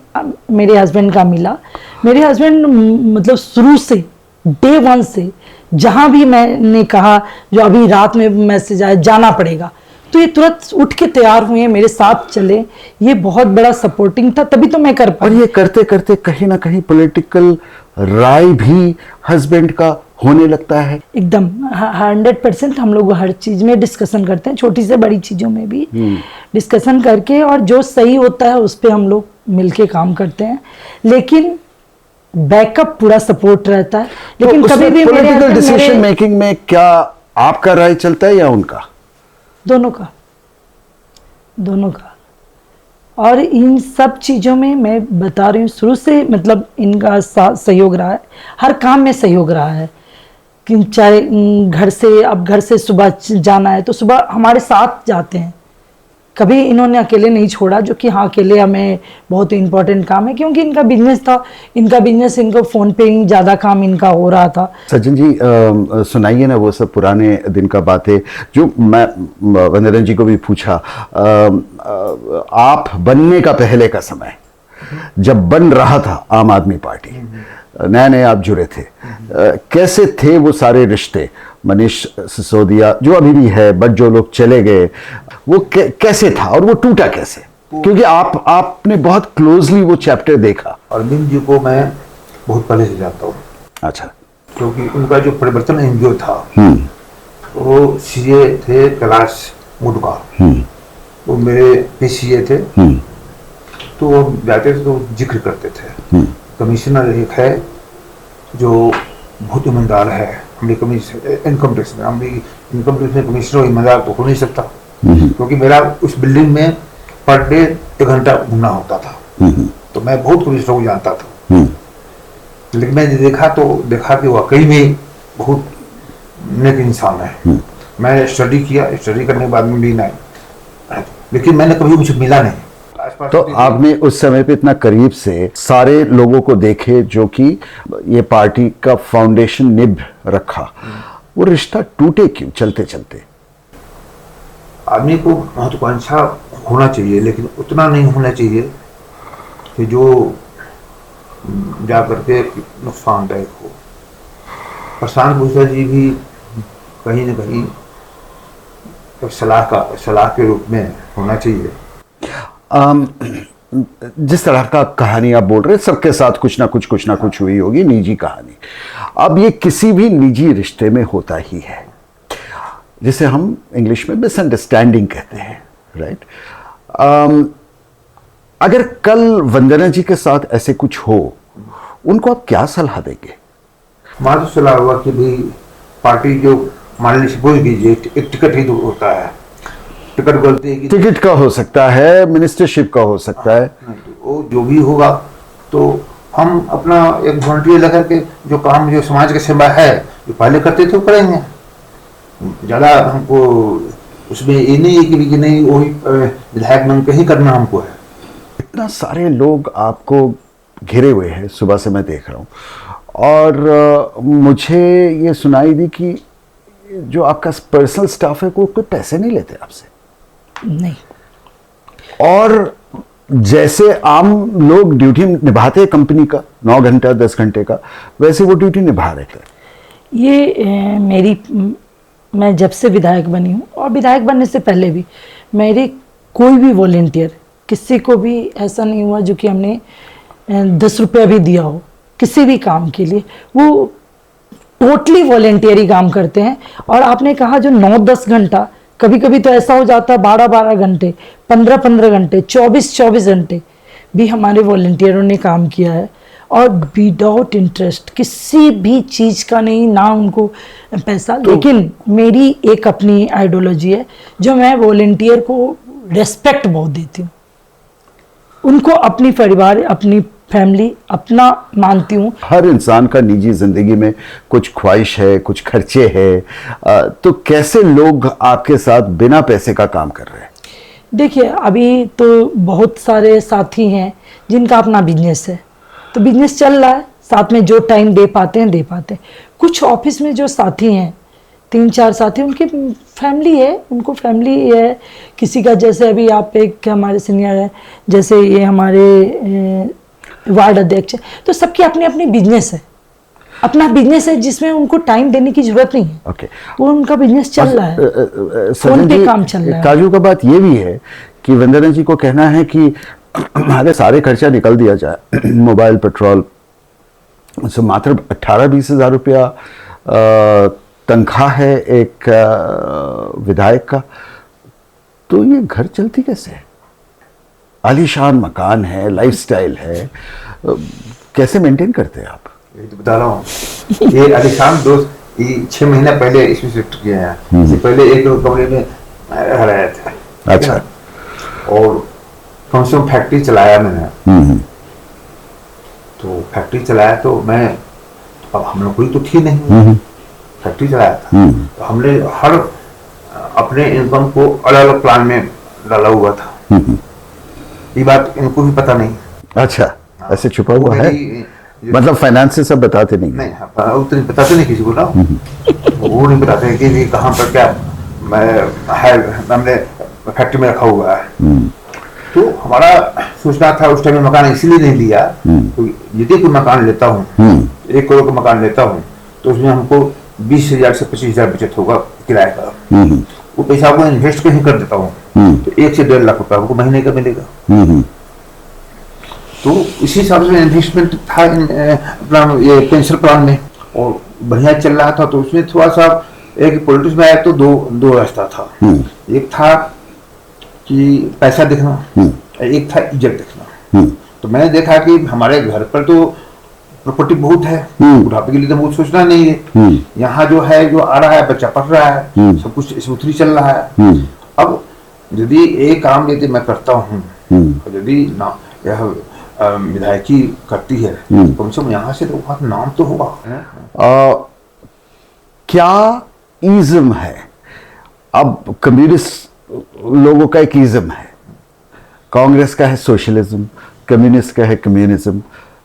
[SPEAKER 3] मेरे हस्बैंड का मिला। मेरे हस्बैंड मतलब शुरू से, डे वन से, जहाँ भी मैंने कहा जो अभी रात में मैसेज आया जाना पड़ेगा, तो ये तुरंत उठ के तैयार हुए, मेरे साथ चले। ये बहुत बड़ा सपोर्टिंग था, तभी तो मैं कर पाई।
[SPEAKER 1] और ये करते करते कहीं ना कहीं पॉलिटिकल राय भी हस्बैंड का होने लगता है।
[SPEAKER 3] एकदम 100% हम लोग हर चीज में डिस्कशन करते हैं, छोटी से बड़ी चीजों में भी डिस्कशन करके, और जो सही होता है उस पर हम लोग मिलके काम करते हैं। लेकिन बैकअप पूरा सपोर्ट रहता है। लेकिन
[SPEAKER 1] तो
[SPEAKER 3] कभी भी
[SPEAKER 1] पॉलिटिकल डिसीजन मेकिंग में क्या आपका राय चलता है या उनका?
[SPEAKER 3] दोनों का। और इन सब चीज़ों में मैं बता रही हूँ शुरू से मतलब इनका सहयोग रहा है, हर काम में सहयोग रहा है कि चाहे घर से, अब घर से सुबह जाना है तो सुबह हमारे साथ जाते हैं, कभी इन्होंने अकेले नहीं छोड़ा, जो कि हाँ अकेले हमें बहुत इम्पोर्टेंट काम है क्योंकि इनका बिजनेस था, इनको फ़ोन पे ही ज़्यादा काम इनका हो रहा था।
[SPEAKER 1] सज्जन जी सुनाइए ना वो सब पुराने दिन का बातें जो मैं वंदना जी को भी पूछा। आप बनने का पहले का समय जब बन रहा था आम आदमी पार्टी, नए नए आप जुड़े थे, कैसे थे वो सारे रिश्ते? मनीष सिसोदिया जो अभी भी है बट जो लोग चले गए वो कैसे था और वो टूटा कैसे? क्योंकि आपने बहुत क्लोजली वो चैप्टर देखा।
[SPEAKER 6] अरविंद जी को मैं बहुत पहले से जानता हूँ।
[SPEAKER 1] अच्छा।
[SPEAKER 6] क्योंकि उनका जो परिवर्तन एनजीओ था वो सीए थे कैलाश मुडगा, वो मेरे पीसीए थे, तो वो जाते थे तो जिक्र करते थे। कमिश्नर एक है जो बहुत ईमानदार है, हमने इनकम टैक्स में कमिश्नर ईमानदार तो हो नहीं सकता, क्योंकि मेरा उस बिल्डिंग में पर डे 1 घंटा घूमना होता था, तो मैं बहुत कमिश्नर को जानता था। लेकिन मैंने देखा कि वाकई में बहुत नेक इंसान है। मैं स्टडी किया, स्टडी करने के बाद में भी नहीं, लेकिन मैंने कभी मुझे मिला नहीं।
[SPEAKER 1] तो आपने उस समय पे इतना करीब से सारे लोगों को देखे जो कि ये पार्टी का फाउंडेशन निभ रखा, वो रिश्ता टूटे क्यों चलते चलते?
[SPEAKER 6] आदमी को महत्वाकांक्षा होना चाहिए, लेकिन उतना नहीं होना चाहिए कि जो जा करके नुकसानदायक हो। प्रशांत भूषण जी भी कहीं न कहीं सलाह के रूप में होना चाहिए।
[SPEAKER 1] जिस तरह का कहानी आप बोल रहे हैं, सबके साथ कुछ ना कुछ हुई होगी, निजी कहानी। अब ये किसी भी निजी रिश्ते में होता ही है, जिसे हम इंग्लिश में मिसअंडरस्टैंडिंग कहते हैं, राइट? अगर कल वंदना जी के साथ ऐसे कुछ हो, उनको आप क्या सलाह देंगे?
[SPEAKER 6] हमारा तो सलाह हुआ कि भाई पार्टी जो मान लीजिए बोल कीजिए, एक टिकट ही तो होता है, टिकट बोलते हैं कि
[SPEAKER 1] टिकट का हो सकता है, मिनिस्टरशिप का हो सकता है,
[SPEAKER 6] वो जो भी होगा, तो हम अपना एक वॉलंटियर लगा के जो काम जो समाज की सेवा है जो पहले करते थे वो करेंगे। ज़्यादा हमको उसमें ये नहीं है कि नहीं वही विधायक बन के ही करना हमको है।
[SPEAKER 1] इतना सारे लोग आपको घिरे हुए हैं, सुबह से मैं देख रहा हूँ, और मुझे ये सुनाई दी कि जो आपका पर्सनल स्टाफ है कोई पैसे नहीं लेते आपसे?
[SPEAKER 3] नहीं।
[SPEAKER 1] और जैसे आम लोग ड्यूटी निभाते हैं कंपनी का 9 घंटा 10 घंटे का, वैसे वो ड्यूटी निभा रहे थे।
[SPEAKER 3] ये मैं जब से विधायक बनी हूँ और विधायक बनने से पहले भी मेरे कोई भी वॉलेंटियर, किसी को भी ऐसा नहीं हुआ जो कि हमने 10 रुपया भी दिया हो किसी भी काम के लिए। वो टोटली वॉलेंटियरी काम करते हैं। और आपने कहा जो 9-10 घंटा, कभी कभी तो ऐसा हो जाता है 12-12 घंटे, 15-15 घंटे, 24-24 घंटे भी हमारे वॉलेंटियरों ने काम किया है, और विदाउट इंटरेस्ट, किसी भी चीज़ का नहीं, ना उनको पैसा। लेकिन मेरी एक अपनी आइडियोलॉजी है जो मैं वॉलेंटियर को रेस्पेक्ट बहुत देती हूँ, उनको अपनी परिवार, अपनी फैमिली अपना मानती हूँ।
[SPEAKER 1] हर इंसान का निजी जिंदगी में कुछ ख्वाहिश है, कुछ खर्चे हैं, तो कैसे लोग आपके साथ बिना पैसे का काम कर रहे हैं?
[SPEAKER 3] देखिए, अभी तो बहुत सारे साथी हैं जिनका अपना बिजनेस है, तो बिजनेस चल रहा है, साथ में जो टाइम दे पाते हैं। कुछ ऑफिस में जो साथी हैं, 3-4 साथी, उनकी फैमिली है, उनको फैमिली है। किसी का जैसे अभी आप एक हमारे सीनियर है, जैसे ये हमारे वार्ड अध्यक्ष है, तो सबकी अपनी अपनी बिजनेस है, अपना बिजनेस है जिसमें उनको टाइम देने की जरूरत नहीं है।
[SPEAKER 1] ओके।
[SPEAKER 3] वो उनका बिजनेस चल रहा है, फोन पे काम चल रहा है।
[SPEAKER 1] काजू का बात ये भी है कि वंदना जी को कहना है कि हमारे सारे खर्चा निकल दिया जाए, मोबाइल, पेट्रोल, सो मात्र 18-20 हज़ार रुपया तनख्वाह है एक विधायक का, तो ये घर चलती कैसे है? आलीशान मकान है, लाइफस्टाइल है, कैसे मेंटेन करते हैं आप?
[SPEAKER 6] ये तो बता रहा हूँ, ये आलीशान दोस्त 6 महीना पहले इसमें शिफ्ट किए हैं। इससे पहले एक कमरे में रह रहे थे।
[SPEAKER 1] अच्छा।
[SPEAKER 6] और कम से कम फैक्ट्री चलाया मैंने।
[SPEAKER 1] हम्म,
[SPEAKER 6] तो फैक्ट्री चलाया तो मैं, अब हम लोग कोई तो थी नहीं,
[SPEAKER 1] हम्म,
[SPEAKER 6] फैक्ट्री चलाया था।
[SPEAKER 1] हम्म,
[SPEAKER 6] तो हमने हर अपने इनकम को अलग अलग प्लान में डाला हुआ था।
[SPEAKER 1] हम्म।
[SPEAKER 6] ये बात इनको भी पता नहीं।
[SPEAKER 1] अच्छा, ऐसे छुपा
[SPEAKER 6] वो
[SPEAKER 1] हुआ है,
[SPEAKER 6] मेरी-
[SPEAKER 1] मतलब फाइनेंस से सब बताते नहीं।
[SPEAKER 6] नहीं, हाँ, उतनी बताते नहीं किसी को ना। वो नहीं बताते कि ये कहाँ पर क्या मैं है, हमने फैक्ट्री में रखा हुआ है। तो हमारा सोचना था उस टाइम में मकान इसलिए नहीं लिया, तो यदि कोई मकान लेता हूँ, 1 करोड़ का मकान लेता हूँ, तो उसमें हमको 20,000 से 25,000 बचत होगा किराए का। वो पैसा को इन्वेस्ट कहीं कर देता हूँ, तो 1 से 1.5 लाख रुपया हमको महीने का मिलेगा। तो इसी हिसाब से इन्वेस्टमेंट था अपना ये पेंशन प्लान में, और बढ़िया चल रहा था। तो उसमें थोड़ा सा एक पॉलिटिक्स में आया तो दो रास्ता था। एक था कि पैसा देखना, एक था इज्जत देखना। तो मैंने देखा कि हमारे घर पर तो प्रॉपर्टी बहुत है, बुढ़ापे के लिए तो बहुत सोचना नहीं है। यहाँ जो है, जो आ रहा है, बच्चा पढ़ रहा है, सब कुछ स्मूथली चल रहा है। अब यदि एक काम यदि मैं करता हूँ, यदि ना यह विधायकी करती है, कम से कम यहाँ से तो वहाँ नाम तो होगा।
[SPEAKER 1] क्या इज्म है? अब कम्युनिस्ट लोगों का एक इज्म है, कांग्रेस का है सोशलिज्म, कम्युनिस्ट का है कम्युनिज्म,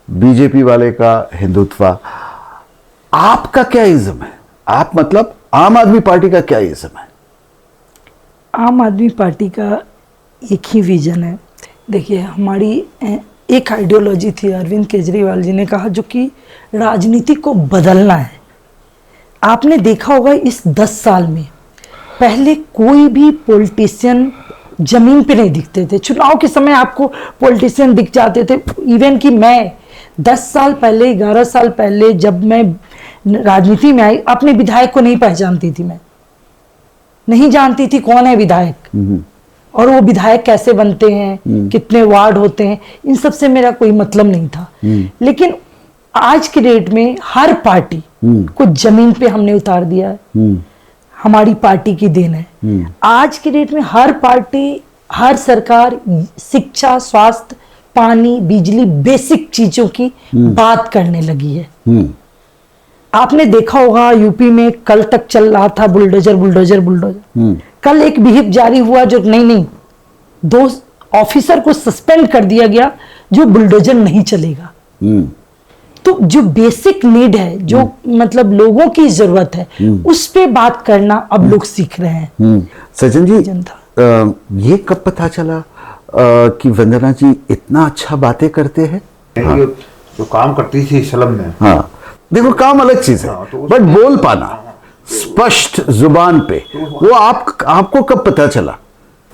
[SPEAKER 1] बीजेपी वाले का हिंदुत्व। आपका क्या इज्म है? आप मतलब आम आदमी पार्टी का क्या इज्म है?
[SPEAKER 3] आम आदमी पार्टी का एक ही विजन है। देखिए, हमारी एक आइडियोलॉजी थी, अरविंद केजरीवाल जी ने कहा, जो कि राजनीति को बदलना है। आपने देखा होगा इस 10 साल में, पहले कोई भी पॉलिटिशियन जमीन पे नहीं दिखते थे। चुनाव के समय आपको पॉलिटिशियन दिख जाते थे। इवन कि मैं 10 साल पहले, 11 साल पहले जब मैं राजनीति में आई, अपने विधायक को नहीं पहचानती थी। मैं नहीं जानती थी कौन है विधायक, और वो विधायक कैसे बनते हैं, कितने वार्ड होते हैं, इन सब से मेरा कोई मतलब नहीं था। लेकिन आज के डेट में हर पार्टी को जमीन पे हमने उतार दिया है। हमारी पार्टी की देन है। आज के डेट में हर पार्टी, हर सरकार शिक्षा, स्वास्थ्य, पानी, बिजली, बेसिक चीजों की बात करने लगी है। आपने देखा होगा यूपी में कल तक चल रहा था बुलडोजर बुलडोजर बुलडोजर। कल एक विहिप जारी हुआ जो नहीं, 2 ऑफिसर को सस्पेंड कर दिया गया जो बुलडोजर नहीं चलेगा। तो जो बेसिक नीड है, जो मतलब लोगों की जरूरत है, उस पे बात करना अब लोग सीख रहे हैं।
[SPEAKER 1] सचिन जी,
[SPEAKER 3] जनता
[SPEAKER 1] ये कब पता चला कि वंदना जी इतना अच्छा बातें करते हैं?
[SPEAKER 6] जो काम करती थी सलम में,
[SPEAKER 1] हाँ, देखो काम अलग चीज है,
[SPEAKER 6] हाँ, तो
[SPEAKER 1] बट बोल पाना स्पष्ट जुबान पे, वो आपको कब पता चला?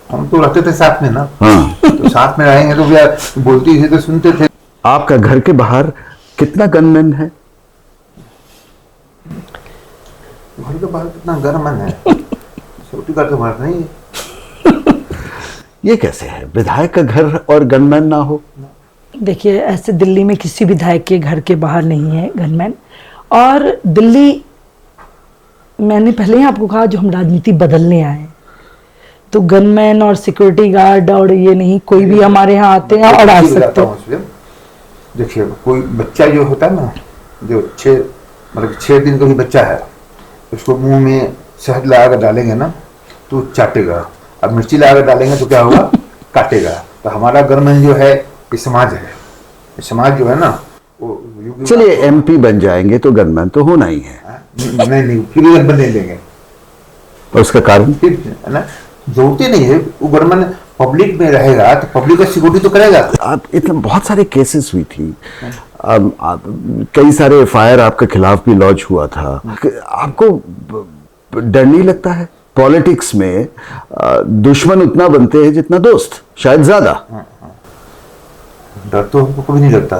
[SPEAKER 6] हम तो रहते थे साथ में ना।
[SPEAKER 1] हाँ।
[SPEAKER 6] तो साथ में रहेंगे तो यार बोलती थी तो सुनते थे।
[SPEAKER 1] आपका घर के बाहर कितना गनमैन है?
[SPEAKER 6] घर के बाहर कितना गनमैन है? छोटी घर के बाहर नहीं है।
[SPEAKER 1] ये कैसे है, विधायक का घर और गनमैन ना हो?
[SPEAKER 3] देखिए, ऐसे दिल्ली में किसी विधायक के घर के बाहर नहीं है गनमैन। और दिल्ली, मैंने पहले ही आपको कहा, जो हम राजनीति बदलने आए, तो गनमैन और सिक्योरिटी गार्ड और ये नहीं, कोई भी हमारे यहाँ आते हैं और आ सकते हैं।
[SPEAKER 6] देखिए, कोई बच्चा जो होता है ना, जो 6 दिन का भी बच्चा है, उसको मुंह में शहद लगा कर डालेंगे ना तो चाटेगा, अब मिर्ची लगा कर डालेंगे तो क्या होगा, काटेगा। तो हमारा गनमैन जो है ये समाज है। ये समाज जो है ना, वो
[SPEAKER 1] चलिए एमपी बन जाएंगे तो गनमैन तो होना ही है।
[SPEAKER 6] नहीं, फिर भी गनमैन नहीं लेंगे।
[SPEAKER 1] और उसका कारण?
[SPEAKER 6] फिर है ना, जरूरत ही नहीं है। वो गनमैन पब्लिक में रहेगा तो पब्लिक का सिक्योरिटी तो करेगा।
[SPEAKER 1] आप इतने बहुत सारे केसेस हुई थी, कई सारे एफआईआर आपके खिलाफ भी लॉन्च हुआ था। आपको डर नहीं लगता है? पॉलिटिक्स में दुश्मन उतना बनते हैं जितना दोस्त, शायद ज्यादा।
[SPEAKER 6] डर तो हमको कभी नहीं लगता,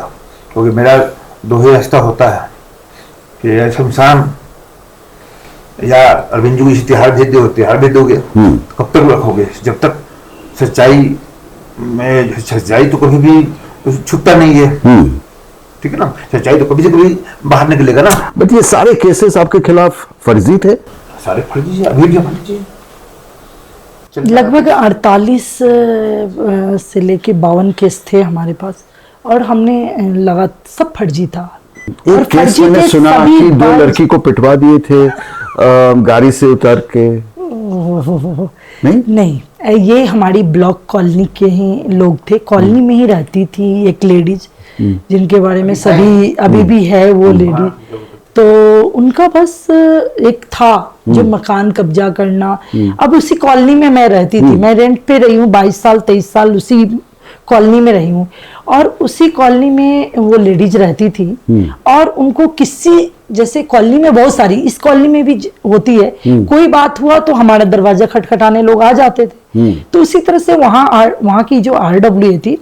[SPEAKER 6] क्योंकि मेरा 2 ही रास्ता होता है कि या शमशान या अरविंद जी को इश्तिहार भेज दो, तिहार भेज दोगे तो कब तक रखोगे? जब तक सच्चाई तो कभी भी छुपता नहीं है। ठीक है ना, सच्चाई तो कभी से कभी बाहर निकलेगा ना।
[SPEAKER 1] बट ये सारे केसेस आपके खिलाफ फर्जी थे?
[SPEAKER 6] सारे फर्जी है, अभी भी फर्जी है।
[SPEAKER 3] लगभग 48 से लेके 52 केस थे हमारे पास, और हमने लगा सब फर्जी था। और
[SPEAKER 1] एक केस
[SPEAKER 3] फर्जी
[SPEAKER 1] मैंने
[SPEAKER 3] केस
[SPEAKER 1] सुना
[SPEAKER 3] सभी
[SPEAKER 1] कि दो
[SPEAKER 3] बार-
[SPEAKER 1] लड़की को पिटवा दिए थे गाड़ी से उतर के। नहीं
[SPEAKER 3] नहीं, ये हमारी ब्लॉक कॉलोनी के ही लोग थे, कॉलोनी में ही रहती थी एक लेडीज जिनके बारे में सभी अभी भी है वो लेडी। तो उनका बस एक था जो मकान कब्जा करना। अब उसी कॉलोनी में मैं रहती थी, मैं रेंट पे रही हूँ 22 साल 23 साल उसी कॉलोनी में रही हूँ, और उसी कॉलोनी में वो लेडीज रहती थी। और उनको किसी, जैसे कॉलोनी में बहुत सारी, इस कॉलोनी में भी होती है, कोई बात हुआ तो हमारा दरवाजा खटखटाने लोग आ जाते थे। तो उसी तरह से वहाँ की जो RWA थी,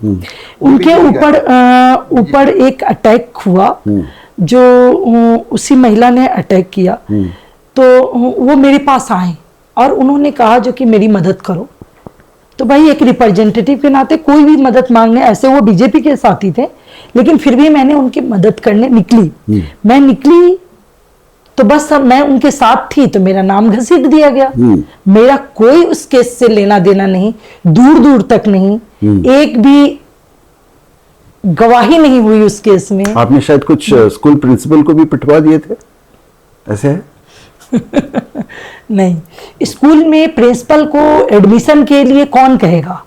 [SPEAKER 3] उनके ऊपर एक अटैक हुआ, जो उसी महिला ने अटैक किया। तो वो मेरे पास आए और उन्होंने कहा जो कि मेरी मदद करो। तो भाई एक रिप्रेजेंटेटिव के नाते कोई भी मदद मांगने, ऐसे वो बीजेपी के साथी थे, लेकिन फिर भी मैंने उनकी मदद करने निकली। मैं निकली तो बस मैं उनके साथ थी तो मेरा नाम घसीट दिया गया। मेरा कोई उस केस से लेना देना नहीं, दूर दूर तक नहीं, एक भी गवाही नहीं हुई उस केस में।
[SPEAKER 1] आपने शायद कुछ स्कूल प्रिंसिपल को भी पिटवा दिए थे, ऐसे है?
[SPEAKER 3] नहीं, स्कूल में प्रिंसिपल को एडमिशन के लिए कौन कहेगा?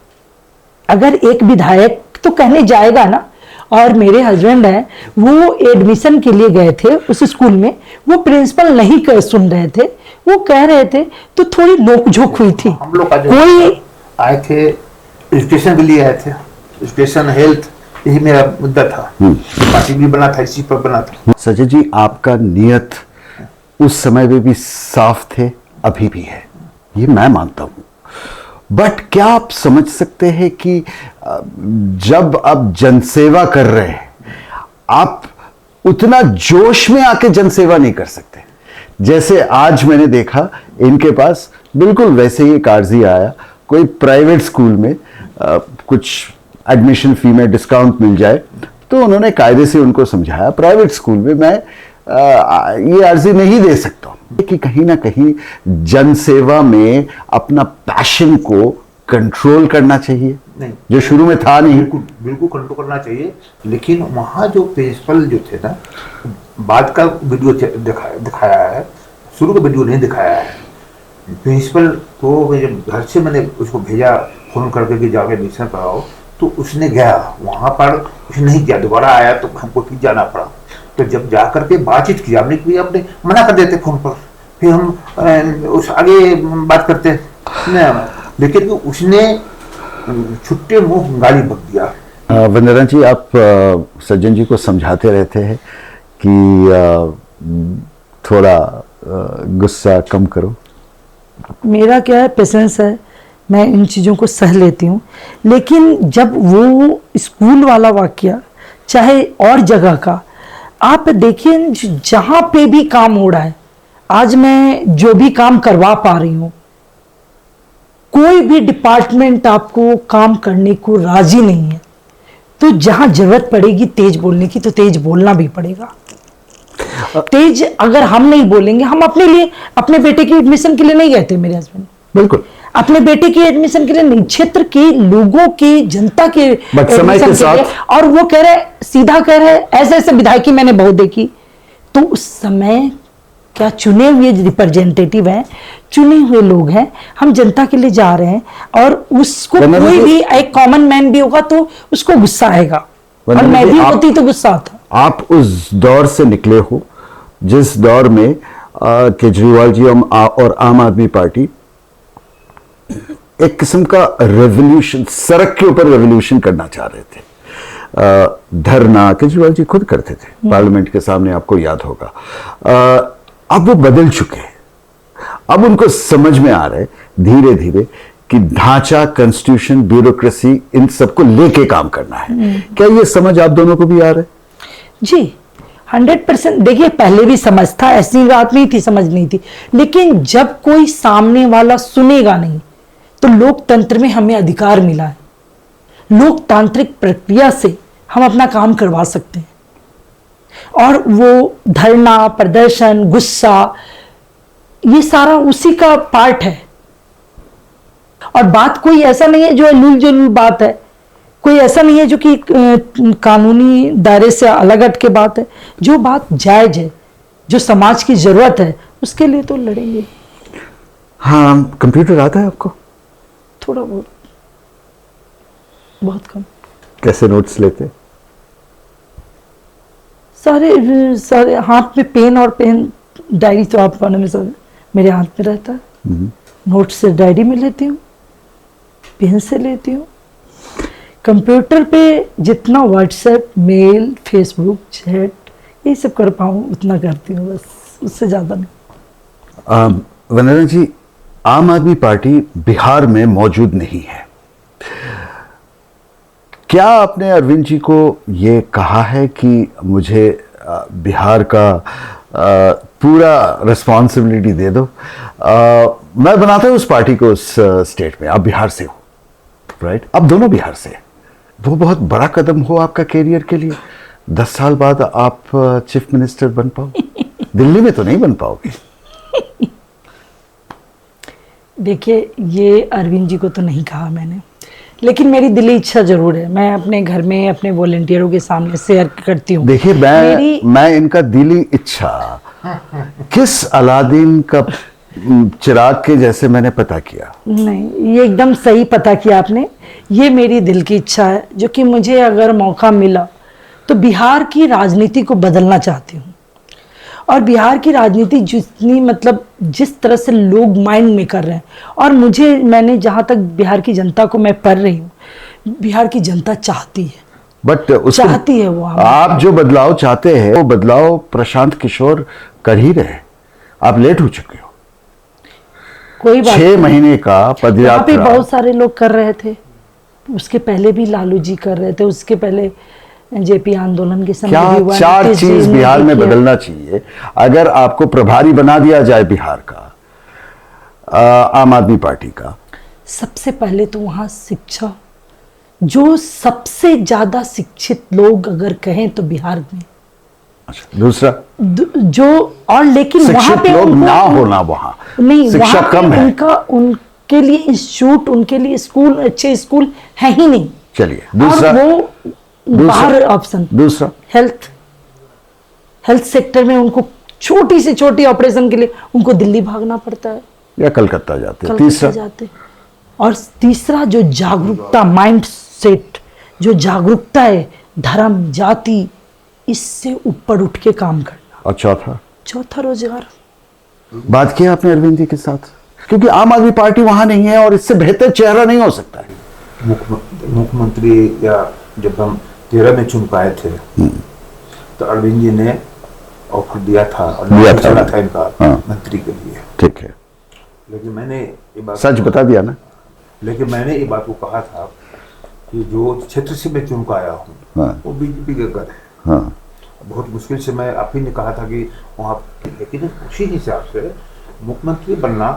[SPEAKER 3] अगर एक विधायक तो कहने जाएगा ना। और मेरे हस्बैंड हैं, वो एडमिशन के लिए गए थे उस स्कूल में, वो प्रिंसिपल नहीं सुन रहे थे, वो कह रहे थे, तो थोड़ी नोकझोंक हुई थी।
[SPEAKER 6] हम लोग का जो
[SPEAKER 3] कोई
[SPEAKER 6] आए थे एजुकेशन के लिए आए थे, एजुकेशन हेल्थ, यही मेरा मुद्दा था। पार्टी भी बना था, इसी पर बना था।
[SPEAKER 1] सजय जी, आपका नियत उस समय में भी साफ थे, अभी भी है, ये मैं मानता हूं। बट क्या आप समझ सकते हैं कि जब आप जनसेवा कर रहे हैं, आप उतना जोश में आके जनसेवा नहीं कर सकते। जैसे आज मैंने देखा इनके पास बिल्कुल वैसे ही एक आर्जी आया, कोई प्राइवेट स्कूल में कुछ एडमिशन फी में डिस्काउंट मिल जाए, तो उन्होंने कायदे से उनको समझाया प्राइवेट स्कूल में मैं ये अर्जी नहीं दे सकता कि कहीं ना कहीं जनसेवा में अपना पैशन को कंट्रोल करना चाहिए,
[SPEAKER 6] नहीं,
[SPEAKER 1] जो शुरू में था नहीं।
[SPEAKER 6] बिल्कुल बिल्कुल कंट्रोल करना चाहिए। लेकिन वहाँ जो प्रिंसिपल जो थे ना, बाद का वीडियो दिखाया है, शुरू का वीडियो नहीं दिखाया है। प्रिंसिपल को जब घर से मैंने उसको भेजा फोन करके कि जाके एडमिशन कराओ, तो उसने गया वहाँ पर, उसने नहीं किया, दोबारा आया तो हमको फिर जाना पड़ा। तो जब जा करके बातचीत किया हमने, कि अपने मना कर देते फोन पर, फिर हम उस आगे बात करते ना, लेकिन उसने छुट्टे मुंह गाली बक दिया।
[SPEAKER 1] वंदना जी, आप सज्जन जी को समझाते रहते हैं कि थोड़ा गुस्सा कम करो।
[SPEAKER 3] मेरा क्या है, पेशेंस है, मैं इन चीज़ों को सह लेती हूँ। लेकिन जब वो स्कूल वाला वाकया, चाहे और जगह का, आप देखिए जहाँ पे भी काम हो रहा है, आज मैं जो भी काम करवा पा रही हूँ, कोई भी डिपार्टमेंट आपको काम करने को राजी नहीं है। तो जहाँ जरूरत पड़ेगी तेज बोलने की, तो तेज बोलना भी पड़ेगा। तेज अगर हम नहीं बोलेंगे, हम अपने लिए, अपने बेटे की एडमिशन के लिए नहीं गए थे मेरे हस्बैंड,
[SPEAKER 1] बिल्कुल
[SPEAKER 3] अपने बेटे की एडमिशन के लिए नहीं, क्षेत्र के लोगों के, जनता के
[SPEAKER 1] समय के साथ।
[SPEAKER 3] और वो कह रहे, सीधा कह रहे, ऐसे ऐसे विधायकी मैंने बहुत देखी। तो उस समय क्या चुने हुए रिप्रेजेंटेटिव हैं, चुने हुए लोग हैं, हम जनता के लिए जा रहे हैं, और उसको कोई भी एक कॉमन मैन भी होगा तो उसको गुस्सा आएगा, और मैं भी होती तो गुस्सा आता।
[SPEAKER 1] आप उस दौर से निकले हो जिस दौर में केजरीवाल जी और आम आदमी पार्टी एक किस्म का रेवोल्यूशन, सड़क के ऊपर रेवोल्यूशन करना चाह रहे थे। धरना केजरीवाल जी खुद करते थे पार्लियामेंट के सामने, आपको याद होगा। अब वो बदल चुके हैं, अब उनको समझ में आ रहा है धीरे धीरे कि ढांचा, कॉन्स्टिट्यूशन, ब्यूरोक्रेसी, इन सबको लेके काम करना है। क्या ये समझ आप दोनों को भी आ रहा है?
[SPEAKER 3] जी 100%। देखिए, पहले भी समझ था, ऐसी बात नहीं थी, समझ नहीं थी। लेकिन जब कोई सामने वाला सुनेगा नहीं, तो लोकतंत्र में हमें अधिकार मिला है, लोकतांत्रिक प्रक्रिया से हम अपना काम करवा सकते हैं। और वो धरना, प्रदर्शन, गुस्सा, ये सारा उसी का पार्ट है। और बात कोई ऐसा नहीं है जो अनूल जुलूल बात है, कोई ऐसा नहीं है जो कि कानूनी दायरे से अलग हट के बात है। जो बात जायज है, जो समाज की जरूरत है, उसके लिए तो लड़ेंगे।
[SPEAKER 1] हाँ, कंप्यूटर आता है आपको?
[SPEAKER 3] थोड़ा बहुत, बहुत कम।
[SPEAKER 1] कैसे नोट्स लेते?
[SPEAKER 3] सारे हाथ में पेन, और पेन डायरी तो आप में सब मेरे हाथ में रहता है। नोट से डायरी में लेती हूँ, पेन से लेती हूँ। कंप्यूटर पे जितना व्हाट्सएप, मेल, फेसबुक, चैट ये सब कर पाऊँ उतना करती हूँ, बस उससे ज़्यादा नहीं।
[SPEAKER 1] वंदना जी, आम आदमी पार्टी बिहार में मौजूद नहीं है। क्या आपने अरविंद जी को ये कहा है कि मुझे बिहार का पूरा रिस्पॉन्सिबिलिटी दे दो, मैं बनाता हूँ उस पार्टी को उस स्टेट में? आप बिहार से हो, राइट? आप दोनों बिहार से, वो बहुत बड़ा कदम हो आपका कैरियर के लिए। 10 साल बाद आप चीफ मिनिस्टर बन पाओ। दिल्ली में तो नहीं बन पाओगे।
[SPEAKER 3] देखिए, ये अरविंद जी को तो नहीं कहा मैंने, लेकिन मेरी दिली इच्छा जरूर है। मैं अपने घर में अपने वॉलंटियरों के सामने शेयर करती हूँ।
[SPEAKER 1] देखिए, मैं इनका दिली इच्छा किस अलादीन का चिराग के जैसे मैंने पता किया।
[SPEAKER 3] नहीं, ये एकदम सही पता किया आपने। ये मेरी दिल की इच्छा है, जो कि मुझे अगर मौका मिला तो बिहार की राजनीति को बदलना चाहती हूँ। और बिहार की राजनीति जितनी, मतलब जिस तरह से लोग माइंड में कर रहे हैं, और मैंने जहाँ तक बिहार की जनता को मैं पढ़ रही हूँ, बिहार की जनता चाहती है,
[SPEAKER 1] बट
[SPEAKER 3] चाहती है वो।
[SPEAKER 1] आप जो बदलाव चाहते हैं वो बदलाव प्रशांत किशोर कर ही रहे। आप लेट हो चुके हो।
[SPEAKER 3] कोई बात
[SPEAKER 1] 6 महीने का
[SPEAKER 3] यहाँ पे
[SPEAKER 1] पदयात्रा
[SPEAKER 3] बहुत सारे लोग कर रहे थे, उसके पहले भी लालू जी कर रहे थे, उसके पहले जेपी आंदोलन के समय
[SPEAKER 1] क्या
[SPEAKER 3] भी हुआ।
[SPEAKER 1] 4
[SPEAKER 3] नीतीश जी
[SPEAKER 1] चीज
[SPEAKER 3] ने
[SPEAKER 1] बिहार
[SPEAKER 3] भी
[SPEAKER 1] में
[SPEAKER 3] किया।
[SPEAKER 1] बदलना चाहिए अगर आपको प्रभारी बना दिया जाए बिहार का, आम आदमी पार्टी का? सबसे
[SPEAKER 3] पहले तो वहाँ शिक्षा, जो सबसे ज्यादा शिक्षित लोग अगर कहें तो बिहार में।
[SPEAKER 1] अच्छा, दूसरा
[SPEAKER 3] जो, और लेकिन वहाँ
[SPEAKER 1] शिक्षित
[SPEAKER 3] पे
[SPEAKER 1] लोग ना होना, वहाँ
[SPEAKER 3] नहीं,
[SPEAKER 1] शिक्षा
[SPEAKER 3] वहाँ पे
[SPEAKER 1] कम है।
[SPEAKER 3] उनके लिए इंस्टीट्यूट, उनके लिए स्कूल, अच्छे स्कूल है ही नहीं।
[SPEAKER 1] चलिए, दूसरा,
[SPEAKER 3] और वो बाहर ऑप्शन,
[SPEAKER 1] दूसरा
[SPEAKER 3] हेल्थ सेक्टर में उनको छोटी से छोटी ऑपरेशन के लिए उनको दिल्ली भागना पड़ता है
[SPEAKER 1] या कलकत्ता जाते।
[SPEAKER 3] तीसरा जाते। और तीसरा जो जागरूकता, माइंड सेट, जो जागरूकता है, धर्म, जाति, इससे ऊपर उठ के काम करना।
[SPEAKER 1] और चौथा
[SPEAKER 3] रोजगार।
[SPEAKER 1] बात किया आपने अरविंद जी के साथ? क्योंकि आम आदमी पार्टी वहां नहीं है और इससे बेहतर चेहरा नहीं हो सकता है।
[SPEAKER 6] मुख्यमंत्री या जब हम 13 में चुन पाए थे तो अरविंद जी ने ऑफर दिया था और चला था इनका मंत्री के लिए।
[SPEAKER 1] ठीक है,
[SPEAKER 6] लेकिन मैंने ये बात
[SPEAKER 1] सच बता दिया ना।
[SPEAKER 6] लेकिन मैंने ये बात को कहा था कि जो क्षेत्र से मैं चुन का आया हूँ वो बीजेपी का गढ़ है। बहुत मुश्किल से मैं, आप ही ने कहा था कि वहाँ, लेकिन उसी हिसाब से मुख्यमंत्री बनना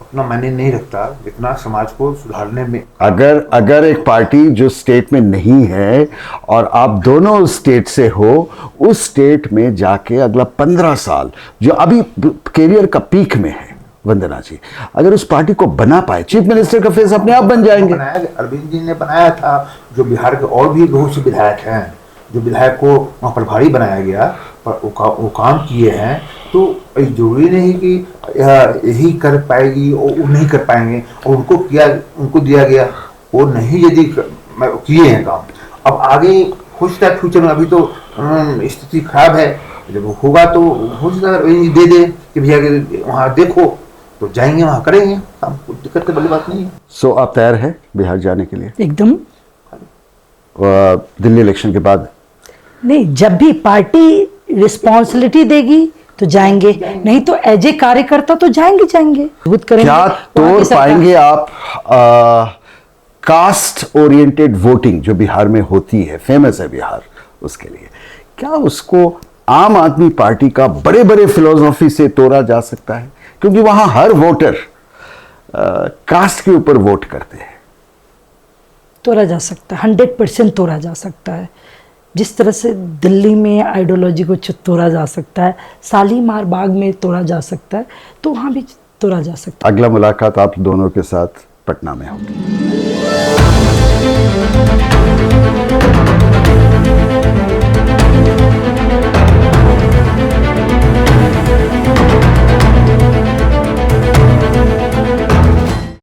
[SPEAKER 6] उतना मायने नहीं रखता जितना समाज को सुधारने में।
[SPEAKER 1] अगर एक पार्टी जो स्टेट में नहीं है और आप दोनों स्टेट से हो, उस स्टेट में जाके अगला 15 साल जो अभी कैरियर का पीक में है, वंदना जी, अगर उस पार्टी को बना पाए, चीफ मिनिस्टर का फेस अपने आप बन जाएंगे।
[SPEAKER 6] अरविंद जी ने बनाया था, जो बिहार के और भी बहुत से विधायक हैं, जो विधायक को वहाँ प्रभारी बनाया गया, पर वो काम किए हैं। तो जरूरी नहीं कि यही कर पाएगी और वो नहीं कर पाएंगे, और उनको दिया गया, वो नहीं यदि किए हैं काम। अब आगे हो सकता है फ्यूचर में, अभी तो स्थिति खराब है, जब होगा तो हो सकता है दे दे कि भैया वहाँ देखो, तो जाएंगे वहाँ करेंगे काम, कोई दिक्कत तो बड़ी बात नहीं है।
[SPEAKER 1] सो आप तैयार है बिहार जाने के लिए?
[SPEAKER 3] एकदम।
[SPEAKER 1] दिल्ली इलेक्शन के बाद
[SPEAKER 3] नहीं, जब भी पार्टी रिस्पॉन्सिबिलिटी देगी तो जाएंगे, नहीं तो एज ए कार्यकर्ता तो जाएंगे।
[SPEAKER 1] क्या तोड़ पाएंगे आप कास्ट ओरिएंटेड वोटिंग जो बिहार में होती है, फेमस है बिहार उसके लिए, क्या उसको आम आदमी पार्टी का बड़े बड़े फिलोसॉफी से तोड़ा जा सकता है? क्योंकि वहां हर वोटर कास्ट के ऊपर वोट करते हैं।
[SPEAKER 3] तोड़ा जा सकता है, 100% तोड़ा जा सकता है। जिस तरह से दिल्ली में आइडियोलॉजी को तोड़ा जा सकता है, शालीमार बाग में तोड़ा जा सकता है, तो वहाँ भी तोड़ा जा सकता है।
[SPEAKER 1] अगला मुलाकात आप दोनों के साथ पटना में होगी।